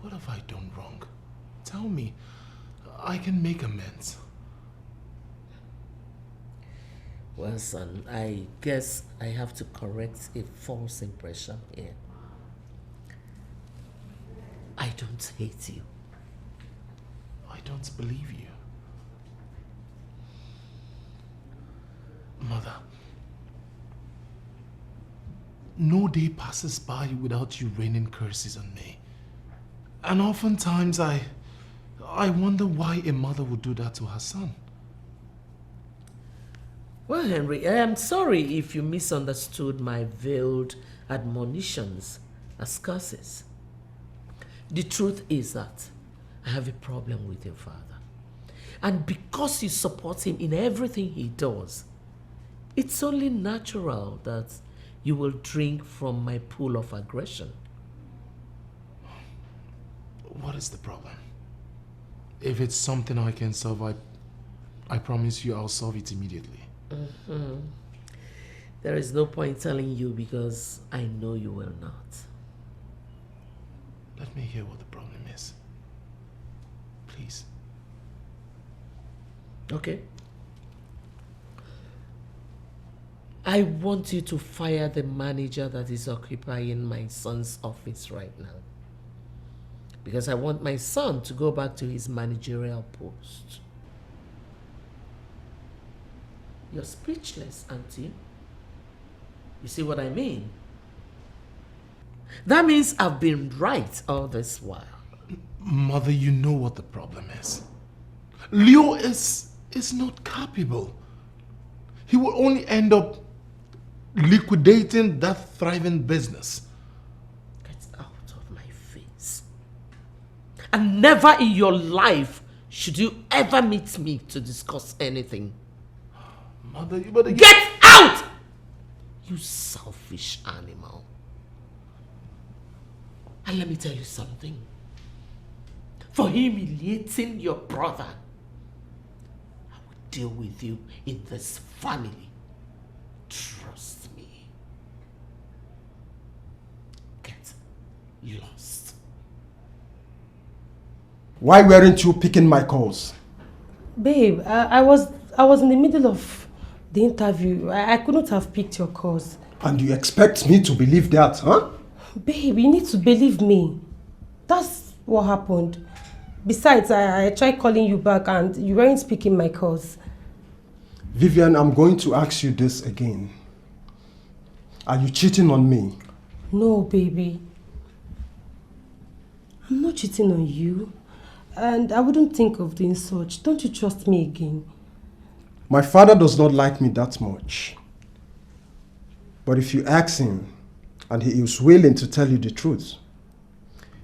What have I done wrong? Tell me. I can make amends. Well, son, I guess I have to correct a false impression here. I don't hate you. I don't believe you. Mother, no day passes by without you raining curses on me. And oftentimes I wonder why a mother would do that to her son. Well, Henry, I am sorry if you misunderstood my veiled admonitions as curses. The truth is that I have a problem with your father. And because you support him in everything he does, it's only natural that you will drink from my pool of aggression. What is the problem? If it's something I can solve, I promise you I'll solve it immediately. Mm-hmm. There is no point telling you because I know you will not. Let me hear what the problem is. Please. Okay. I want you to fire the manager that is occupying my son's office right now. Because I want my son to go back to his managerial post. You're speechless, aren't you? You see what I mean? That means I've been right all this while. Mother, you know what the problem is. Leo is not capable. He will only end up liquidating that thriving business. Get out of my face. And never in your life should you ever meet me to discuss anything. Mother, you better get out! You selfish animal. And let me tell you something. For humiliating your brother, I will deal with you in this family. Trust me. Get lost. Why weren't you picking my calls? Babe, I was in the middle of the interview. I couldn't have picked your calls. And you expect me to believe that, huh? Babe, you need to believe me. That's what happened. Besides, I tried calling you back and you weren't picking my calls. Vivian, I'm going to ask you this again. Are you cheating on me? No, baby. I'm not cheating on you. And I wouldn't think of doing such. Don't you trust me again? My father does not like me that much. But if you ask him, and he is willing to tell you the truth,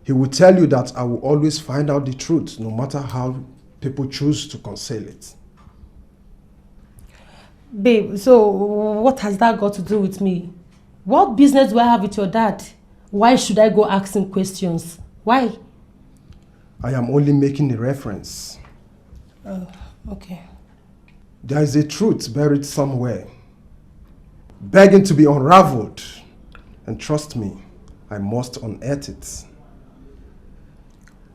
he will tell you that I will always find out the truth, no matter how people choose to conceal it. Babe, so what has that got to do with me? What business do I have with your dad? Why should I go ask him questions? Why? I am only making a reference. Oh, okay. There is a truth buried somewhere, begging to be unraveled. And trust me, I must unearth it.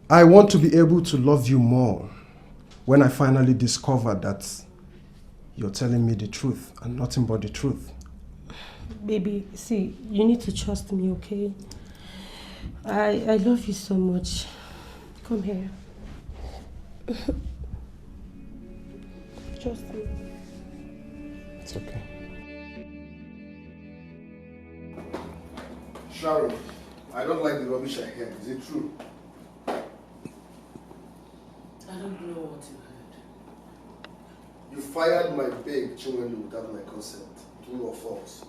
I want to be able to love you more when I finally discover that you're telling me the truth and nothing but the truth. Baby, see, you need to trust me, okay? I love you so much. Come here. Trust me. It's okay. Sharon, I don't like the rubbish I heard. Is it true? I don't know what you heard. You fired my babe, Chinwendu, without my consent. True or false?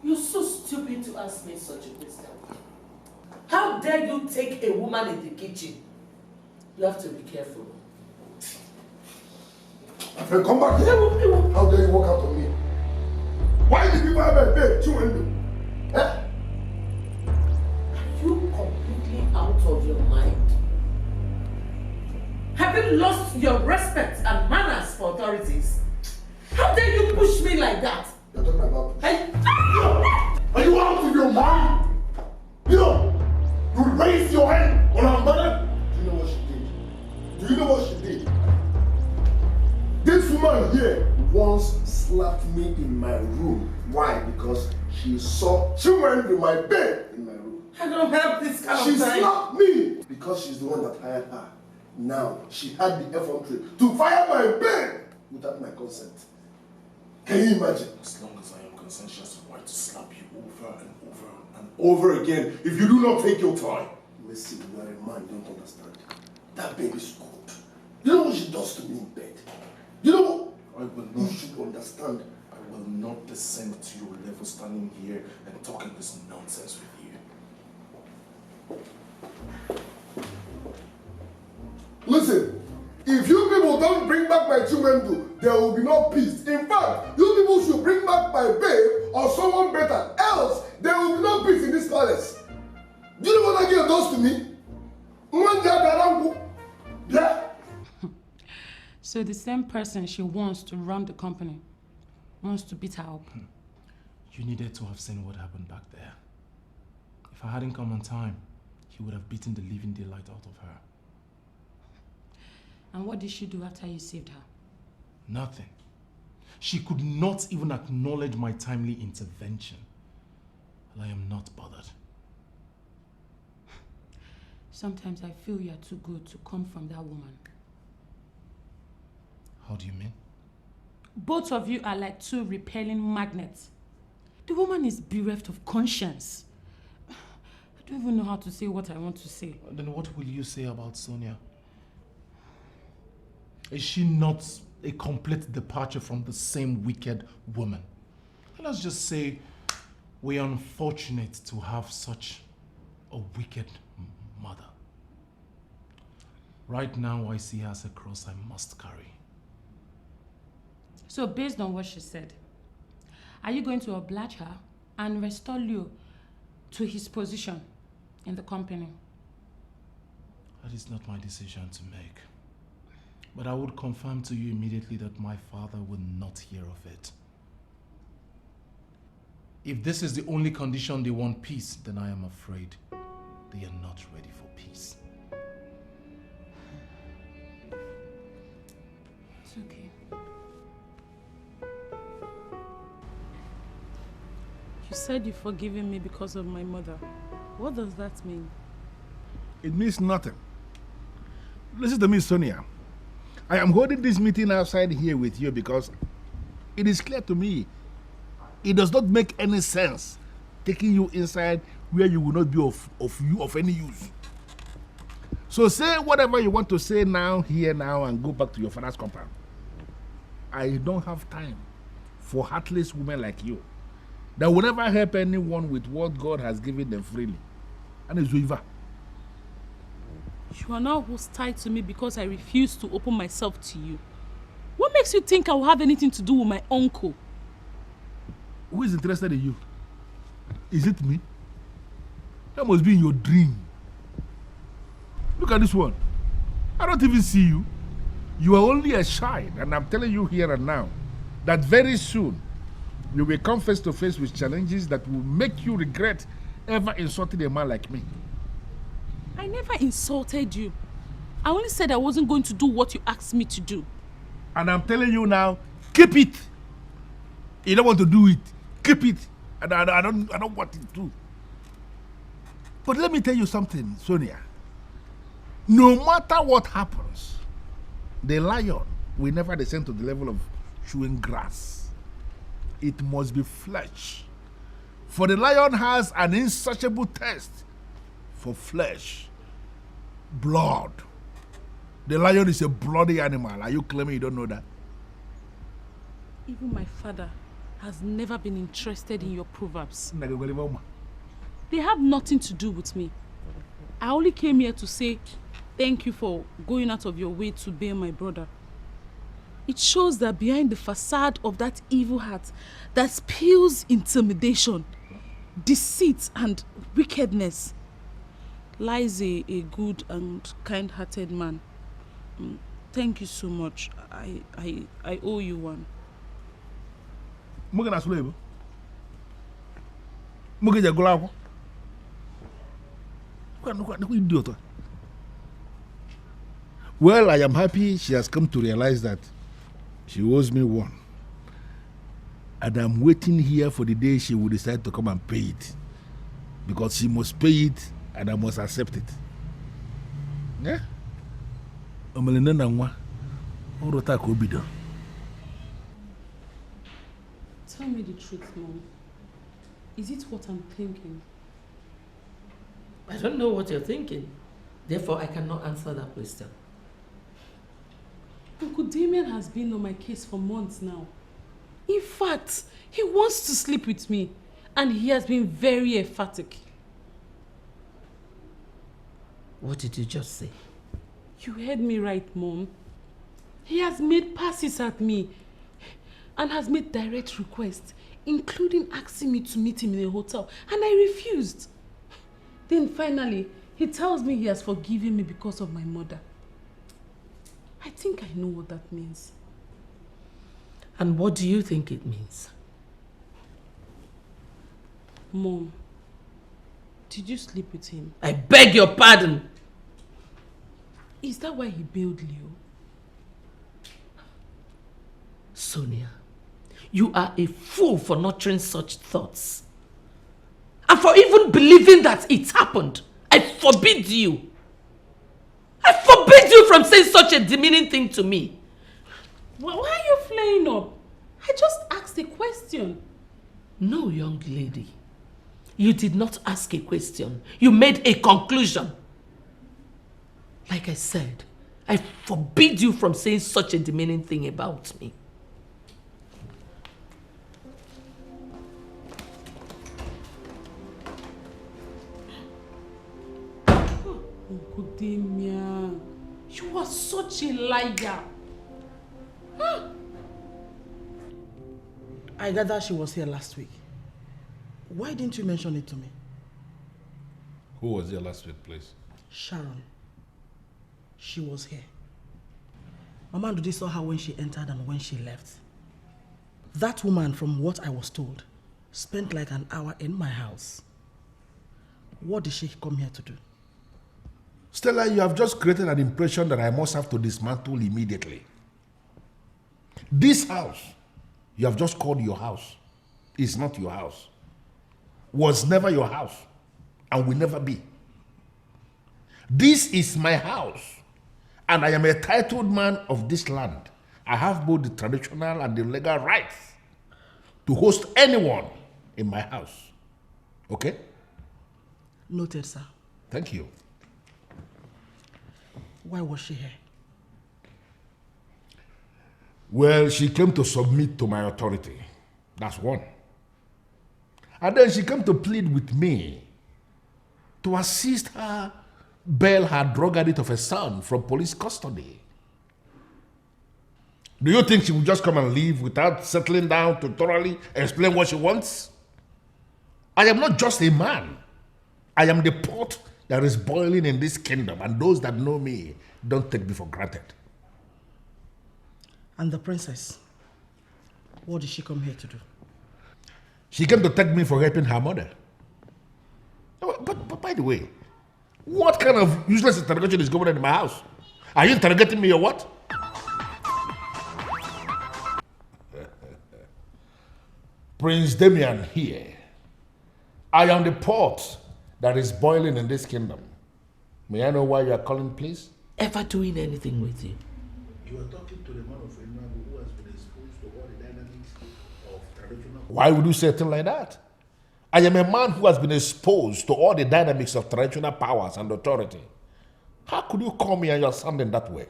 You're so stupid to ask me such a question. How dare you take a woman in the kitchen? You have to be careful. My friend, come back here. How dare you walk out on me? Why did you fire my babe, Chinwendu? Eh? Are you completely out of your mind? Have you lost your respect and manners for authorities? How dare you push me like that? You're talking about Are you out of your mind? You raised your hand on our mother? Do you know what she did? Do you know what she did? This woman here once slapped me in my room. Why? Because she saw children in my bed in my room. I don't have this kind She of time. slapped me because she's the one that hired her. Now she had the effrontery to fire my bed without my consent. Can you imagine? As long as I am consent, she has the right to slap you over and over and over again if you do not take your time. Listen, you are a man, you don't understand. That baby's good. You know what she does to me in bed? You know what? You should understand. I will not descend to your level standing here and talking this nonsense with you. Listen, if you people don't bring back my Ugezu, there will be no peace. In fact, you people should bring back my babe or someone better. Else, there will be no peace in this palace. Do you know what that girl does to me? Yeah? So the same person she wants to run the company wants to beat her up. You needed to have seen what happened back there. If I hadn't come on time, he would have beaten the living daylight out of her. And what did she do after you saved her? Nothing. She could not even acknowledge my timely intervention. Well, I am not bothered. Sometimes I feel you are too good to come from that woman. How do you mean? Both of you are like two repelling magnets. The woman is bereft of conscience. I don't even know how to say what I want to say. Then what will you say about Sonia? Is she not a complete departure from the same wicked woman? Let's just say we are unfortunate to have such a wicked mother. Right now, I see her as a cross I must carry. So based on what she said, are you going to oblige her and restore Leo to his position in the company? That is not my decision to make. But I would confirm to you immediately that my father will not hear of it. If this is the only condition they want peace, then I am afraid they are not ready for peace. It's okay. You said you've forgiven me because of my mother. What does that mean? It means nothing. Listen to me, Sonia. I am holding this meeting outside here with you because it is clear to me it does not make any sense taking you inside where you will not be of any use. So say whatever you want to say now, here now, and go back to your father's compound. I don't have time for heartless women like you that will never help anyone with what God has given them freely. And it's Zuiva. You are now hostile to me because I refuse to open myself to you. What makes you think I will have anything to do with my uncle? Who is interested in you? Is it me? That must be in your dream. Look at this one. I don't even see you. You are only a child, and I'm telling you here and now that very soon you will come face to face with challenges that will make you regret ever insulting a man like me. I never insulted you. I only said I wasn't going to do what you asked me to do. And I'm telling you now, keep it. You don't want to do it, keep it. And I don't want it to. But let me tell you something, Sonia. No matter what happens, the lion will never descend to the level of chewing grass. It must be flesh. For the lion has an insatiable thirst for flesh, blood. The lion is a bloody animal. Are you claiming you don't know that? Even my father has never been interested in your proverbs. They have nothing to do with me. I only came here to say thank you for going out of your way to bail my brother. It shows that behind the facade of that evil heart that spews intimidation, deceit and wickedness lies a good and kind-hearted man. Thank you so much. I owe you one. Well, I am happy she has come to realize that she owes me one. And I'm waiting here for the day she will decide to come and pay it. Because she must pay it and I must accept it. Yeah? It's Tell me the truth, Mom. Is it what I'm thinking? I don't know what you're thinking. Therefore, I cannot answer that question. Uncle Damien has been on my case for months now. In fact, he wants to sleep with me, and he has been very emphatic. What did you just say? You heard me right, Mom. He has made passes at me and has made direct requests, including asking me to meet him in a hotel, and I refused. Then finally, he tells me he has forgiven me because of my mother. I think I know what that means. And what do you think it means? Mom, did you sleep with him? I beg your pardon! Is that why he bailed Leo? Sonia, you are a fool for nurturing such thoughts. And for even believing that it happened. I forbid you. I forbid you from saying such a demeaning thing to me. Why are you flaying up? I just asked a question. No, young lady. You did not ask a question. You made a conclusion. Like I said, I forbid you from saying such a demeaning thing about me. Uncle Damien, you are such a liar. I gathered she was here last week. Why didn't you mention it to me? Who was here last week, please? Sharon. She was here. Mama Ndudi saw her when she entered and when she left. That woman, from what I was told, spent like an hour in my house. What did she come here to do? Stella, you have just created an impression that I must have to dismantle immediately. This house, you have just called your house, is not your house. Was never your house and will never be. This is my house, and I am a titled man of this land. I have both the traditional and the legal rights to host anyone in my house. Okay? Noted, sir. Thank you. Why was she here? Well, she came to submit to my authority. That's one. And then she came to plead with me to assist her bail her drug addict of a son from police custody. Do you think she would just come and leave without settling down to thoroughly explain what she wants? I am not just a man. I am the pot that is boiling in this kingdom, and those that know me don't take me for granted. And the princess? What did she come here to do? She came to take me for helping her mother. But by the way, what kind of useless interrogation is going on in my house? Are you interrogating me or what? Prince Damien here. I am the pot that is boiling in this kingdom. May I know why you are calling, please? Ever doing anything with you? You are talking to the man of Umenwa who has been exposed to all the dynamics of traditional... Why would you say a thing like that? I am a man who has been exposed to all the dynamics of traditional powers and authority. How could you call me and you're sounding that way?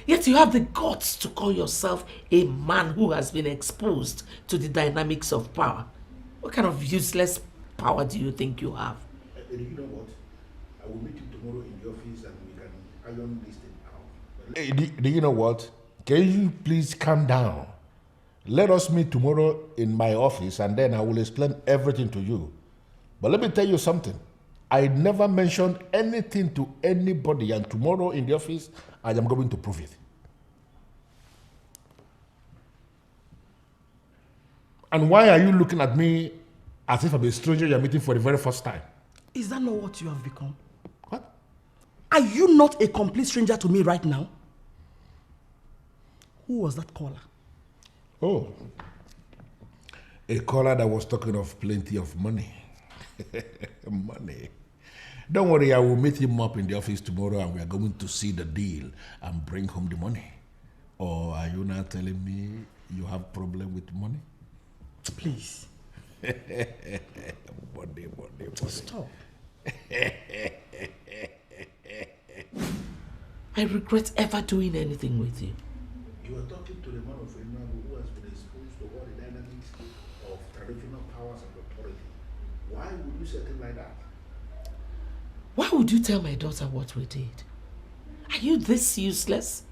Yet you have the guts to call yourself a man who has been exposed to the dynamics of power. What kind of useless power do you think you have? You know what? I will meet you tomorrow in the office and we can iron this thing out. Do you know what? Can you please calm down? Let us meet tomorrow in my office and then I will explain everything to you. But let me tell you something. I never mentioned anything to anybody, and tomorrow in the office, I am going to prove it. And why are you looking at me as if I'm a stranger you're meeting for the very first time? Is that not what you have become? What? Are you not a complete stranger to me right now? Who was that caller? Oh, a caller that was talking of plenty of money. Money. Don't worry, I will meet him up in the office tomorrow and we are going to see the deal and bring home the money. Or are you now telling me you have problem with money? Please. Body. Stop. I regret ever doing anything with you. You are talking to the man of Umenwa who has been exposed to all the dynamics of traditional powers and authority. Why would you say things like that? Why would you tell my daughter what we did? Are you this useless?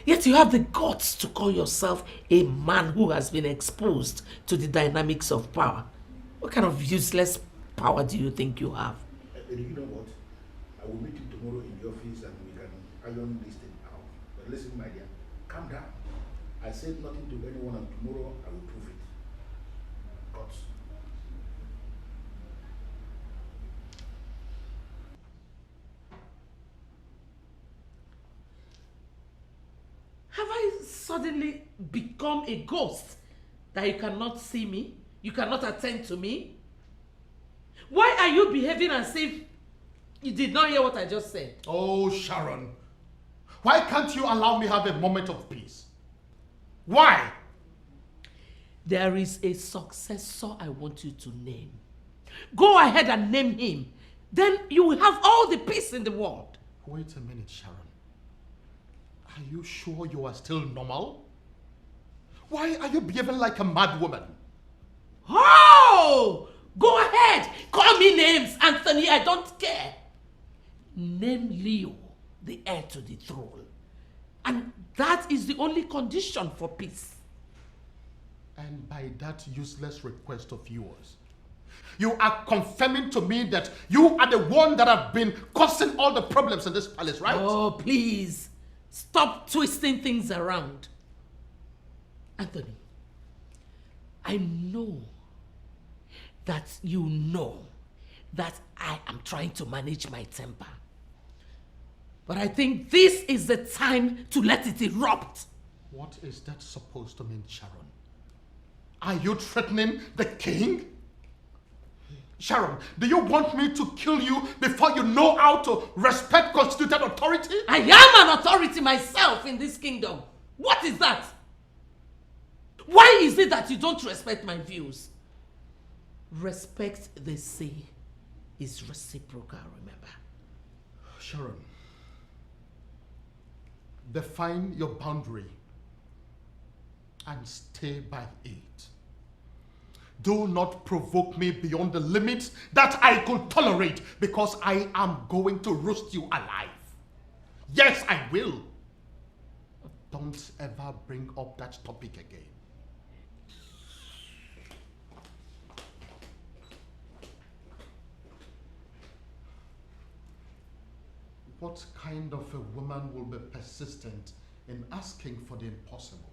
Yet you have the guts to call yourself a man who has been exposed to the dynamics of power. What kind of useless power do you think you have? You know what? I will meet you tomorrow in the office and we can iron this thing out. But listen, my dear, calm down. I said nothing to anyone and tomorrow I will prove it. Guts. Have I suddenly become a ghost that you cannot see me? You cannot attend to me? Why are you behaving as if you did not hear what I just said? Oh, Sharon. Why can't you allow me have a moment of peace? Why? There is a successor I want you to name. Go ahead and name him. Then you will have all the peace in the world. Wait a minute, Sharon. Are you sure you are still normal? Why are you behaving like a mad woman? Oh! Go ahead! Call me names, Anthony, I don't care. Name Leo, the heir to the throne. And that is the only condition for peace. And by that useless request of yours, you are confirming to me that you are the one that have been causing all the problems in this palace, right? Oh, please. Stop twisting things around. Anthony, I know that you know that I am trying to manage my temper. But I think this is the time to let it erupt. What is that supposed to mean, Sharon? Are you threatening the king? Sharon, do you want me to kill you before you know how to respect constituted authority? I am an authority myself in this kingdom. What is that? Why is it that you don't respect my views? Respect, they say, is reciprocal, remember? Sharon, define your boundary and stay by it. Do not provoke me beyond the limits that I could tolerate, because I am going to roast you alive. Yes, I will. Don't ever bring up that topic again. What kind of a woman will be persistent in asking for the impossible?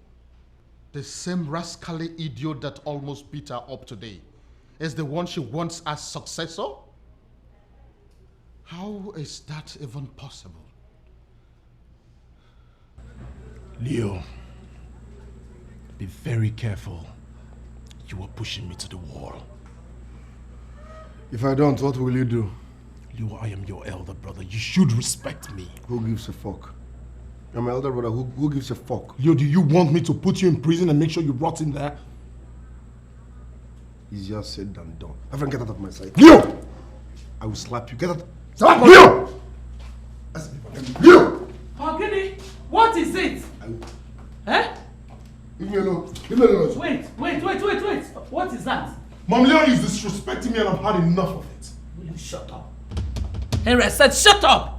The same rascally idiot that almost beat her up today is the one she wants as successor? How is that even possible? Leo, be very careful. You are pushing me to the wall. If I don't, what will you do? Leo, I am your elder brother. You should respect me. Who gives a fuck? I'm my elder brother. Who gives a fuck? Leo, do you want me to put you in prison and make sure you rot in there? Easier said than done. My friend, get out of my sight. Leo! I will slap you. Get out. Slap Leo! Leo! Ekene, what is it? Eh? Leave me alone. Leave me alone. Wait. What is that? Mom, Leo is disrespecting me and I've had enough of it. Will you shut up? Henry, I said shut up!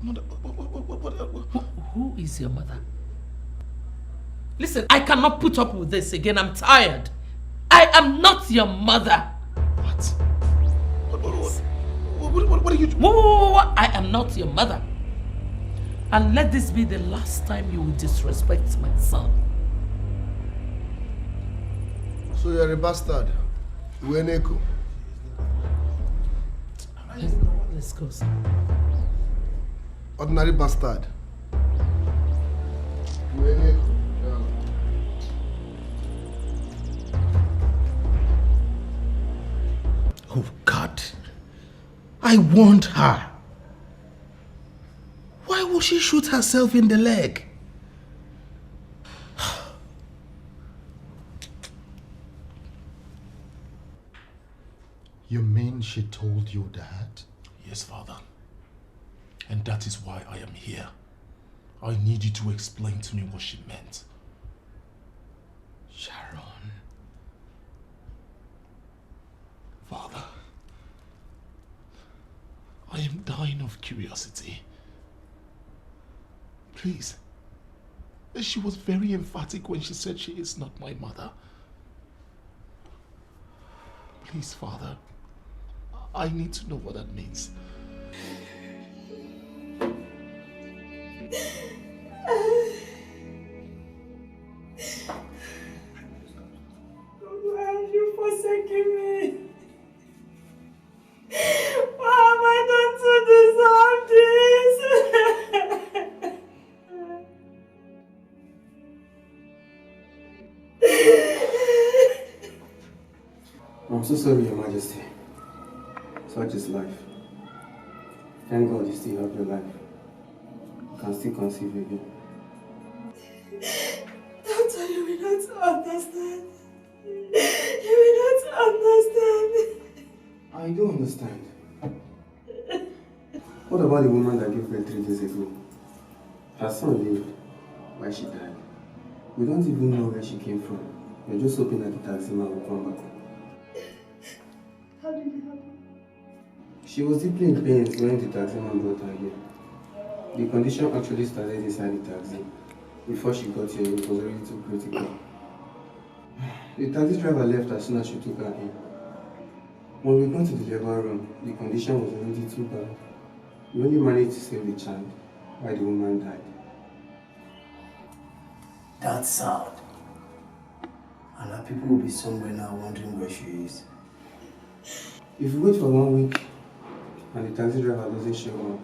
Mother, Who is your mother? Listen, I cannot put up with this again. I'm tired. I am not your mother. What are you doing? I am not your mother. And let this be the last time you will disrespect my son. So you're a bastard. Ueneko. Let's go, sir. Ordinary bastard. Ueneko. Oh God, I warned her. Why would she shoot herself in the leg? You mean she told you that? Yes, Father. And that is why I am here. I need you to explain to me what she meant. Sharon. Father, I am dying of curiosity. Please. She was very emphatic when she said she is not my mother. Please, Father, I need to know what that means. Why have you forsaken me? Why am I done to deserve this? I'm so sorry, Your Majesty. Such is life. Thank God you still have your life. You can still conceive again. Doctor, you will not understand. You will not understand. I do understand. What about the woman that gave birth 3 days ago? Her son lived. Why she died? We don't even know where she came from. We're just hoping that the taxi man will come back. How did it happen? She was deeply in pain when the taxi man brought her here. The condition actually started inside the taxi. Before she got here, it was already too critical. The taxi driver left as soon as she took her in. When we got to the labor room, the condition was already too bad. We only managed to save the child while the woman died. That's sad. And our people will be somewhere now wondering where she is. If we wait for 1 week and the taxi driver doesn't show up,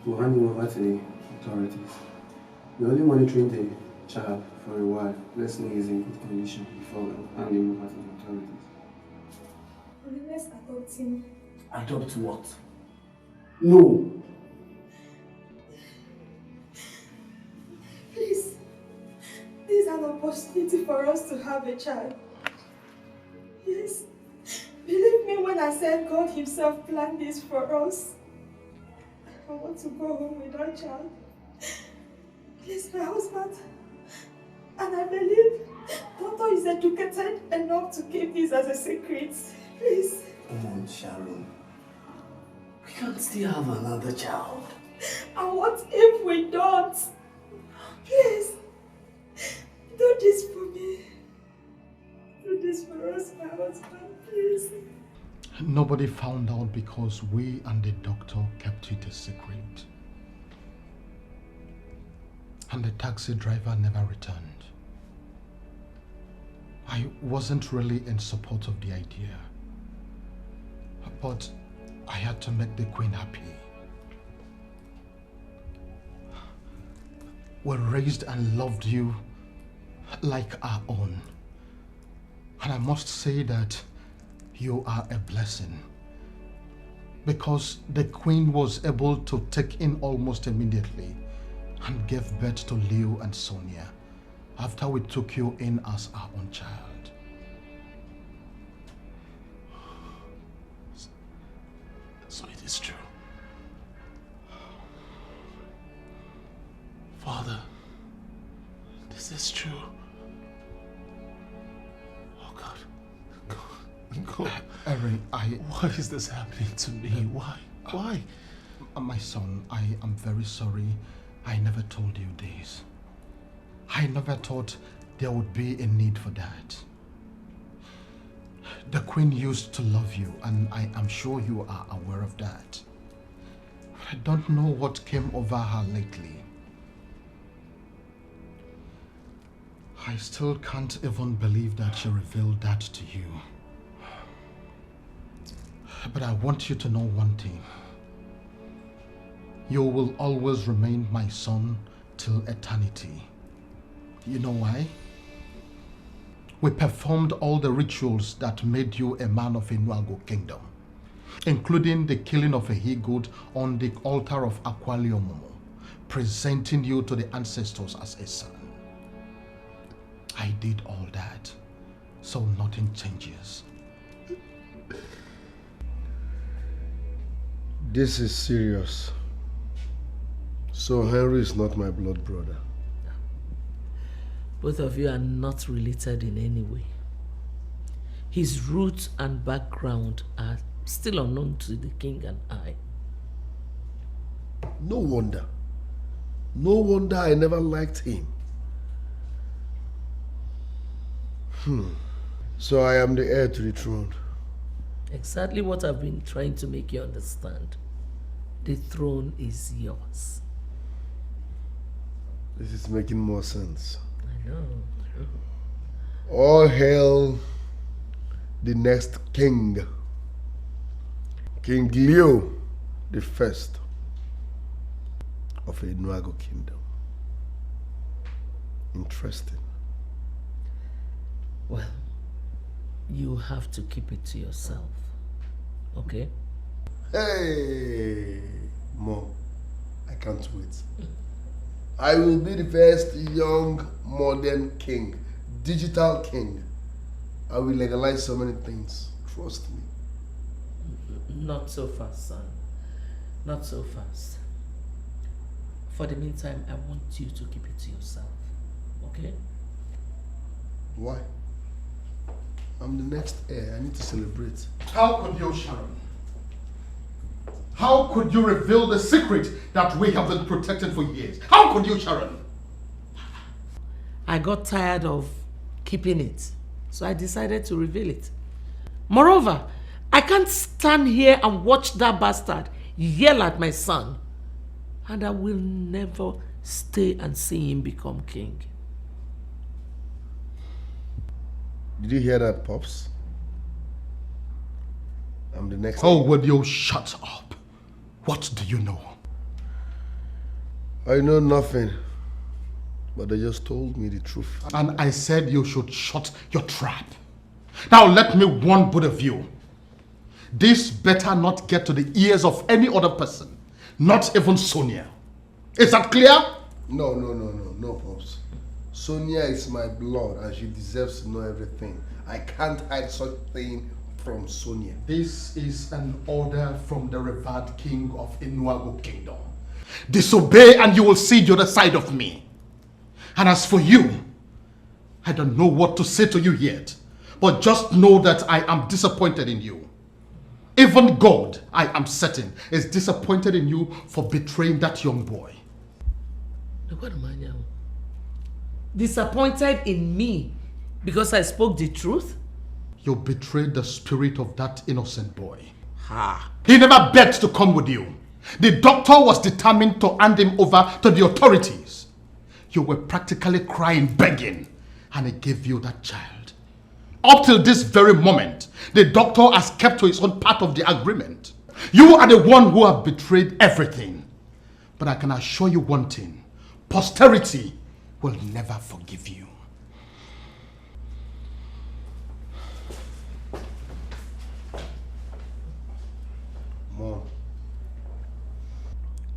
we'll hand him over to the authorities. We're only monitoring the child for a while. Let's know he's in good condition before we hand him over to the authorities. Let's adopt him. Adopt what? No! Please. This is an opportunity for us to have a child. Yes. Believe me when I said God himself planned this for us. I want to go home with our child. He's my husband. And I believe Doctor is educated enough to keep this as a secret. Please. Come on, Sharon. We can't still have another child. And what if we don't? Please. Do this for me. Do this for us, my husband, please. Nobody found out because we and the doctor kept it a secret. And the taxi driver never returned. I wasn't really in support of the idea. But I had to make the Queen happy. We raised and loved you like our own. And I must say that you are a blessing. Because the Queen was able to take in almost immediately and gave birth to Leo and Sonia after we took you in as our own child. So it is true. Father, this is true. Oh God. God. Erin, why is this happening to me? Why? Why? My son, I am very sorry I never told you this. I never thought there would be a need for that. The Queen used to love you, and I am sure you are aware of that. I don't know what came over her lately. I still can't even believe that she revealed that to you. But I want you to know one thing. You will always remain my son till eternity. You know why? We performed all the rituals that made you a man of Inuago Kingdom, including the killing of a he-goat on the altar of Aqualiomomo, presenting you to the ancestors as a son. I did all that, so nothing changes. This is serious. So Henry is not my blood brother. Both of you are not related in any way. His roots and background are still unknown to the king and I. No wonder. No wonder I never liked him. So I am the heir to the throne. Exactly what I've been trying to make you understand. The throne is yours. This is making more sense. I know. All hail the next king. King Leo the First of Enuago Kingdom. Interesting. Well, you have to keep it to yourself, okay? Hey, Mom, I can't wait. I will be the first young modern king, digital king. I will legalize so many things. Trust me. Not so fast, son. Not so fast. For the meantime, I want you to keep it to yourself, okay? Why? I'm the next heir. I need to celebrate. How could you, Sharon? How could you reveal the secret that we have been protecting for years? How could you, Sharon? I got tired of keeping it, so I decided to reveal it. Moreover, I can't stand here and watch that bastard yell at my son, and I will never stay and see him become king. Did you hear that, Pops? I'm the next... Oh, will you shut up? What do you know? I know nothing. But they just told me the truth. And I said you should shut your trap. Now let me warn both of you. This better not get to the ears of any other person. Not even Sonia. Is that clear? No, Pops. Sonia is my blood and she deserves to know everything. I can't hide such thing from Sonia. This is an order from the revered king of Enuago Kingdom. Disobey and you will see the other side of me. And as for you, I don't know what to say to you yet, but just know that I am disappointed in you. Even God, I am certain, is disappointed in you for betraying that young boy. Disappointed in me because I spoke the truth? You betrayed the spirit of that innocent boy. He never begged to come with you. The doctor was determined to hand him over to the authorities. You were practically crying, begging, and he gave you that child. Up till this very moment, the doctor has kept to his own part of the agreement. You are the one who have betrayed everything. But I can assure you one thing. Posterity will never forgive you. Mom,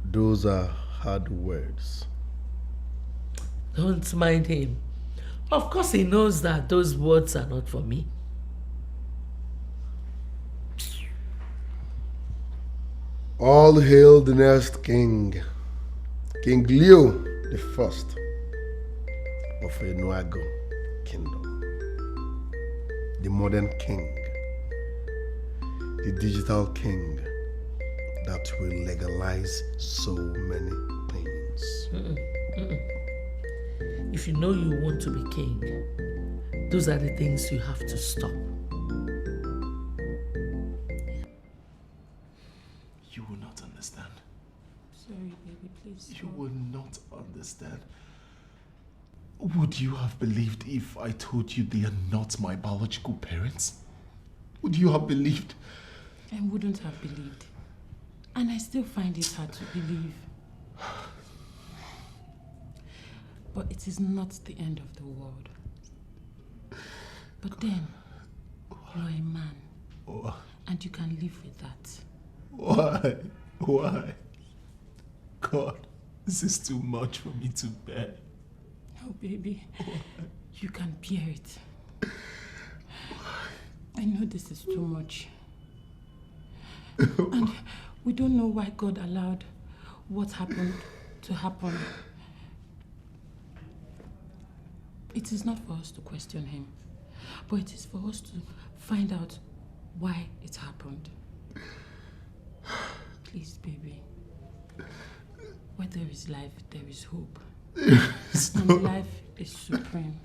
those are hard words. Don't mind him. Of course he knows that those words are not for me. All hail the next king, King Leo the First of Enuago Kingdom, the modern king, the digital king that will legalize so many things. If you know you want to be king, those are the things you have to stop. You will not understand. Sorry, baby, please. You will not understand. Would you have believed if I told you they are not my biological parents? Would you have believed? I wouldn't have believed. And I still find it hard to believe. But it is not the end of the world. But then, you're a man. And you can live with that. Why? Why? God, this is too much for me to bear. Oh, baby. You can bear it. I know this is too much. And We don't know why God allowed what happened to happen. It is not for us to question him, but it is for us to find out why it happened. Please, baby. Where there is life, there is hope. And life is supreme.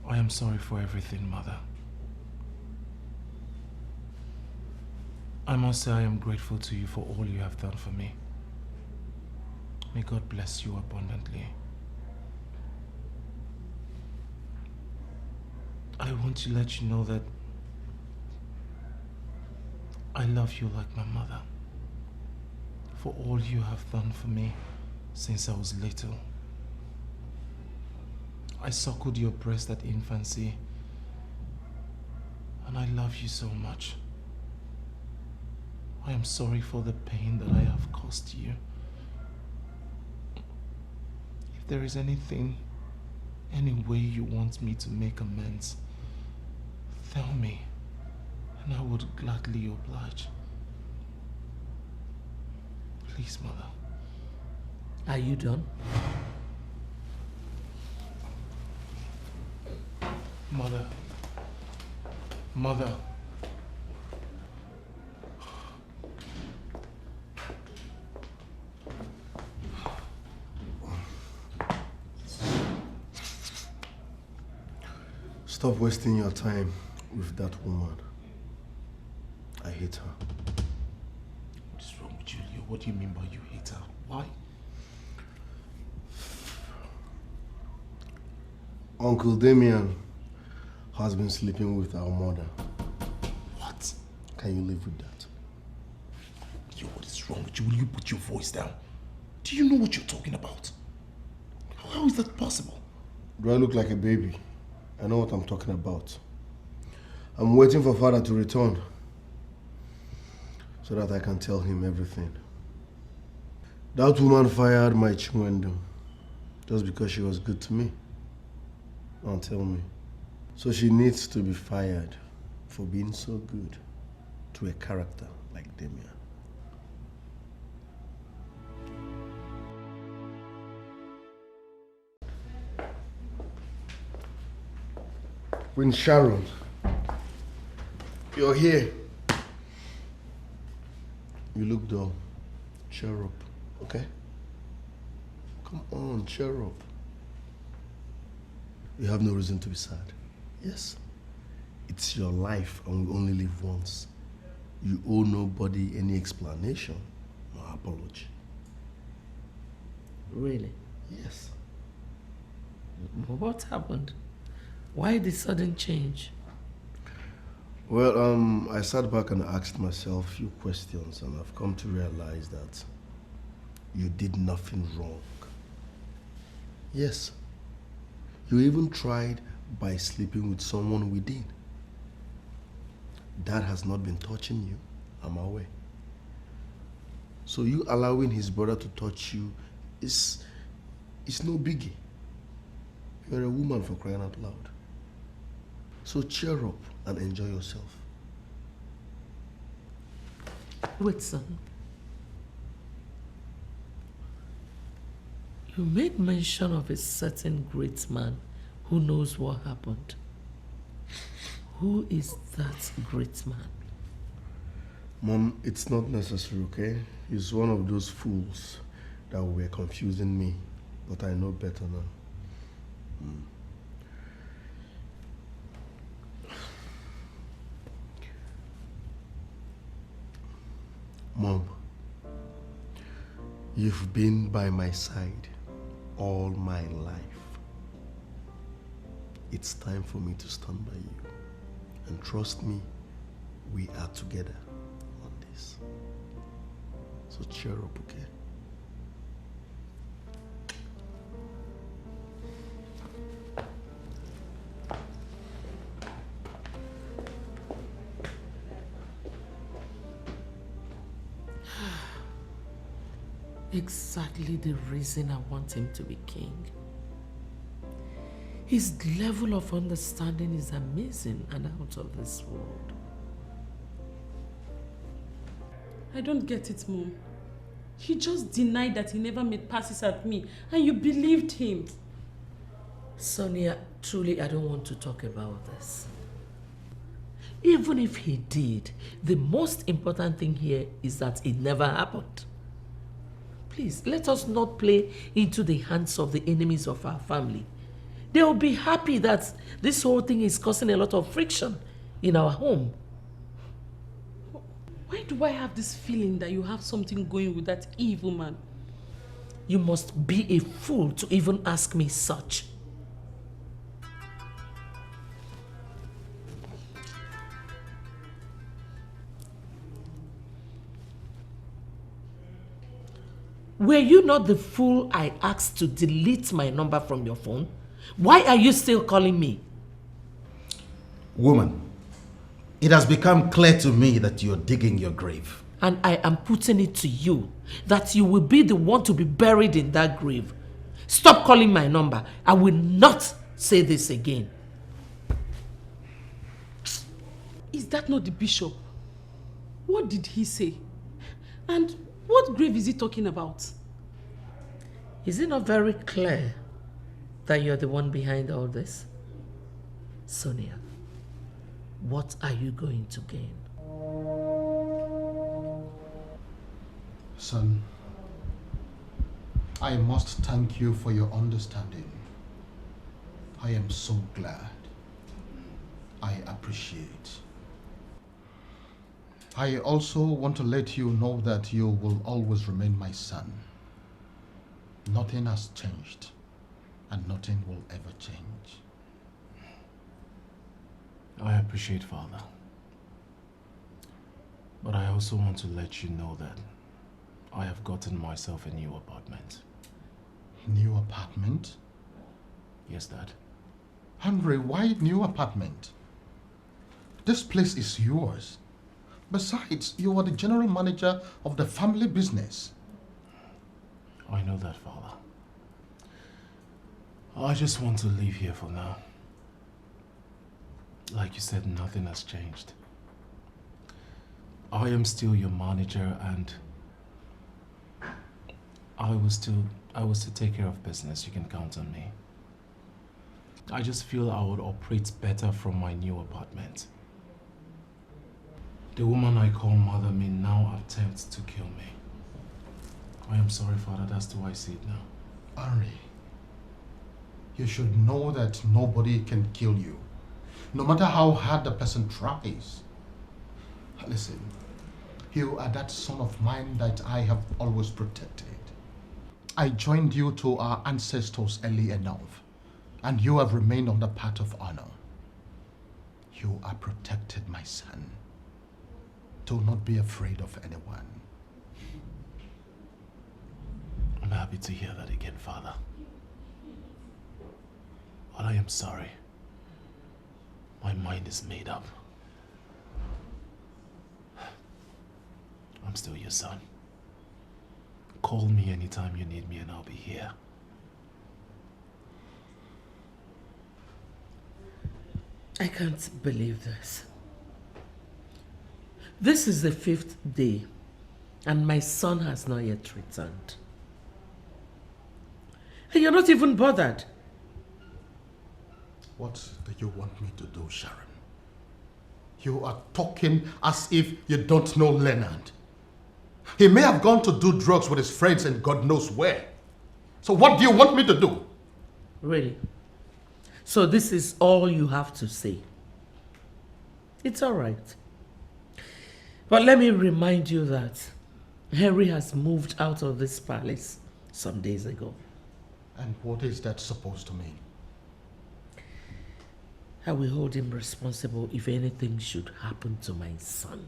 I am sorry for everything, Mother. I must say I am grateful to you for all you have done for me. May God bless you abundantly. I want to let you know that I love you like my mother, for all you have done for me since I was little. I suckled your breast at infancy, and I love you so much. I am sorry for the pain that I have caused you. If there is anything, any way you want me to make amends, tell me, and I would gladly oblige. Please, Mother. Are you done? Mother. Mother. Stop wasting your time with that woman. I hate her. What is wrong with you, Leo? What do you mean by you hate her? Why? Uncle Damien has been sleeping with our mother. What? Can you live with that? Leo, what is wrong with you? Will you put your voice down? Do you know what you're talking about? How is that possible? Do I look like a baby? I know what I'm talking about. I'm waiting for father to return so that I can tell him everything. That woman fired my Chiwendo just because she was good to me. Now tell me. So she needs to be fired for being so good to a character like Damien. When Sharon, you're here. You look dull. Cheer up, okay? Come on, cheer up. You have no reason to be sad. Yes. It's your life and we only live once. You owe nobody any explanation or apology. Really? Yes. What happened? Why the sudden change? Well, I sat back and asked myself a few questions and I've come to realize that you did nothing wrong. Yes. You even tried by sleeping with someone within. That has not been touching you, I'm aware. So you allowing his brother to touch you is no biggie. You're a woman, for crying out loud. So cheer up and enjoy yourself. Wait, son. You made mention of a certain great man who knows what happened. Who is that great man? Mom, it's not necessary, okay? He's one of those fools that were confusing me, but I know better now. Mom, you've been by my side all my life. It's time for me to stand by you. And trust me, we are together on this. So cheer up, okay? exactly the reason I want him to be king. His level of understanding is amazing and out of this world. I don't get it, Mom. He just denied that he never made passes at me, and you believed him. Sonia, truly I don't want to talk about this. Even if he did, the most important thing here is that it never happened. Please, let us not play into the hands of the enemies of our family. They will be happy that this whole thing is causing a lot of friction in our home. Why do I have this feeling that you have something going with that evil man? You must be a fool to even ask me such. Were you not the fool I asked to delete my number from your phone? Why are you still calling me? Woman, it has become clear to me that you're digging your grave. And I am putting it to you that you will be the one to be buried in that grave. Stop calling my number. I will not say this again. Is that not the bishop? What did he say? And what grave is he talking about? Is it not very clear that you're the one behind all this? Sonia, what are you going to gain? Son, I must thank you for your understanding. I am so glad. I appreciate. I also want to let you know that you will always remain my son. Nothing has changed, and nothing will ever change. I appreciate, Father. But I also want to let you know that I have gotten myself a new apartment. New apartment? Yes, Dad. Henry, why new apartment? This place is yours. Besides, you are the general manager of the family business. I know that, Father. I just want to live here for now. Like you said, nothing has changed. I am still your manager, and I will still take care of business. You can count on me. I just feel I would operate better from my new apartment. The woman I call mother may now attempt to kill me. I am sorry, Father, that's the way I see it now. Henry, you should know that nobody can kill you, no matter how hard the person tries. Listen, you are that son of mine that I have always protected. I joined you to our ancestors early enough, and you have remained on the path of honor. You are protected, my son. Do not be afraid of anyone. I'm happy to hear that again, Father. But I am sorry. My mind is made up. I'm still your son. Call me anytime you need me and I'll be here. I can't believe this. This is the 5th day, and my son has not yet returned. And you're not even bothered. What do you want me to do, Sharon? You are talking as if you don't know Leonard. He may have gone to do drugs with his friends and God knows where. So what do you want me to do? Really? So this is all you have to say? It's all right. But let me remind you that Henry has moved out of this palace some days ago. And what is that supposed to mean? I will hold him responsible if anything should happen to my son.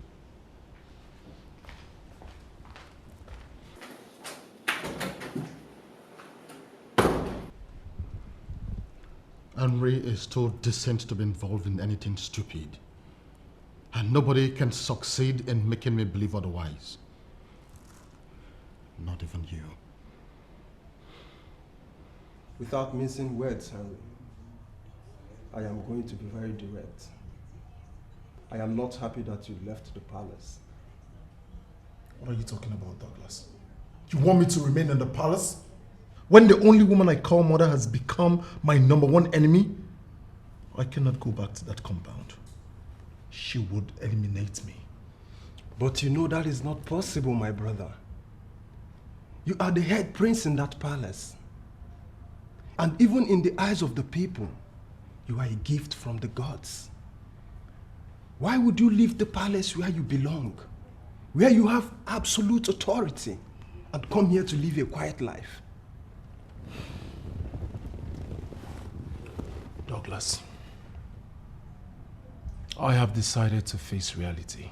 Henry is too decent to be involved in anything stupid. And nobody can succeed in making me believe otherwise. Not even you. Without mincing words, Henry, I am going to be very direct. I am not happy that you left the palace. What are you talking about, Douglas? You want me to remain in the palace? When the only woman I call mother has become my #1 enemy? I cannot go back to that compound. She would eliminate me. But you know that is not possible, my brother. You are the head prince in that palace. And even in the eyes of the people, you are a gift from the gods. Why would you leave the palace where you belong, where you have absolute authority, and come here to live a quiet life? Douglas, I have decided to face reality.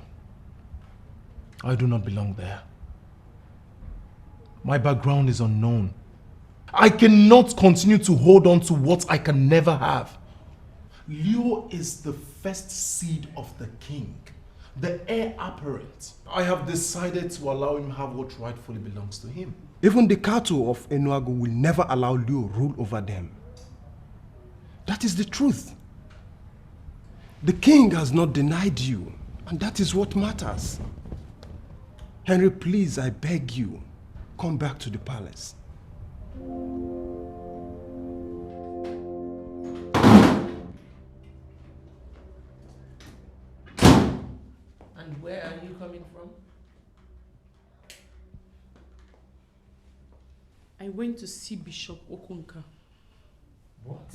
I do not belong there. My background is unknown. I cannot continue to hold on to what I can never have. Leo is the first seed of the king, the heir apparent. I have decided to allow him have what rightfully belongs to him. Even the cattle of Enuago will never allow Leo rule over them. That is the truth. The king has not denied you, and that is what matters. Henry, please, I beg you, come back to the palace. And where are you coming from? I went to see Bishop Okonka. What?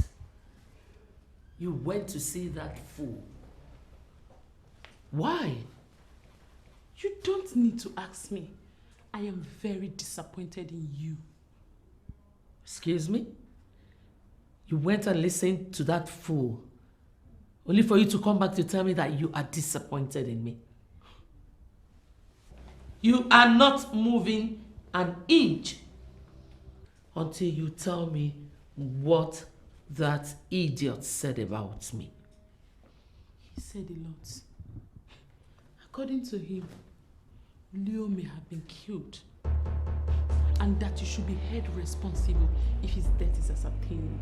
You went to see that fool? Why? You don't need to ask me. I am very disappointed in you. Excuse me? You went and listened to that fool, only for you to come back to tell me that you are disappointed in me. You are not moving an inch until you tell me what that idiot said about me. He said a lot. According to him, Leo may have been killed, and that you should be held responsible if his death is ascertained.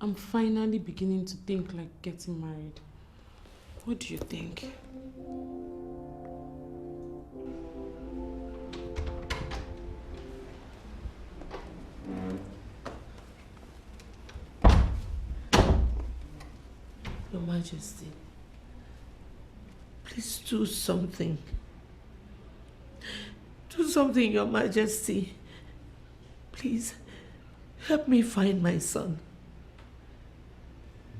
I'm finally beginning to think like getting married. What do you think? Your Majesty, please do something. Do something, Your Majesty. Please, help me find my son.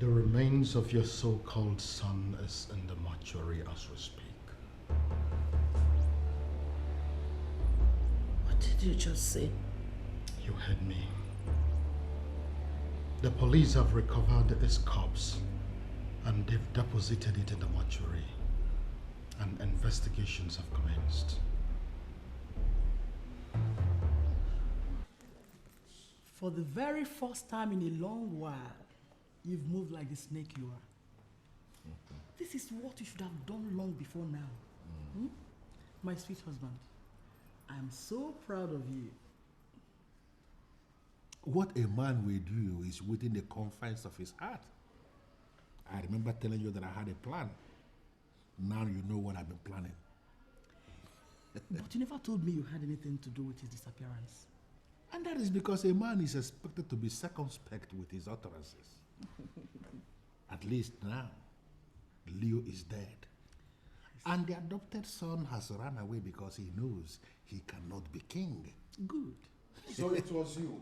The remains of your so-called son is in the mortuary as we speak. What did you just say? You heard me. The police have recovered his corpse and they've deposited it in the mortuary, and investigations have commenced. For the very first time in a long while, you've moved like the snake you are. This is what you should have done long before now. Hmm? My sweet husband, I'm so proud of you. What a man will do is within the confines of his heart. I remember telling you that I had a plan. Now you know what I've been planning. But you never told me you had anything to do with his disappearance. And that is because a man is expected to be circumspect with his utterances. At least now, Leo is dead. And the adopted son has run away because he knows he cannot be king. Good. So it was you.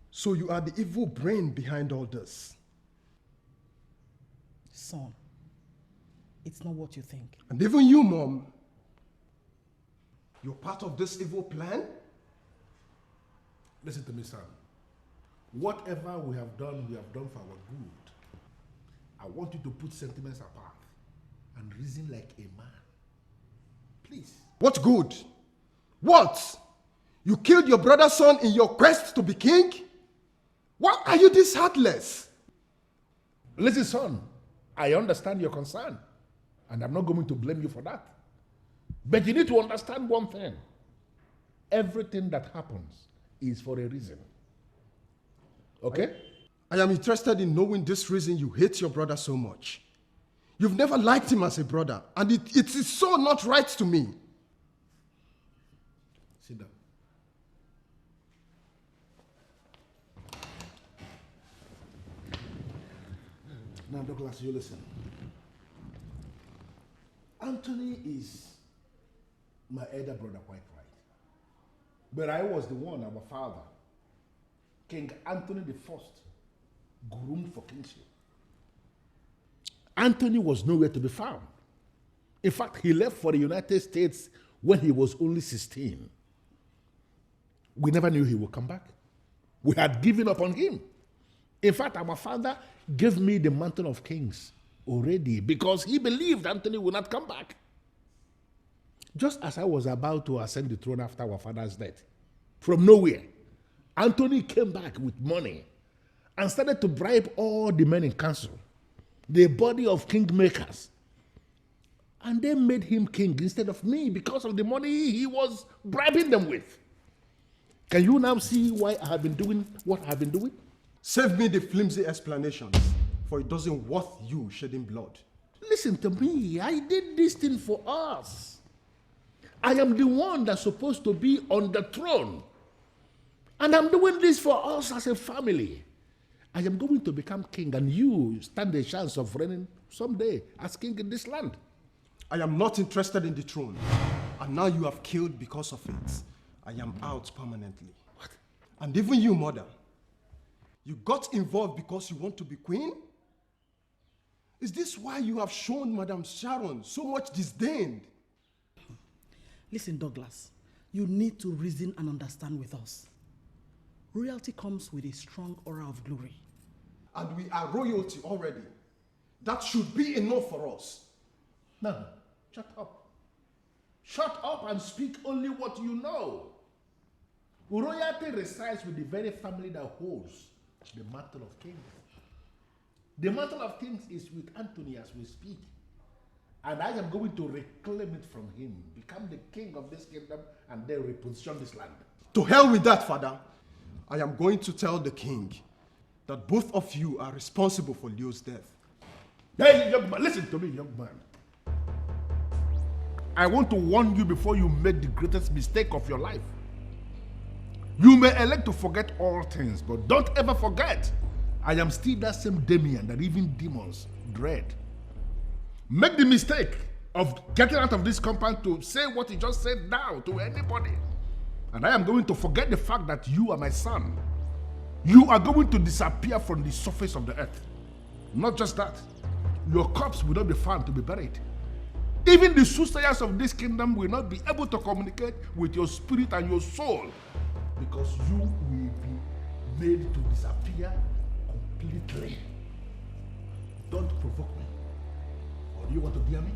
So you are the evil brain behind all this. Son, it's not what you think. And even you, Mom. You're part of this evil plan? Listen to me, son. Whatever we have done for our good. I want you to put sentiments apart and reason like a man. Please. What good? What? You killed your brother's son in your quest to be king? Why are you this heartless? Listen, son, I understand your concern, and I'm not going to blame you for that. But you need to understand one thing. Everything that happens is for a reason. Okay? I am interested in knowing this reason you hate your brother so much. You've never liked him as a brother, and it is so not right to me. Sit down. Now, Douglas, you listen. Anthony is my elder brother, quite right. But I was the one, our father, King Anthony I, groomed for kingship. Anthony was nowhere to be found. In fact, he left for the United States when he was only 16. We never knew he would come back. We had given up on him. In fact, our father gave me the mantle of kings already because he believed Anthony would not come back. Just as I was about to ascend the throne after our father's death, from nowhere, Anthony came back with money and started to bribe all the men in council, the body of kingmakers. And they made him king instead of me because of the money he was bribing them with. Can you now see why I have been doing what I have been doing? Save me the flimsy explanations, for it doesn't worth you shedding blood. Listen to me. I did this thing for us. I am the one that's supposed to be on the throne. And I'm doing this for us as a family. I am going to become king, and you stand a chance of reigning someday as king in this land. I am not interested in the throne. And now you have killed because of it. I am out permanently. What? And even you, mother. You got involved because you want to be queen? Is this why you have shown Madame Sharon so much disdain? Listen, Douglas, you need to reason and understand with us. Royalty comes with a strong aura of glory. And we are royalty already. That should be enough for us. No, shut up. Shut up and speak only what you know. Royalty resides with the very family that holds the mantle of kings. The mantle of kings is with Anthony as we speak. And I am going to reclaim it from him, become the king of this kingdom, and then reposition this land. To hell with that, Father. I am going to tell the king that both of you are responsible for Leo's death. Hey, young man, listen to me, young man. I want to warn you before you make the greatest mistake of your life. You may elect to forget all things, but don't ever forget, I am still that same Damien that even demons dread. Make the mistake of getting out of this compound to say what you just said now to anybody. And I am going to forget the fact that you are my son. You are going to disappear from the surface of the earth. Not just that, your corpse will not be found to be buried. Even the soothsayers of this kingdom will not be able to communicate with your spirit and your soul, because you will be made to disappear completely. Don't provoke me. Or do you want to dare me?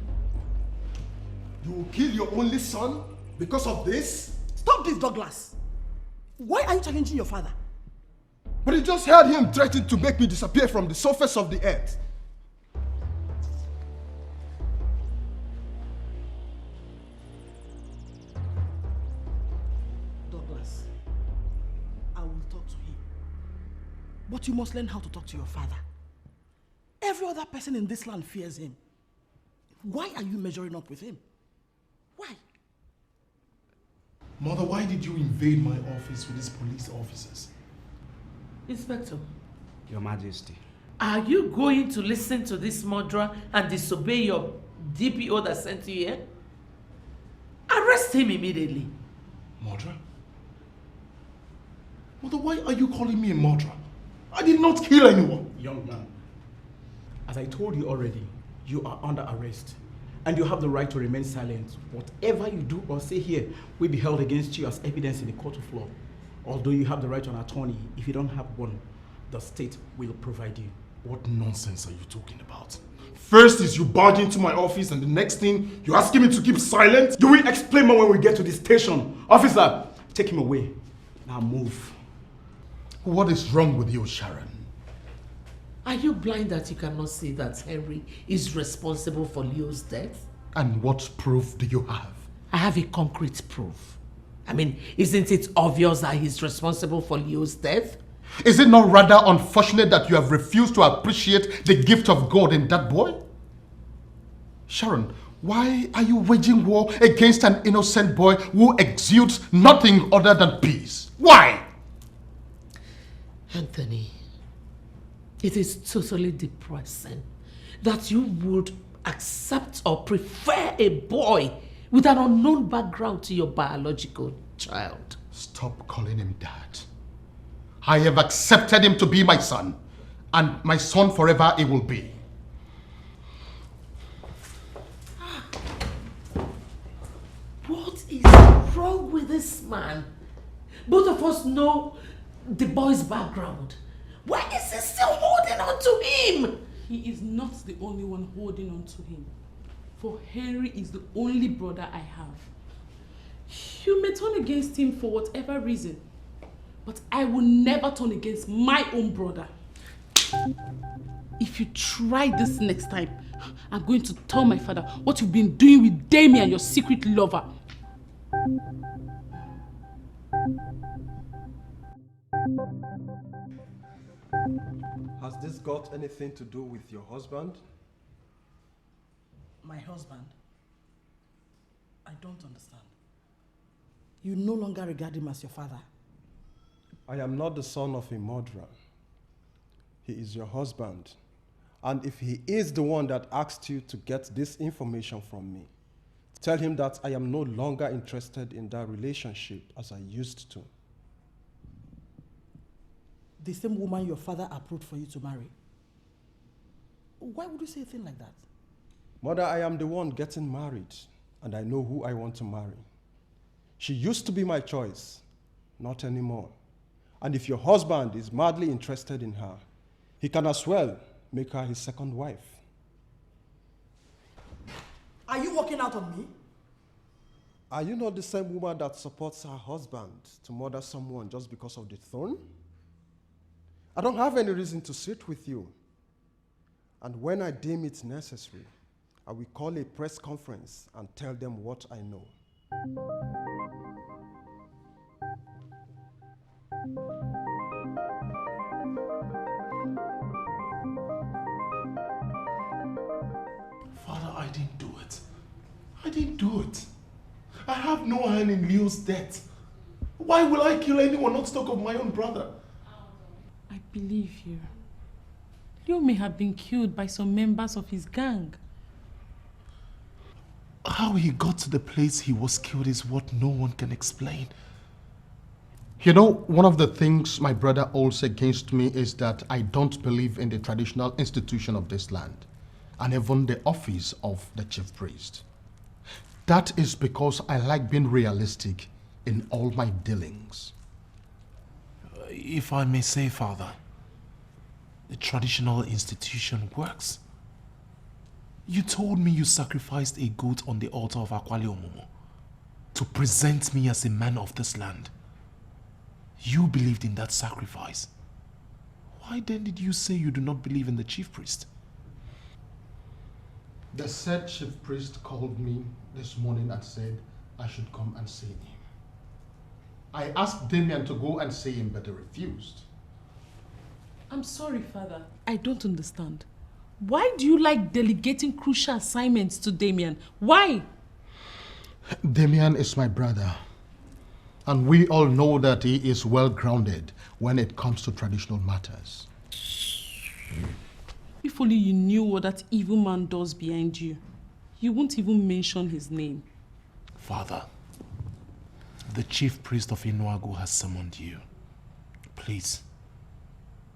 You will kill your only son because of this? Stop this, Douglas. Why are you challenging your father? But you just heard him threaten to make me disappear from the surface of the earth. Douglas, I will talk to him. But you must learn how to talk to your father. Every other person in this land fears him. Why are you measuring up with him? Why? Mother, why did you invade my office with these police officers? Inspector. Your Majesty. Are you going to listen to this murderer and disobey your DPO that sent you here? Arrest him immediately. Murderer? Mother, why are you calling me a murderer? I did not kill anyone. Young man, as I told you already, you are under arrest. And you have the right to remain silent. Whatever you do or say here will be held against you as evidence in the court of law. Although you have the right to an attorney, if you don't have one, the state will provide you. What nonsense are you talking about? First is you barge into my office and the next thing you're asking me to keep silent? You will explain more when we get to the station. Officer, take him away. Now move. What is wrong with you, Sharon? Are you blind that you cannot see that Henry is responsible for Leo's death? And what proof do you have? I have a concrete proof. I mean, isn't it obvious that he's responsible for Leo's death? Is it not rather unfortunate that you have refused to appreciate the gift of God in that boy? Sharon, why are you waging war against an innocent boy who exudes nothing other than peace? Why? Anthony, it is totally depressing that you would accept or prefer a boy with an unknown background to your biological child. Stop calling him dad. I have accepted him to be my son, and my son forever he will be. What is wrong with this man? Both of us know the boy's background. Why is he still holding on to him? He is not the only one holding on to him. For Henry is the only brother I have. You may turn against him for whatever reason, but I will never turn against my own brother. If you try this next time, I'm going to tell my father what you've been doing with Damien, your secret lover. Has this got anything to do with your husband? My husband? I don't understand. You no longer regard him as your father? I am not the son of a murderer. He is your husband. And if he is the one that asked you to get this information from me, tell him that I am no longer interested in that relationship as I used to. The same woman your father approved for you to marry? Why would you say a thing like that? Mother, I am the one getting married, and I know who I want to marry. She used to be my choice, not anymore. And if your husband is madly interested in her, he can as well make her his second wife. Are you walking out on me? Are you not the same woman that supports her husband to murder someone just because of the throne? I don't have any reason to sit with you. And when I deem it necessary, I will call a press conference and tell them what I know. Father, I didn't do it. I didn't do it. I have no hand in Leo's death. Why will I kill anyone, not talk of my own brother? I believe you. Leo may have been killed by some members of his gang. How he got to the place he was killed is what no one can explain. You know, one of the things my brother holds against me is that I don't believe in the traditional institution of this land, and even the office of the chief priest. That is because I like being realistic in all my dealings. If I may say, Father, the traditional institution works. You told me you sacrificed a goat on the altar of Akwali Omomo to present me as a man of this land. You believed in that sacrifice. Why then did you say you do not believe in the chief priest? The said chief priest called me this morning and said I should come and see him. I asked Damien to go and see him, but he refused. I'm sorry, Father. I don't understand. Why do you like delegating crucial assignments to Damien? Why? Damien is my brother. And we all know that he is well grounded when it comes to traditional matters. If only you knew what that evil man does behind you, you won't even mention his name. Father, the chief priest of Inuagu has summoned you. Please,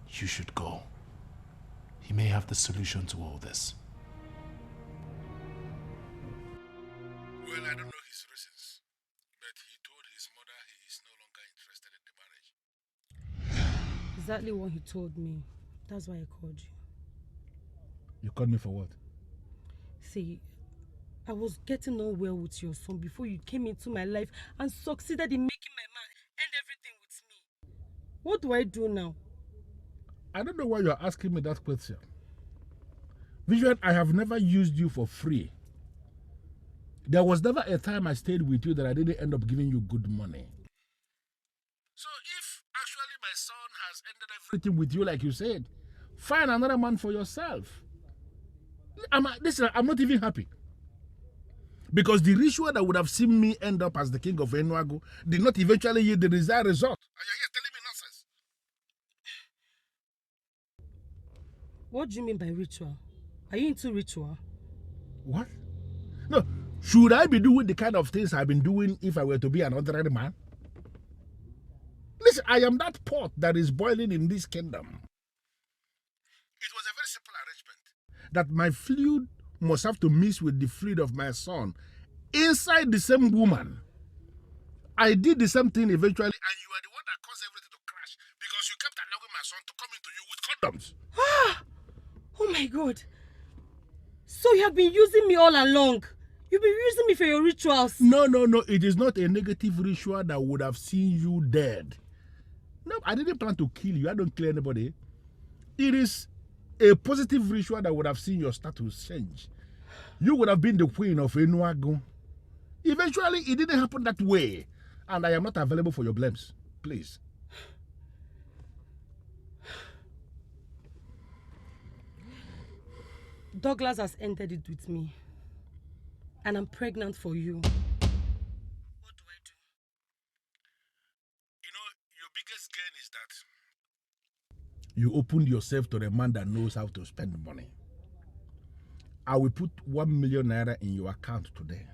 you should go. He may have the solution to all this. Well, I don't know his reasons, but he told his mother he is no longer interested in the marriage. exactly what he told me. That's why I called you. You called me for what? See, I was getting on well with your son before you came into my life and succeeded in making my man end everything with me. What do I do now? I don't know why you're asking me that question. Vivian, I have never used you for free. There was never a time I stayed with you that I didn't end up giving you good money. So if actually my son has ended everything with you like you said, find another man for yourself. Listen, I'm not even happy. Because the ritual that would have seen me end up as the king of Enuago did not eventually yield the desired result. And you're here telling me nonsense. What do you mean by ritual? Are you into ritual? What? No, should I be doing the kind of things I've been doing if I were to be an ordinary man? Listen, I am that pot that is boiling in this kingdom. It was a very simple arrangement that my fluid must have to mix with the fluid of my son inside the same woman. I did the same thing eventually, and you are the one that caused everything to crash because you kept allowing my son to come into you with condoms. Ah! Oh my God. So you have been using me all along. You've been using me for your rituals. No. It is not a negative ritual that would have seen you dead. No, I didn't plan to kill you. I don't kill anybody. It is a positive ritual that would have seen your status change. You would have been the queen of Enuago. Eventually, it didn't happen that way. And I am not available for your blames. Please. Douglas has ended it with me. And I'm pregnant for you. What do I do? You know, your biggest gain is that you opened yourself to a man that knows how to spend money. I will put 1 million naira in your account today.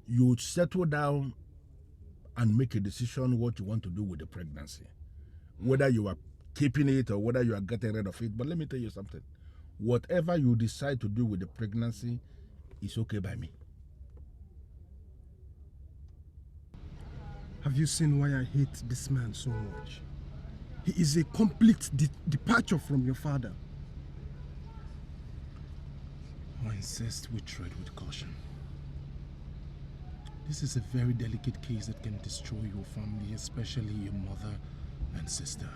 You settle down and make a decision what you want to do with the pregnancy. Whether you are keeping it or whether you are getting rid of it. But let me tell you something. Whatever you decide to do with the pregnancy is okay by me. Have you seen why I hate this man so much? He is a complete departure from your father. I insist we tread with caution. This is a very delicate case that can destroy your family, especially your mother and sister.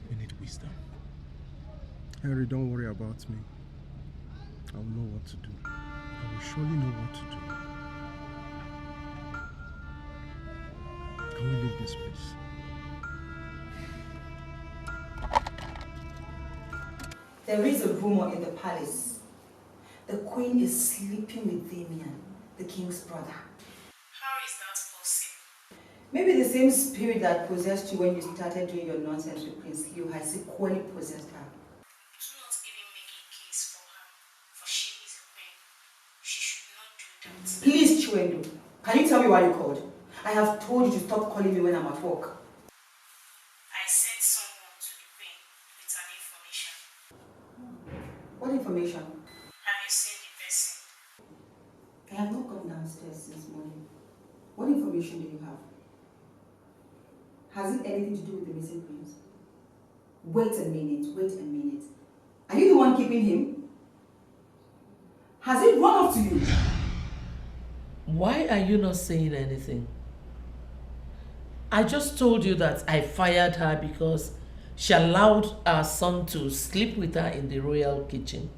We need wisdom. Henry, don't worry about me. I will know what to do. I will surely know what to do. Can we leave this place? There is a rumor in the palace. The queen is sleeping with Damien, the king's brother. How is that possible? Maybe the same spirit that possessed you when you started doing your nonsense with Prince Liu has equally possessed her. Do not even make a case for her, for she is a queen. She should not do that. Please, Chuendo, can you tell me why you called? I have told you to stop calling me when I'm at work. I sent someone to the queen with an information. What information? Have you seen the person? I have not gone downstairs since morning. What information do you have? Has it anything to do with the missing prince? Wait a minute. Are you the one keeping him? Has it run up to you? Why are you not saying anything? I just told you that I fired her because she allowed our son to sleep with her in the royal kitchen.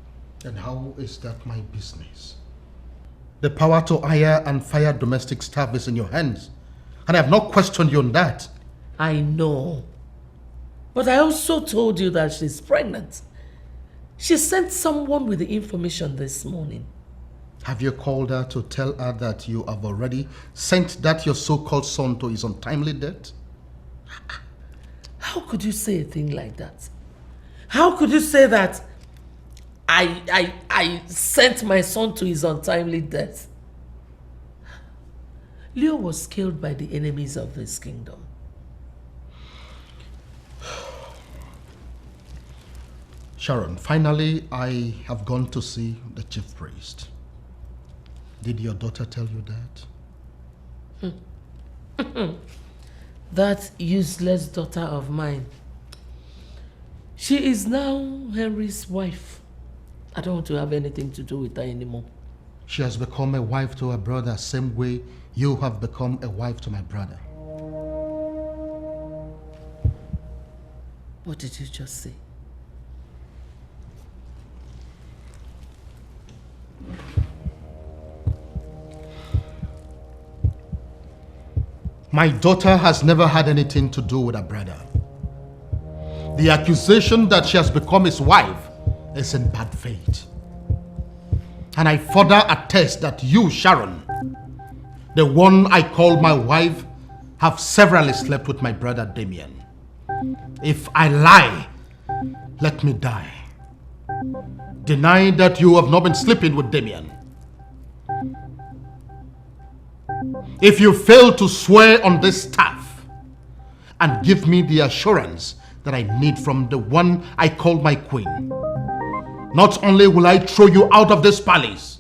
And how is that my business? The power to hire and fire domestic staff is in your hands. And I have not questioned you on that. I know. But I also told you that she's pregnant. She sent someone with the information this morning. Have you called her to tell her that you have already sent that your so-called son to his untimely death? How could you say a thing like that? How could you say that I sent my son to his untimely death? Leo was killed by the enemies of this kingdom. Sharon, finally I have gone to see the chief priest. Did your daughter tell you that? That useless daughter of mine. She is now Henry's wife. I don't want to have anything to do with her anymore. She has become a wife to her brother, same way you have become a wife to my brother. What did you just say? My daughter has never had anything to do with her brother. The accusation that she has become his wife is in bad faith. And I further attest that you, Sharon, the one I call my wife, have severally slept with my brother Damien. If I lie, let me die. Deny that you have not been sleeping with Damien. If you fail to swear on this staff and give me the assurance that I need from the one I call my queen, not only will I throw you out of this palace,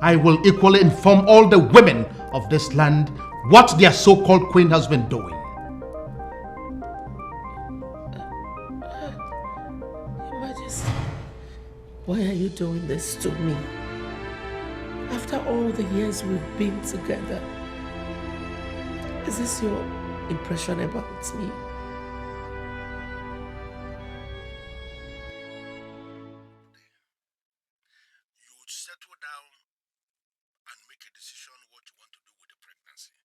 I will equally inform all the women of this land what their so-called queen has been doing. Your Majesty, why are you doing this to me? After all the years we've been together, is this your impression about me? Settle down and make a decision what you want to do with the pregnancy.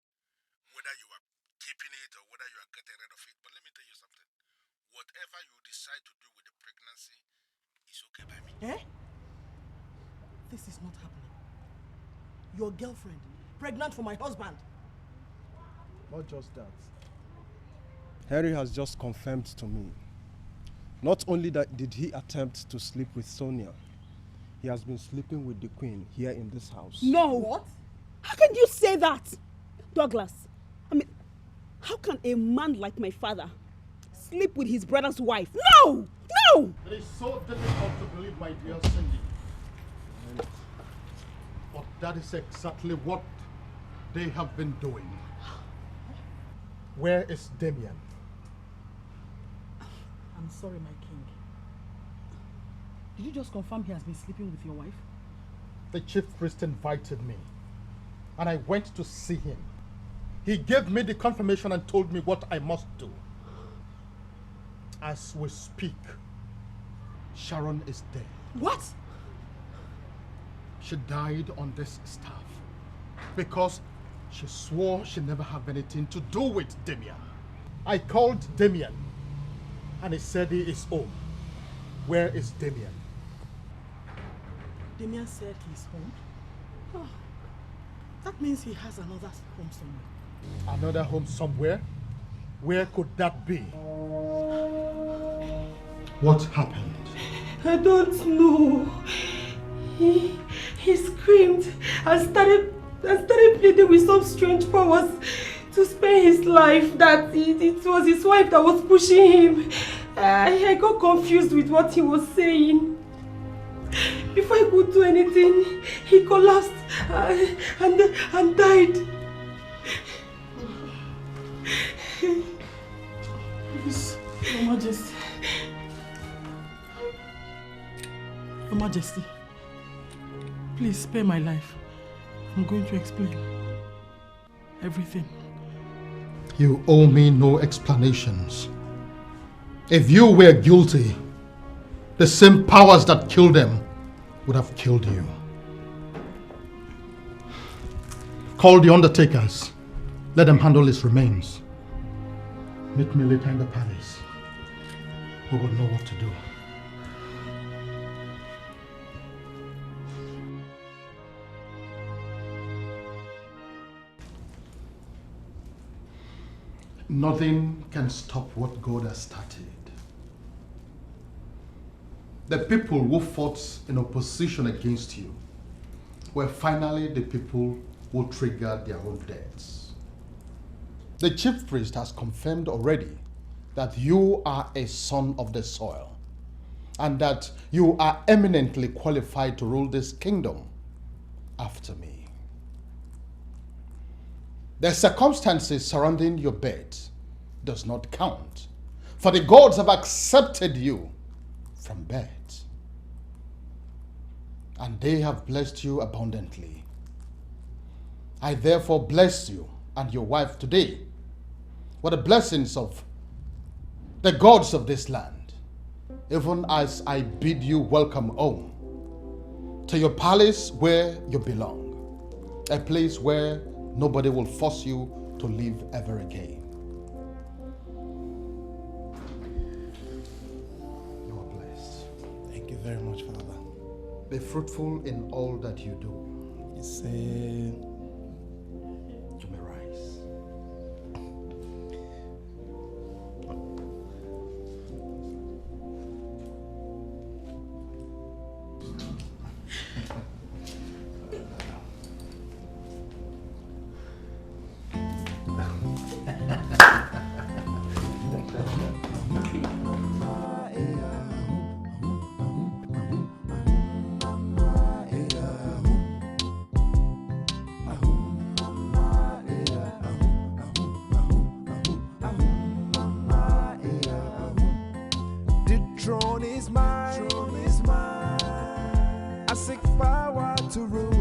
Whether you are keeping it or whether you are getting rid of it. But let me tell you something. Whatever you decide to do with the pregnancy is okay by me. Eh? This is not happening. Your girlfriend, pregnant for my husband. Not just that. Harry has just confirmed to me. Not only that did he attempt to sleep with Sonia, he has been sleeping with the queen here in this house. No. What? How can you say that? Douglas, I mean, how can a man like my father sleep with his brother's wife? No! No! It is so difficult to believe, my dear Cindy. But that is exactly what they have been doing. Where is Damien? I'm sorry, my king. Did you just confirm he has been sleeping with your wife? The chief priest invited me, and I went to see him. He gave me the confirmation and told me what I must do. As we speak, Sharon is dead. What? She died on this staff because she swore she'd never have anything to do with Damien. I called Damien, and he said he is home. Where is Damien? Damien said he's home. Oh, that means he has another home somewhere. Another home somewhere? Where could that be? What happened? I don't know. He screamed and started pleading with some strange powers to spare his life, that it was his wife that was pushing him. I got confused with what he was saying. Before I could do anything, he collapsed and died. Please, Your Majesty. Your Majesty, please spare my life. I'm going to explain everything. You owe me no explanations. If you were guilty, the same powers that killed them would have killed you. Call the undertakers. Let them handle his remains. Meet me later in the palace. We will know what to do. Nothing can stop what God has started. The people who fought in opposition against you were finally the people who triggered their own deaths. The chief priest has confirmed already that you are a son of the soil and that you are eminently qualified to rule this kingdom after me. The circumstances surrounding your birth does not count, for the gods have accepted you from birth, and they have blessed you abundantly. I therefore bless you and your wife today with the blessings of the gods of this land, even as I bid you welcome home to your palace where you belong, a place where nobody will force you to live ever again. You are blessed. Thank you very much, Father. Be fruitful in all that you do. You say... You may rise. Throne is mine. I seek power to rule.